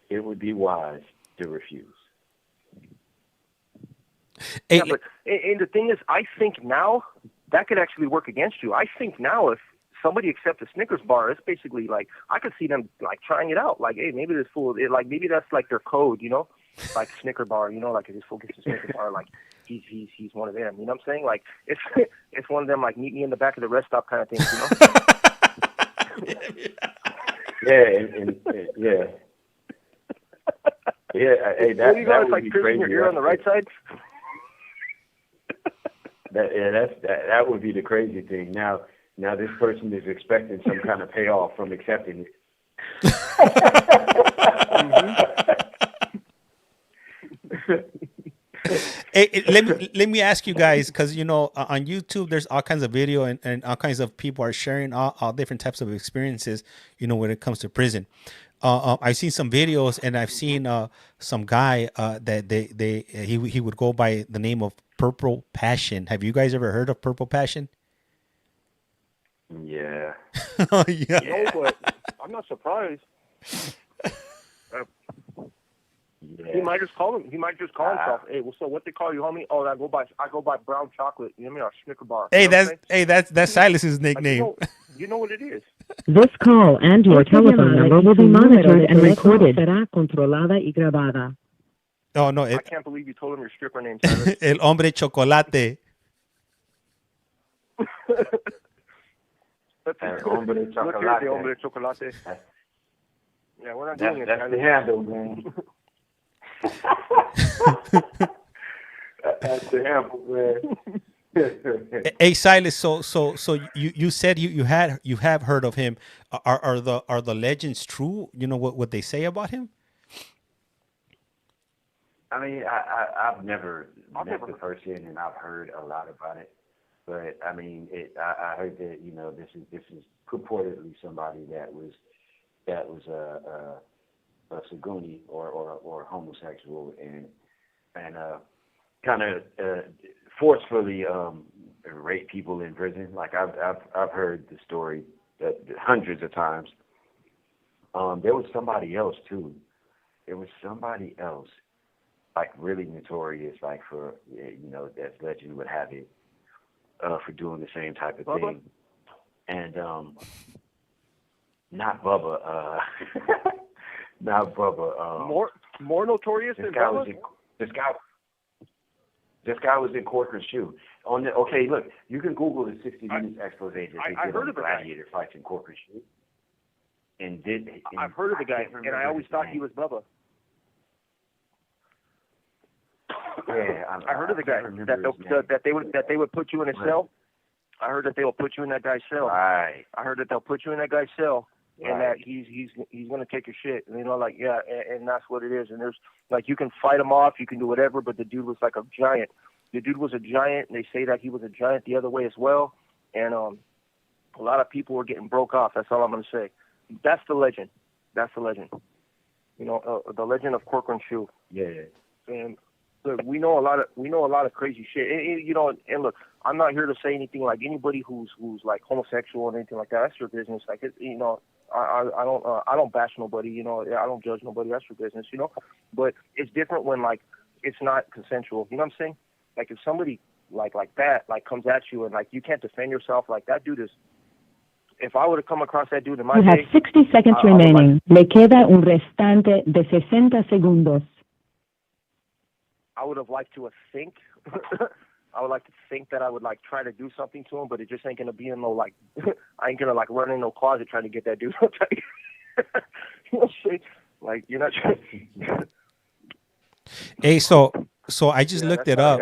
it would be wise to refuse. Yeah, but and the thing is, I think now that could actually work against you. I think now if somebody accepts a Snickers bar, it's basically like I could see them like trying it out. Like, hey, maybe this fool, maybe that's like their code, you know, like Snicker bar, you know, like if this fool gets a Snicker bar, like he's one of them. You know what I'm saying? Like it's one of them like meet me in the back of the rest stop kind of things, you know? Yeah. Hey, that would be crazy. Your ear on the right side. That would be the crazy thing. Now this person is expecting some kind of payoff from accepting it. Hey, let me ask you guys, because you know on YouTube there's all kinds of video and all kinds of people are sharing all different types of experiences, you know, when it comes to prison. I've seen some videos, and I've seen some guy that he would go by the name of Purple Passion. Have you guys ever heard of Purple Passion? Yeah. Oh, yeah. No, but I'm not surprised. Yeah. He might just call himself. Hey, well, so what they call you, homie? Oh, I go by brown chocolate. You know what I mean? Or Snicker bar. Hey, that's Silas's nickname. You know what it is. This call and your telephone number will be monitored and recorded. Será controlada y grabada. Oh no! I can't believe you told him your stripper name, Silas. El hombre chocolate. El hombre chocolate. Look here, the hombre chocolate. Yeah, we're not doing it. That's the handle, man. That's the handle, man. Hey Silas, so you said you have heard of him. Are the legends true? You know what they say about him? I mean, I've never met the person, and I've heard a lot about it. But I mean, I heard that, you know, this is purportedly somebody that was a Saguni or homosexual, and and kind of forcefully rape people in prison. Like I've heard the story that hundreds of times. There was somebody else too. There was somebody else, like really notorious, like for as legend would have it, for doing the same type of thing. And not Bubba. Not Bubba. More notorious than Bubba? This guy was in Corcoran's shoe. Okay, look, you can Google the 60 Minutes expose that they did on the gladiator fights in Corcoran's shoe. I've heard of the guy, and I always thought he was Bubba. Yeah, I heard of the guy that they would put you in a cell. I heard that they will put you in that guy's cell. Right. I heard that they'll put you in that guy's cell, and Right. that he's gonna take your shit. And, and that's what it is. And there's you can fight him off, you can do whatever, but the dude was like a giant. The dude was a giant, and they say that he was a giant the other way as well. And a lot of people were getting broke off. That's all I'm gonna say. That's the legend. That's the legend. The legend of Corcoran Shoe. Yeah. And look, we know a lot of crazy shit. And look, I'm not here to say anything like anybody who's like homosexual or anything like that. That's your business. Like I don't bash nobody. I don't judge nobody. That's your business. But it's different when like it's not consensual. You know what I'm saying? Like if somebody like that comes at you and like you can't defend yourself, like that dude is. If I would have come across that dude in my You have day, 60 seconds remaining. Le queda un restante de 60 segundos. I would have liked to think. I would like to think that I would like try to do something to him, but it just ain't gonna be in no like. I ain't gonna like run in no closet trying to get that dude. Like you're not trying. Hey, so I just looked it up.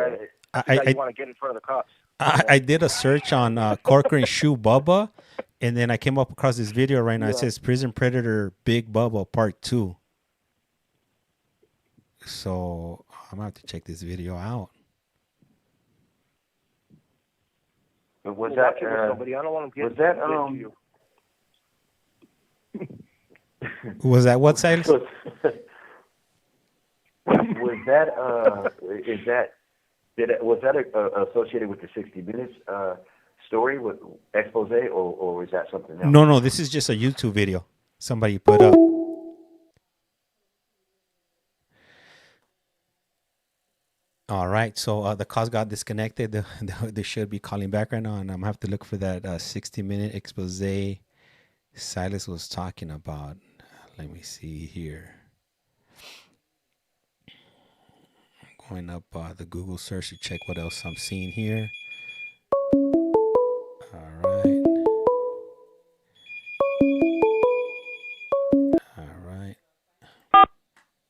I want to get in front of the cops. I did a search on Corcoran Shoe Bubba, and then I came up across this video right now. It says Prison Predator Big Bubba Part 2. So I'm going to have to check this video out. But was that somebody? I don't want to get to you. Was that what, Silas? Was that associated with the 60 Minutes story with expose, or was that something else? No, this is just a YouTube video somebody put up. All right, so the calls got disconnected. They should be calling back right now, and I'm gonna have to look for that 60-minute expose Silas was talking about. Let me see here. Going up the Google search to check what else I'm seeing here. All right.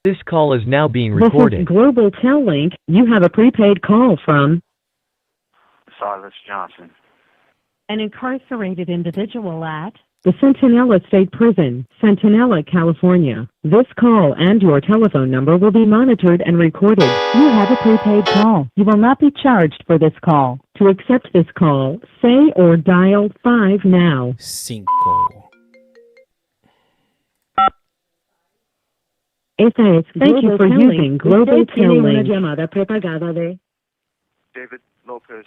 This call is now being recorded. This is Global Tel Link. You have a prepaid call from Silas Johnson. an incarcerated individual at the Centinela State Prison, Centinela, California. This call and your telephone number will be monitored and recorded. You have a prepaid call. You will not be charged for this call. To accept this call, say or dial 5 now. 5. Esta es Thank you for using Global Tel Link. Llamada prepagada de David Lopez.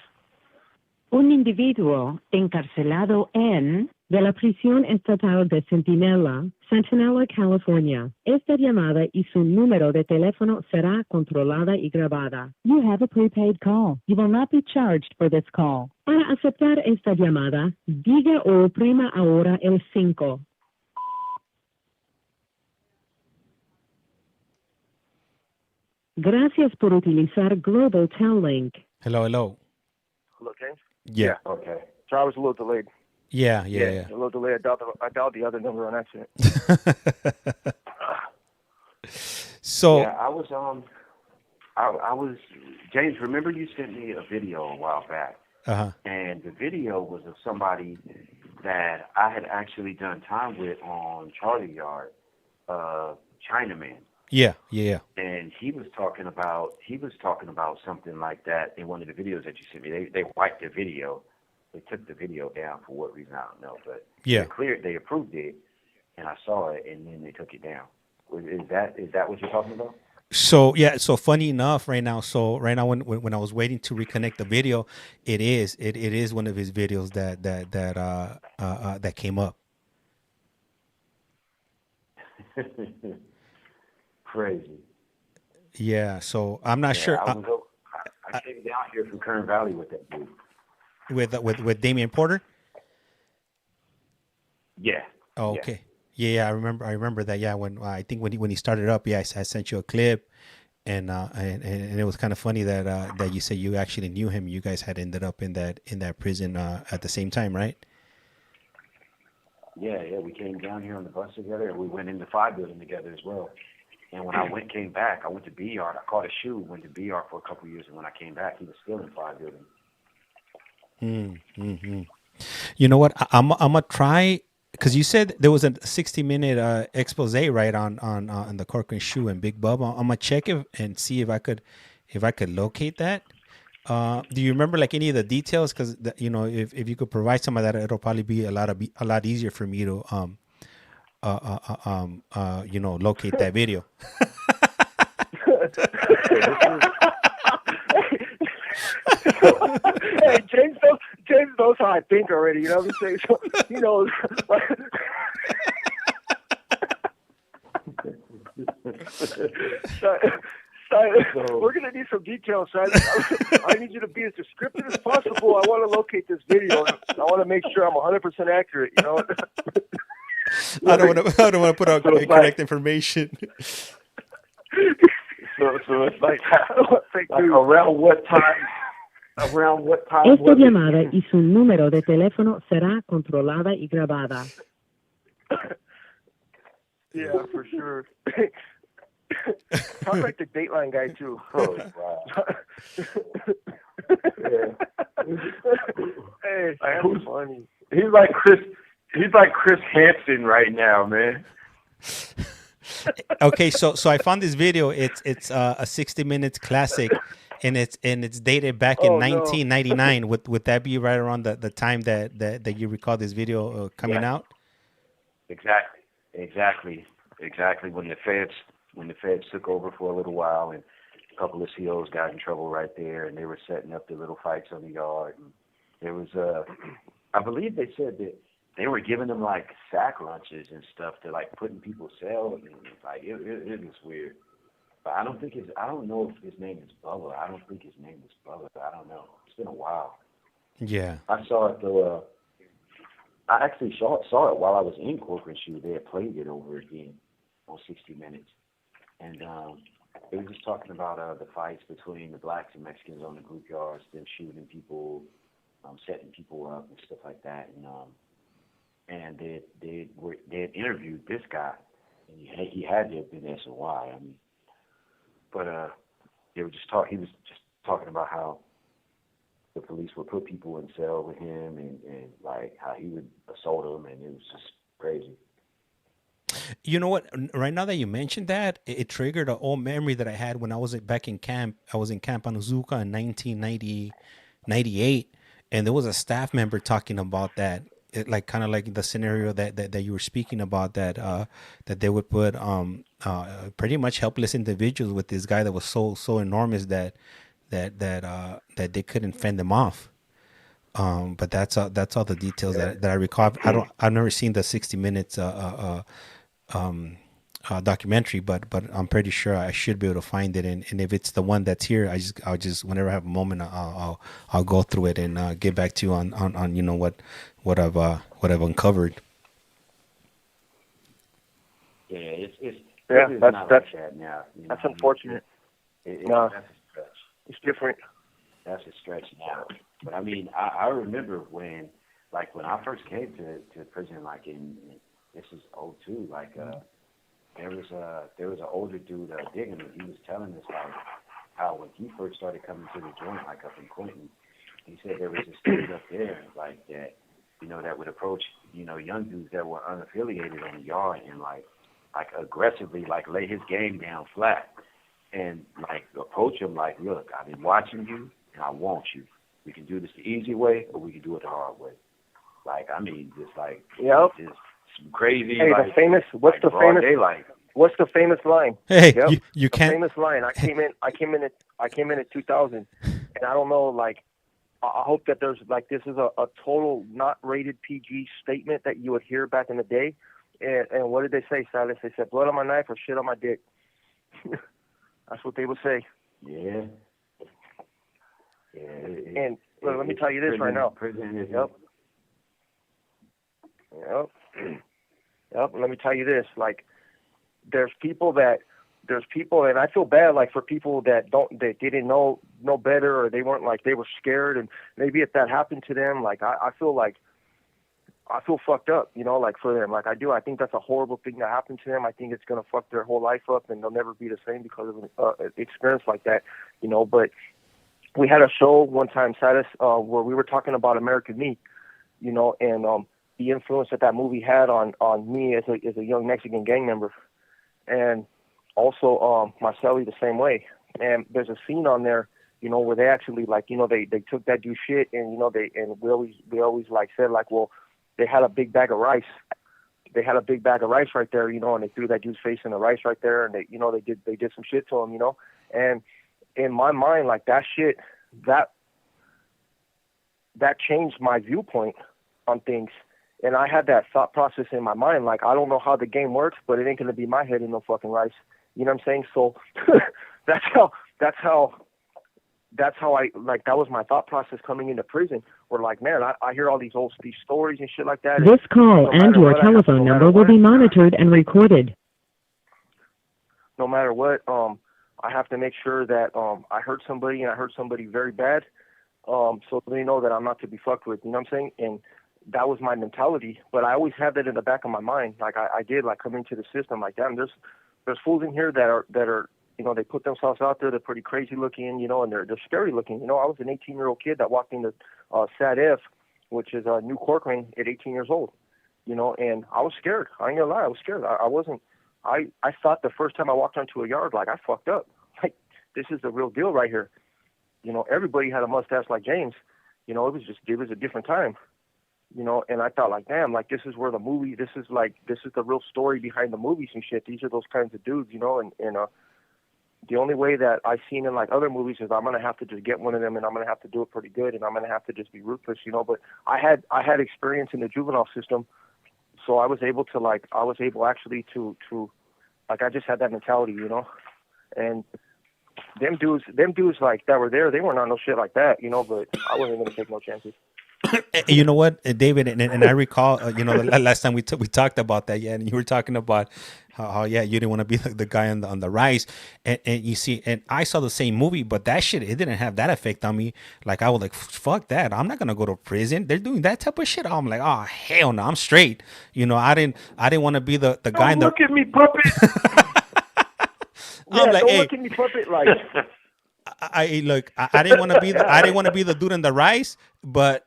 un individuo encarcelado en de la prisión estatal de Centinela, Centinela, California. Esta llamada y su número de teléfono será controlada y grabada. You have a prepaid call. You will not be charged for this call. Para aceptar esta llamada, diga o oprima ahora el 5. Gracias por utilizar Global Tel Link. Hello. Hello, James? Yeah. Okay. So I was a little delayed. Yeah. A little delayed. I dialed the other number on accident. So yeah, I was James. Remember you sent me a video a while back, and the video was of somebody that I had actually done time with on Charlie Yard, Chinaman. Yeah. And he was talking about something like that in one of the videos that you sent me. They wiped the video. They took the video down for what reason, I don't know. But they approved it, and I saw it, and then they took it down. Is that what you're talking about? So yeah, so funny enough, right now. So right now, when I was waiting to reconnect the video, it is one of his videos that came up. Crazy. Yeah. So I'm not sure. I came down here from Kern Valley with that dude. With Damian Porter. Yeah. Oh, okay. Yeah, I remember that. Yeah, when I think when he started up, yeah, I sent you a clip, and it was kind of funny that that you said you actually knew him. You guys had ended up in that prison at the same time, right? Yeah. We came down here on the bus together, and we went in the 5 building together as well. And when I came back, I went to B Yard. I caught a shoe, went to B Yard for a couple of years, and when I came back, he was still in 5 building. Mm-hmm. You know what? I'm gonna try, because you said there was a 60-minute expose, right, on the Corcoran shoe and Big Bub. I'm gonna check it and see if I could locate that. Do you remember like any of the details? Because if you could provide some of that, it'll probably be a lot easier for me to locate that video. Hey, James knows how I think already. You know what I'm saying? So he knows. We're gonna need some details, son. I need you to be as descriptive as possible. I want to locate this video. I want to make sure I'm 100% accurate. You know. I don't want to put out incorrect information. So it's like around what time? Esta llamada y su número de teléfono será controlada y grabada. Yeah, for sure. Sounds like the Dateline guy too. Oh, wow. Hey, that's funny. He's like Chris Hansen right now, man. Okay, so I found this video. It's a 60 minutes classic, and it's dated back in 1999. No. Would that be right around the time that you recall this video coming out? Exactly. When the feds took over for a little while, and a couple of COs got in trouble right there, and they were setting up the little fights on the yard. And there was I believe they said that they were giving them like sack lunches and stuff to like put in people's cells, and like it was weird. But I don't know if his name is Bubba. I don't think his name is Bubba. I don't know. It's been a while. Yeah. I saw it though. I actually saw it while I was in Corcoran Shoe. They had played it over again on 60 Minutes. And they were just talking about the fights between the blacks and Mexicans on the group yards, them shooting people, setting people up and stuff like that. And they had interviewed this guy, and he had to have been SOY. I mean, but they were just he was just talking about how the police would put people in cell with him, and like how he would assault them, and it was just crazy. You know what? Right now that you mentioned that, it triggered an old memory that I had when I was back in camp. I was in Camp Anuzuka in 1998, and there was a staff member talking about that. Like kind of like the scenario that you were speaking about, that they would put pretty much helpless individuals with this guy that was so enormous that they couldn't fend them off. But that's all the details that I recall. I've never seen the 60 Minutes documentary, but I'm pretty sure I should be able to find it. And if it's the one that's here, I'll just whenever I have a moment, I'll go through it and get back to you on what I've uncovered. Yeah, that's like that now. That's unfortunate. No, that's a stretch. It's different. That's a stretch now. But I mean, I remember when I first came to prison, like this is 2002, like there was an older dude digging me. He was telling us like how when he first started coming to the joint, like up in Clinton, he said there was this dude up there like that, that would approach, young dudes that were unaffiliated on the yard and like aggressively like lay his game down flat and like approach him like, look, I've been watching you and I want you. We can do this the easy way or we can do it the hard way. Like, I mean, just like, just some crazy. Hey, like, what's the famous? Daylight. What's the famous line? Hey, Yep. you the can't. famous line. I came in at 2000, and I don't know. Like, I hope that there's like this is a total not rated PG statement that you would hear back in the day. And what did they say, Silas? They said blood on my knife or shit on my dick. That's what they would say. Yeah. And let me tell you this right now. Prison is. Yep. Let me tell you this. Like, there's people, and I feel bad, like, for people that didn't know better, or they weren't, like, they were scared, and maybe if that happened to them, like, I feel fucked up, you know, like, for them. Like, I do. I think that's a horrible thing that happened to them. I think it's gonna fuck their whole life up, and they'll never be the same because of an experience like that, you know. But we had a show one time, Silas, where we were talking about American Me, you know, and the influence that movie had on me as a young Mexican gang member, and also Marcelli the same way. And there's a scene on there, you know, where they actually, like, you know, they took that dude's shit, and, you know, we always like said, like, well, they had a big bag of rice. They had a big bag of rice right there, you know, and they threw that dude's face in the rice right there, and they, you know, they did some shit to him, you know. And in my mind, like, that shit, that changed my viewpoint on things. And I had that thought process in my mind, like, I don't know how the game works, but it ain't gonna be my head in no fucking rice. You know what I'm saying? So that's how I, like, that was my thought process coming into prison. Where, like, man, I hear all these stories and shit like that. This call and your telephone number will be monitored and recorded. No matter what, I have to make sure that I hurt somebody, and I hurt somebody very bad, so they know that I'm not to be fucked with. You know what I'm saying? And that was my mentality, but I always had that in the back of my mind. Like, I did, like, come into the system, like, damn, there's fools in here that are, you know, they put themselves out there. They're pretty crazy looking, you know, and they're scary looking. You know, I was an 18-year-old kid that walked into Sat F, which is New Corcoran, at 18 years old, you know, and I was scared. I ain't gonna lie, I was scared. I thought the first time I walked onto a yard, like, I fucked up. Like, this is the real deal right here. You know, everybody had a mustache like James. You know, it was a different time. You know, and I thought, like, damn, like, this is where the movie, this is the real story behind the movies and shit. These are those kinds of dudes, you know, and the only way that I've seen in, like, other movies is I'm going to have to just get one of them, and I'm going to have to do it pretty good, and I'm going to have to just be ruthless, you know. But I had experience in the juvenile system, so I was able actually to like, I just had that mentality, you know. And them dudes like that were there, they weren't on no shit like that, you know. But I wasn't going to take no chances. You know what, David, and I recall, you know, the last time we talked about that, yeah, and you were talking about how yeah, you didn't want to be like the guy on the rise, and you see, and I saw the same movie, but that shit, it didn't have that effect on me. Like, I was like, fuck that, I'm not gonna go to prison. They're doing that type of shit. I'm like, oh hell no, I'm straight. You know, I didn't want to be the guy in the. Look at me, puppet. I'm like, hey, look at me, puppet. Like, I didn't want to be the dude in the rice, but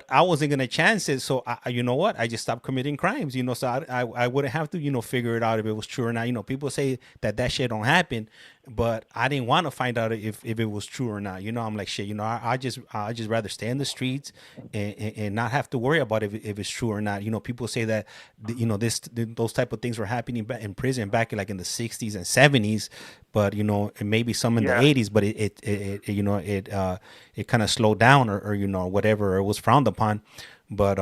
I wasn't gonna chance it. So you know what? I just stopped committing crimes. You know, so I wouldn't have to, you know, figure it out if it was true or not. You know, people say that shit don't happen, but I didn't want to find out if it was true or not. You know, I'm like, shit. You know, I just rather stay in the streets and not have to worry about if it's true or not. You know, people say that, you know, those type of things were happening in prison back in the 60s and 70s, but, you know, and maybe some in the 80s, but it you know, it kind of slowed down or you know, whatever, it was frowned upon. But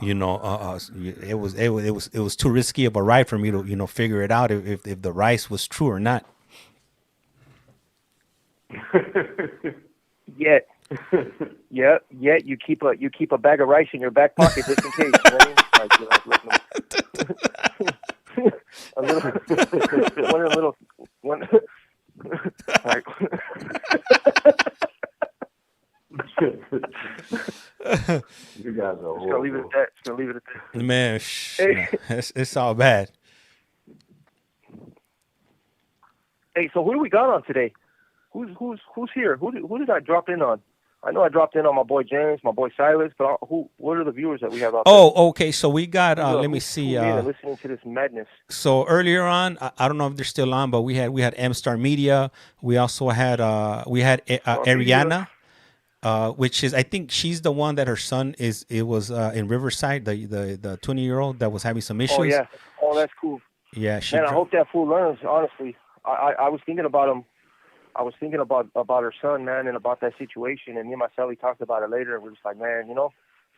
you know, it was too risky of a ride for me to, you know, figure it out if the rice was true or not. Yet you keep a bag of rice in your back pocket just in case. You know what I mean? Like, one. Right. You guys are Just gonna leave it at that. Man, it's all bad. Hey, so who do we got on today? Who's here? Who did I drop in on? I know I dropped in on my boy James, my boy Silas, but what are the viewers that we have out there? Oh, okay. So we got let me see. Listening to this madness. So earlier on, I don't know if they're still on, but we had M Star Media. We also had Ariana, which is, I think she's the one that her son was in Riverside, the 20-year-old that was having some issues. Oh yeah. Oh, that's cool. Yeah, Man, I hope that fool learns. Honestly, I was thinking about him. I was thinking about her son, man, and about that situation. And me and my Sally talked about it later. And we're just like, man,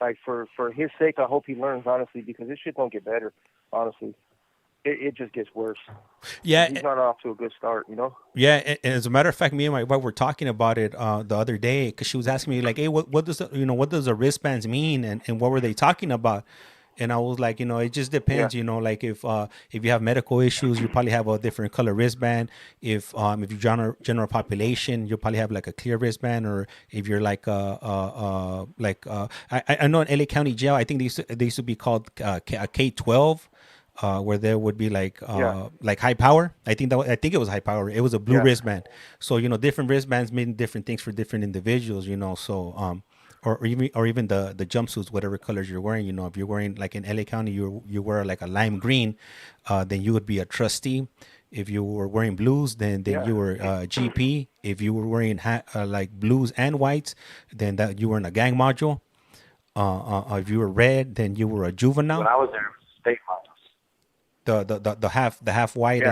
like for his sake, I hope he learns, honestly, because this shit don't get better. Honestly, it just gets worse. Yeah, he's not off to a good start, Yeah, and as a matter of fact, me and my wife were talking about it the other day because she was asking me like, "Hey, what does what does the wristbands mean, and what were they talking about?" And I was like, it just depends, like if you have medical issues, you probably have a different color wristband. If you're general population, you'll probably have like a clear wristband, or if you're like I know in LA County Jail, I think they used to be called a K-12. Where there would be like high power. I think it was high power. It was a blue wristband. So different wristbands mean different things for different individuals. So or even the jumpsuits, whatever colors you're wearing. If you're wearing like in LA County, you wear like a lime green, then you would be a trustee. If you were wearing blues, then you were GP. If you were wearing like blues and whites, then that you were in a gang module. If you were red, then you were a juvenile. When I was there, it was state modules. The half white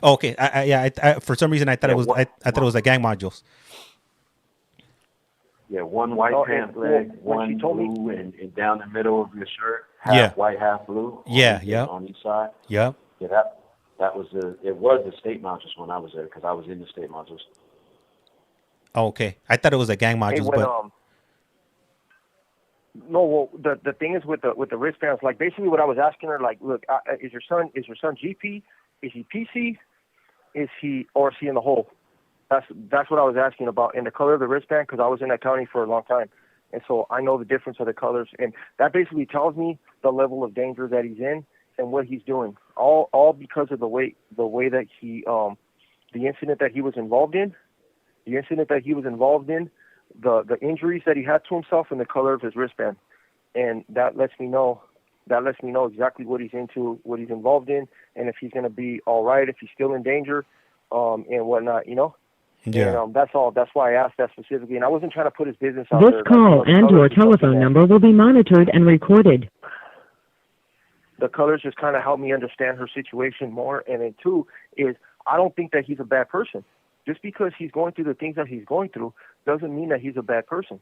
okay. I for some reason I thought it was I thought it was the gang modules. Yeah, one white pant leg, one blue, and down the middle of your shirt, half white, half blue. On each side. Yeah. Yeah, that was it was the state modules when I was there because I was in the state modules. Oh, okay, I thought it was the gang modules, but. No, well, the thing is with the wristbands, like basically what I was asking her, like, look, is your son GP? Is he PC? Is he in the hole? That's what I was asking about, and the color of the wristband, because I was in that county for a long time, and so I know the difference of the colors, and that basically tells me the level of danger that he's in and what he's doing, all because of the way that he the incident that he was involved in, the injuries that he had to himself, and the color of his wristband, and that lets me know exactly what he's into, what he's involved in, and if he's going to be all right, if he's still in danger, and whatnot, Yeah. And that's all. That's why I asked that specifically, and I wasn't trying to put his business out there. This call and your telephone number will be monitored and recorded. The colors just kind of help me understand her situation more, and then two is I don't think that he's a bad person. Just because he's going through the things that he's going through doesn't mean that he's a bad person.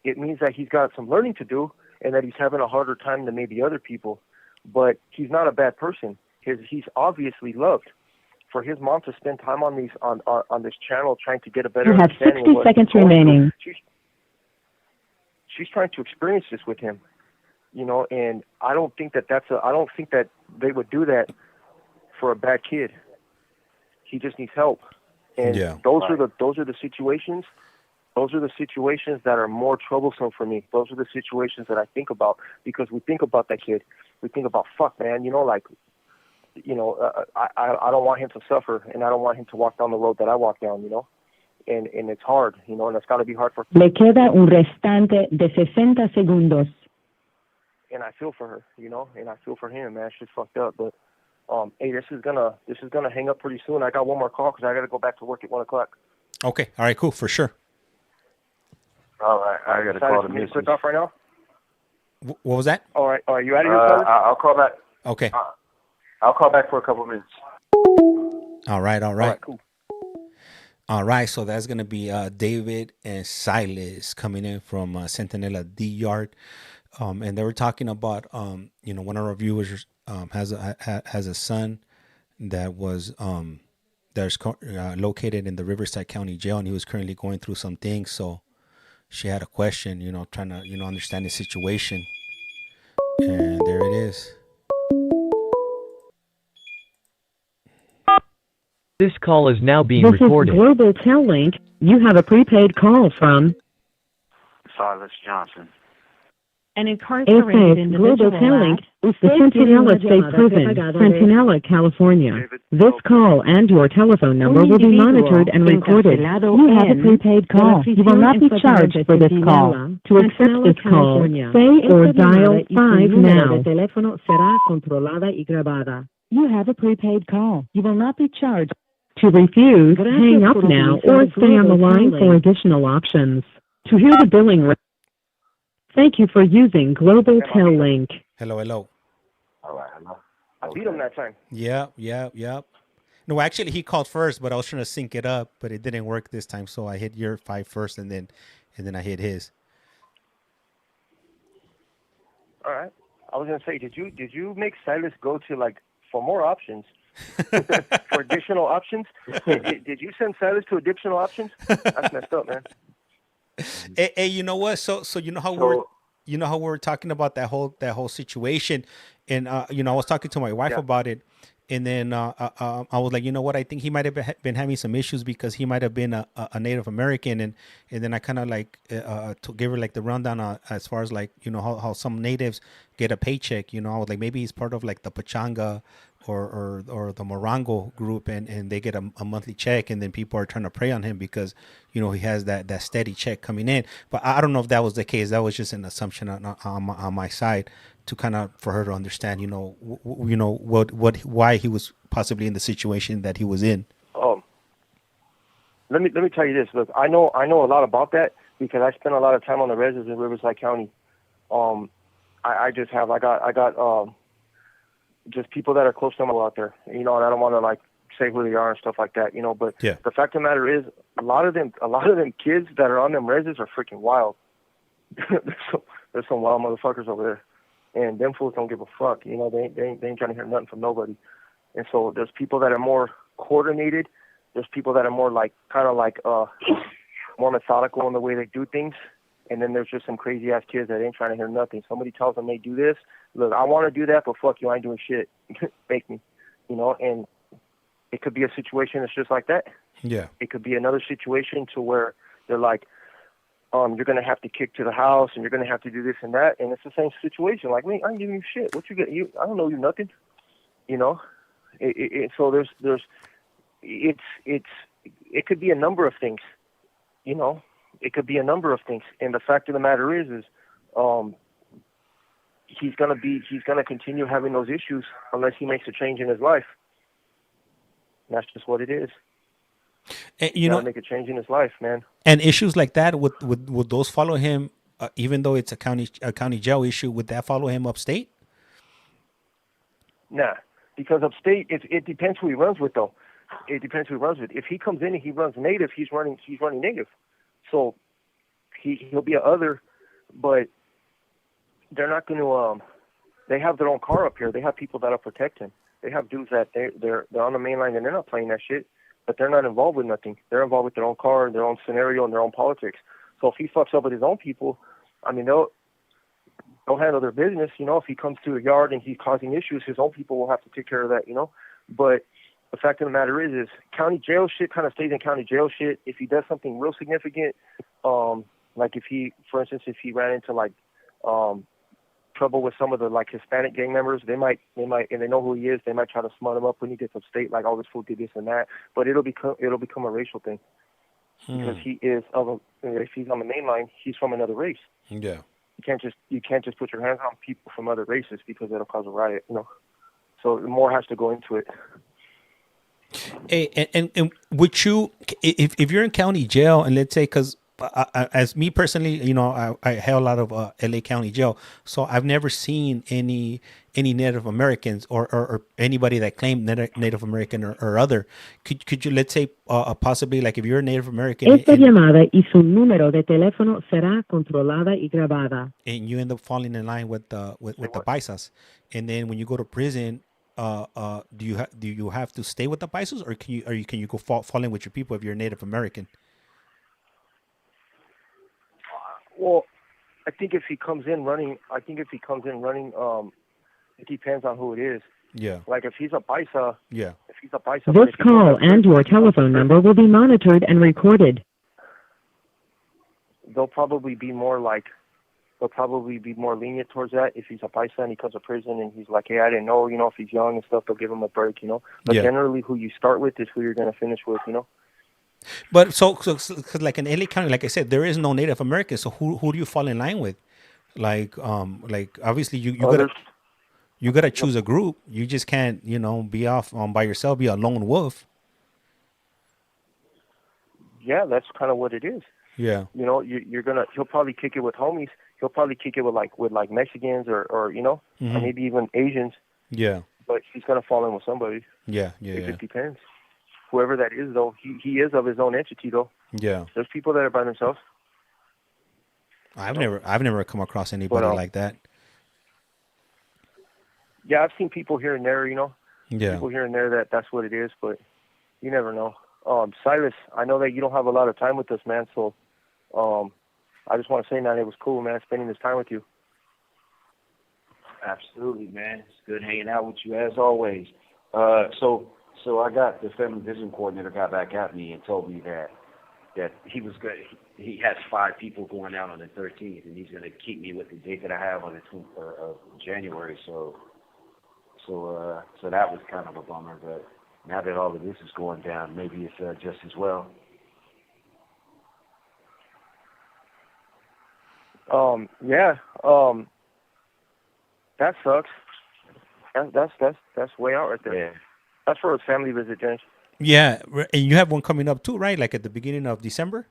It means that he's got some learning to do and that he's having a harder time than maybe other people. But he's not a bad person. He's obviously loved. For his mom to spend time on this channel trying to get a better understanding. You have 60 seconds remaining. She's trying to experience this with him, and I don't think that I don't think that they would do that for a bad kid. He just needs help. And those are the situations. Those are the situations that are more troublesome for me. Those are the situations that I think about because we think about that kid. We think about fuck, man. I don't want him to suffer, and I don't want him to walk down the road that I walk down. And it's hard. And it's got to be hard for. Le queda un restante de 60 segundos. And I feel for her, and I feel for him, man. She's fucked up, but. Hey, this is gonna hang up pretty soon. I got one more call because I got to go back to work at 1:00. Okay, all right, cool, for sure. All right, I got to call the missus. Click off right now. What was that? All right, you out of here? I'll call back. Okay. I'll call back for a couple minutes. All right. All right, cool. All right, so that's gonna be David and Silas coming in from Centinela D Yard, and they were talking about one of our viewers. Has a son that was that's located in the Riverside County Jail, and he was currently going through some things. So she had a question, trying to understand the situation, and there it is. This call is now being recorded. This is Global Tel Link. You have a prepaid call from Silas Johnson. An incarcerated individual at the Centinela State Prison, Centinela, California. This call and your telephone number will be monitored and recorded. You have a prepaid call. You will not be charged for this call. To accept this call, say or dial 5 now. You have a prepaid call. You will not be charged. To refuse, hang up now or stay on the line for additional options. To hear the billing thank you for using Global Tel Link. Hello. All right, hello. I beat him that time. Yep. No, actually, he called first, but I was trying to sync it up, but it didn't work this time. So I hit your 5 first, and then I hit his. All right. I was gonna say, did you make Silas go to like for more options, for additional options? Did you send Silas to additional options? That's messed up, man. Hey, you know what? So you know how we were talking about that whole situation, and you know, I was talking to my wife about it, and then I was like, you know what? I think he might have been having some issues because he might have been a Native American, and then I kind of like to give her like the rundown as far as like, you know, how some natives get a paycheck. You know, I was like, maybe he's part of like the Pachanga or the Morango group, and they get a monthly check, and then people are trying to prey on him because, you know, he has that steady check coming in. But I don't know if that was the case. That was just an assumption on my side to kind of for her to understand, you know, why he was possibly in the situation that he was in. Let me tell you this. Look, I know a lot about that because I spent a lot of time on the reses in Riverside County. I got just people that are close to them out there, you know, and I don't want to like say who they are and stuff like that, you know, but the fact of the matter is a lot of them kids that are on them reses are freaking wild. There's some wild motherfuckers over there, and them fools don't give a fuck, you know, they ain't trying to hear nothing from nobody. And so there's people that are more coordinated, there's people that are more like kind of like more methodical in the way they do things, and then there's just some crazy ass kids that ain't trying to hear nothing. Somebody tells them they do this, look, I want to do that, but fuck you, I ain't doing shit. Make me, you know. And it could be a situation that's just like that. Yeah. It could be another situation to where they're like, you're gonna have to kick to the house, and you're gonna have to do this and that, and it's the same situation. Like, man, I ain't giving you shit. What you get? I don't know you nothing. You know. So it could be a number of things. You know, it could be a number of things. And the fact of the matter is he's gonna continue having those issues unless he makes a change in his life. And that's just what it is. And, you know, make a change in his life, man. And issues like that, would those follow him? Even though it's a county jail issue, would that follow him upstate? Nah, because upstate, it depends who he runs with, though. It depends who he runs with. If he comes in and he runs native, he's running native. So he'll be a other, but they're not going to. They have their own car up here. They have people that'll protect him. They have dudes that they're on the main line and they're not playing that shit. But they're not involved with nothing. They're involved with their own car, their own scenario, and their own politics. So if he fucks up with his own people, I mean, they'll handle their business. You know, if he comes to a yard and he's causing issues, his own people will have to take care of that, you know. But the fact of the matter is county jail shit kind of stays in county jail shit. If he does something real significant, like if he, for instance, if he ran into like trouble with some of the like Hispanic gang members, they might, and they know who he is, they might try to smut him up when he gets upstate, like, oh, this fool did this and that. But it'll become a racial thing because he is if he's on the main line, he's from another race. Yeah, you can't just put your hands on people from other races because it'll cause a riot, you know. So more has to go into it. Hey, and would you, if you're in county jail, and let's say, because as me personally, you know, I held out of LA County Jail, so I've never seen any Native Americans or anybody that claimed Native American or other. Could you, let's say, possibly, like, if you're a Native American, Esta llamada y su número de teléfono será controlada y grabada, and you end up falling in line with the paisas, and then when you go to prison, do you have to stay with the paisas, or can you go fall in with your people if you're a Native American? Well, I think if he comes in running, it depends on who it is. Yeah. Like if he's a paisa. Yeah. If he's a paisa. This call and your telephone number will be monitored and recorded. They'll probably be more lenient towards that if he's a paisa and he comes to prison and he's like, hey, I didn't know, you know, if he's young and stuff, they'll give him a break, you know. But generally, who you start with is who you're going to finish with, you know. But so like in LA County, like I said, there is no Native American. So who do you fall in line with? Like obviously you gotta choose a group. You just can't, you know, be off by yourself, be a lone wolf. Yeah, that's kind of what it is. Yeah. You know, he'll probably kick it with homies. He'll probably kick it with Mexicans or you know, or maybe even Asians. Yeah. but he's gonna fall in with somebody. Yeah. It just depends. Whoever that is, though, he is of his own entity, though. Yeah. There's people that are by themselves. I've never come across anybody like that. Yeah, I've seen people here and there, Yeah. people here and there that's what it is, but you never know. Silas, I know that you don't have a lot of time with us, man, so I just want to say, man, it was cool, man, spending this time with you. Absolutely, man. It's good hanging out with you as always. So I got the family vision coordinator got back at me and told me that he was good. He has 5 people going out on the 13th, and he's going to keep me with the date that I have on the 10th of January. So that was kind of a bummer. But now that all of this is going down, maybe it's just as well. Yeah. That sucks. That's way out right there. Yeah. That's for a family visit, James. Yeah, and you have one coming up too, right? Like at the beginning of December?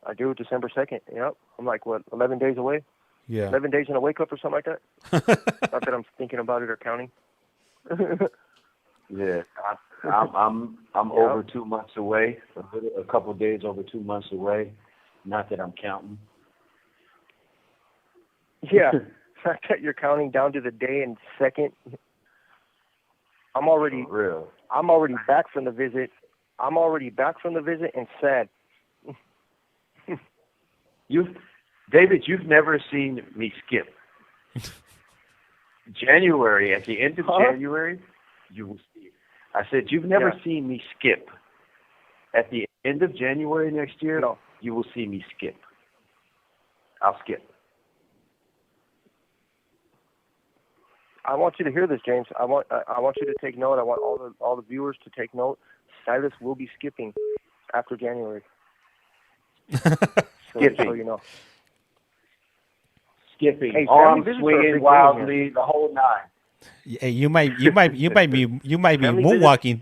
I do, December 2nd. Yep. I'm like, 11 days away? Yeah. 11 days in a wake-up or something like that? Not that I'm thinking about it or counting. Yeah. I'm over 2 months away, a couple of days over 2 months away. Not that I'm counting. Yeah. Not that you're counting down to the day and second. I'm already back from the visit. And sad. David, you've never seen me skip. January, at the end of January, you will see. I said, you've never seen me skip. At the end of January next year, you will see me skip. I'll skip. I want you to hear this, James. I want you to take note. I want all the viewers to take note. Silas will be skipping after January. Skipping. So you know. Skipping. Hey, arms swinging wildly, the whole 9. Hey, you might be moonwalking.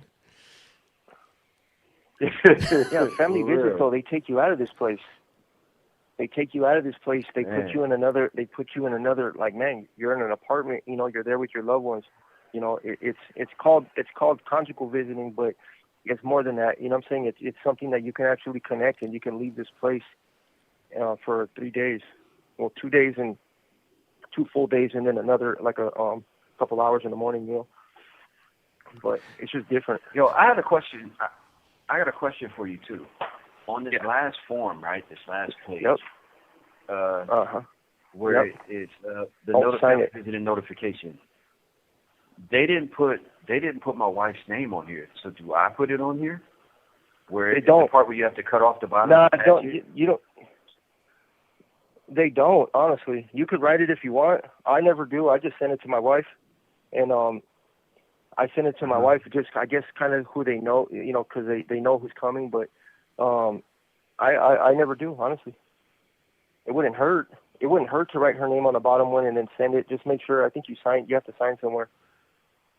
Yeah, family visits. So they take you out of this place. They put you in another. They put you in another. Like, man, you're in an apartment. You're there with your loved ones. It's called conjugal visiting, but it's more than that. I'm saying? It's something that you can actually connect, and you can leave this place for 3 days. Well, 2 days and 2 full days, and then another like a couple hours in the morning. But it's just different. Yo, I had a question. I got a question for you too. On this last form, right? This last page. Yep. Where it's the visiting notification. They didn't put my wife's name on here. So do I put it on here? Where it's the part where you have to cut off the bottom. No, you don't. They don't, honestly. You could write it if you want. I never do. I just send it to my wife, and I send it to my wife. Just, I guess, kind of who they know, because they know who's coming. But I never do, honestly. It wouldn't hurt. It wouldn't hurt to write her name on the bottom one and then send it. Just make sure. I think you have to sign somewhere.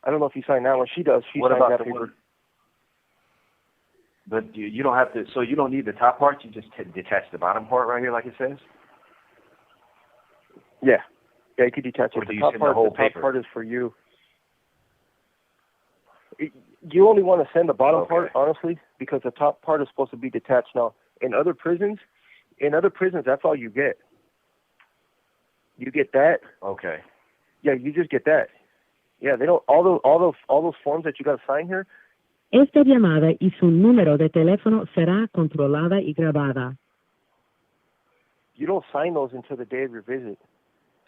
I don't know if you sign that one. She does. She signs that paper. But you don't have to. So you don't need the top part. You just detach the bottom part right here, like it says. Yeah, you could detach it. The top part is for you. You only want to send the bottom part, honestly, because the top part is supposed to be detached. Now, in other prisons, that's all you get. You get that. Okay. Yeah, you just get that. Yeah, they don't. All those forms that you got to sign here. Esta llamada y su número de teléfono será controlada y grabada. You don't sign those until the day of your visit.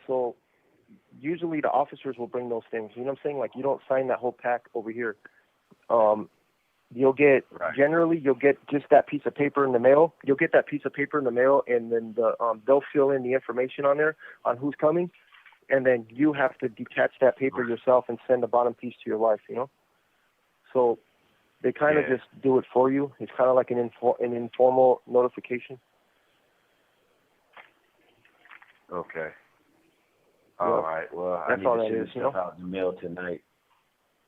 So usually the officers will bring those things. You know what I'm saying? Like, you don't sign that whole pack over here. You'll get generally you'll get just that piece of paper in the mail. You'll get that piece of paper in the mail, and then they'll fill in the information on there on who's coming, and then you have to detach that paper yourself and send the bottom piece to your wife. So they kind of just do it for you. It's kind of like an informal notification. Okay. All right. Well, I need to send this stuff out in the mail tonight.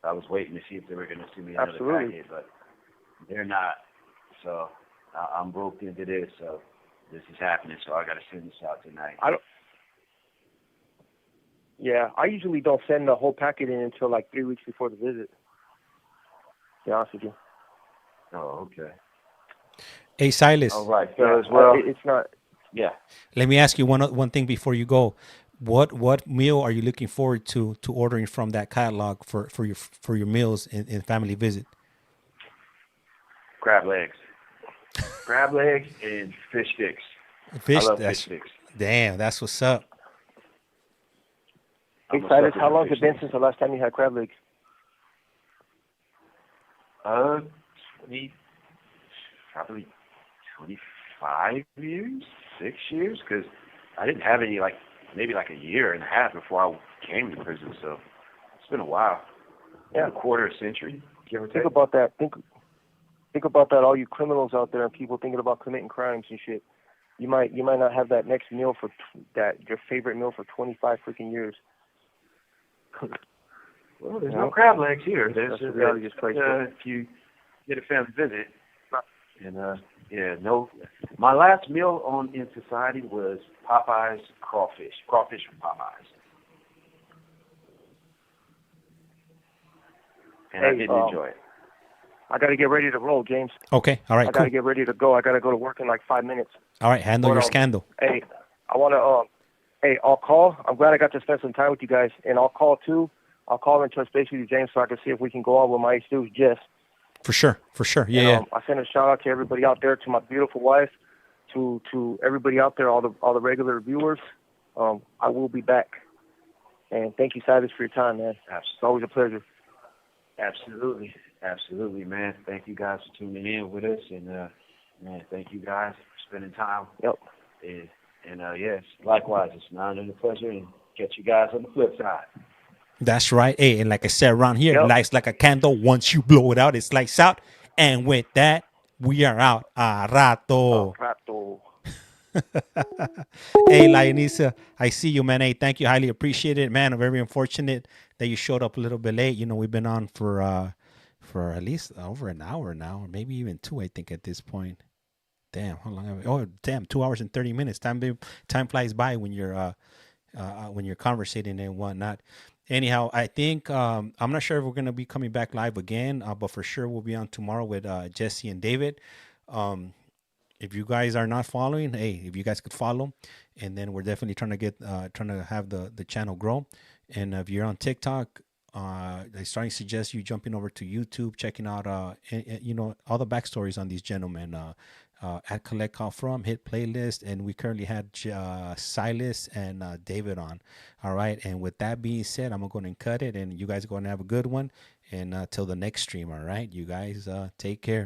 I was waiting to see if they were going to send me another packet, but they're not. So I'm roped into this. So this is happening. So I got to send this out tonight. Yeah, I usually don't send the whole packet in until like 3 weeks before the visit. To be honest with you. Oh, okay. Hey, Silas. All right, fellas. Well, it's not. Yeah. Let me ask you one thing before you go. What meal are you looking forward to ordering from that catalog for your meals in family visit? Crab legs. Crab legs and fish sticks. Fish. I love fish sticks. Damn, that's what's up. Hey, Silas, how long has it been since the last time you had crab legs? probably 25 years, 6 years, because I didn't have any, like, maybe like a year and a half before I came to prison, so it's been a while. Yeah. A quarter century, give or take. Think about that. Think about that, all you criminals out there and people thinking about committing crimes and shit. You might not have that next meal for your favorite meal for 25 freaking years. Well, there's no crab legs here. There's the reality just place. If you get a family visit, and no. My last meal in society was Popeye's crawfish from Popeye's, and I didn't enjoy it. I got to get ready to roll, James. Okay, all right, I got to get ready to go. I got to go to work in like 5 minutes. All right, handle your scandal. Hey, I want to. I'll call. I'm glad I got to spend some time with you guys, and I'll call too. I'll call and touch base with you, James, so I can see if we can go out with my Eastwood Jess. For sure. Yeah. I send a shout out to everybody out there, to my beautiful wife, to everybody out there, all the regular viewers. I will be back, and thank you, Silas, for your time, man. Absolutely. It's always a pleasure. Absolutely, man. Thank you guys for tuning in with us, and man, thank you guys for spending time. Yep. And yes, likewise, it's an honor and a pleasure, and catch you guys on the flip side. That's right. Hey, and like I said around here, it lights like a candle. Once you blow it out, it's lights out. And with that, we are out. A rato. Hey, Lionisa, I see you, man. Hey, thank you. Highly appreciate it, man. I'm very unfortunate that you showed up a little bit late. You know, we've been on for at least over an hour now, or maybe even 2, I think, at this point. Damn, how long have we? Oh, damn, 2 hours and 30 minutes. Time flies by when you're conversating and whatnot. Anyhow, I think I'm not sure if we're gonna be coming back live again, but for sure we'll be on tomorrow with Jesse and David. If you guys are not following, hey, if you guys could follow, and then we're definitely trying to have the channel grow. And if you're on TikTok, I strongly suggest you jumping over to YouTube, checking out all the backstories on these gentlemen. At CollectCallFrom, hit playlist, and we currently had Silas and David on. All right, and with that being said, I'm going to cut it, and you guys are going to have a good one. And till the next stream, all right, you guys take care.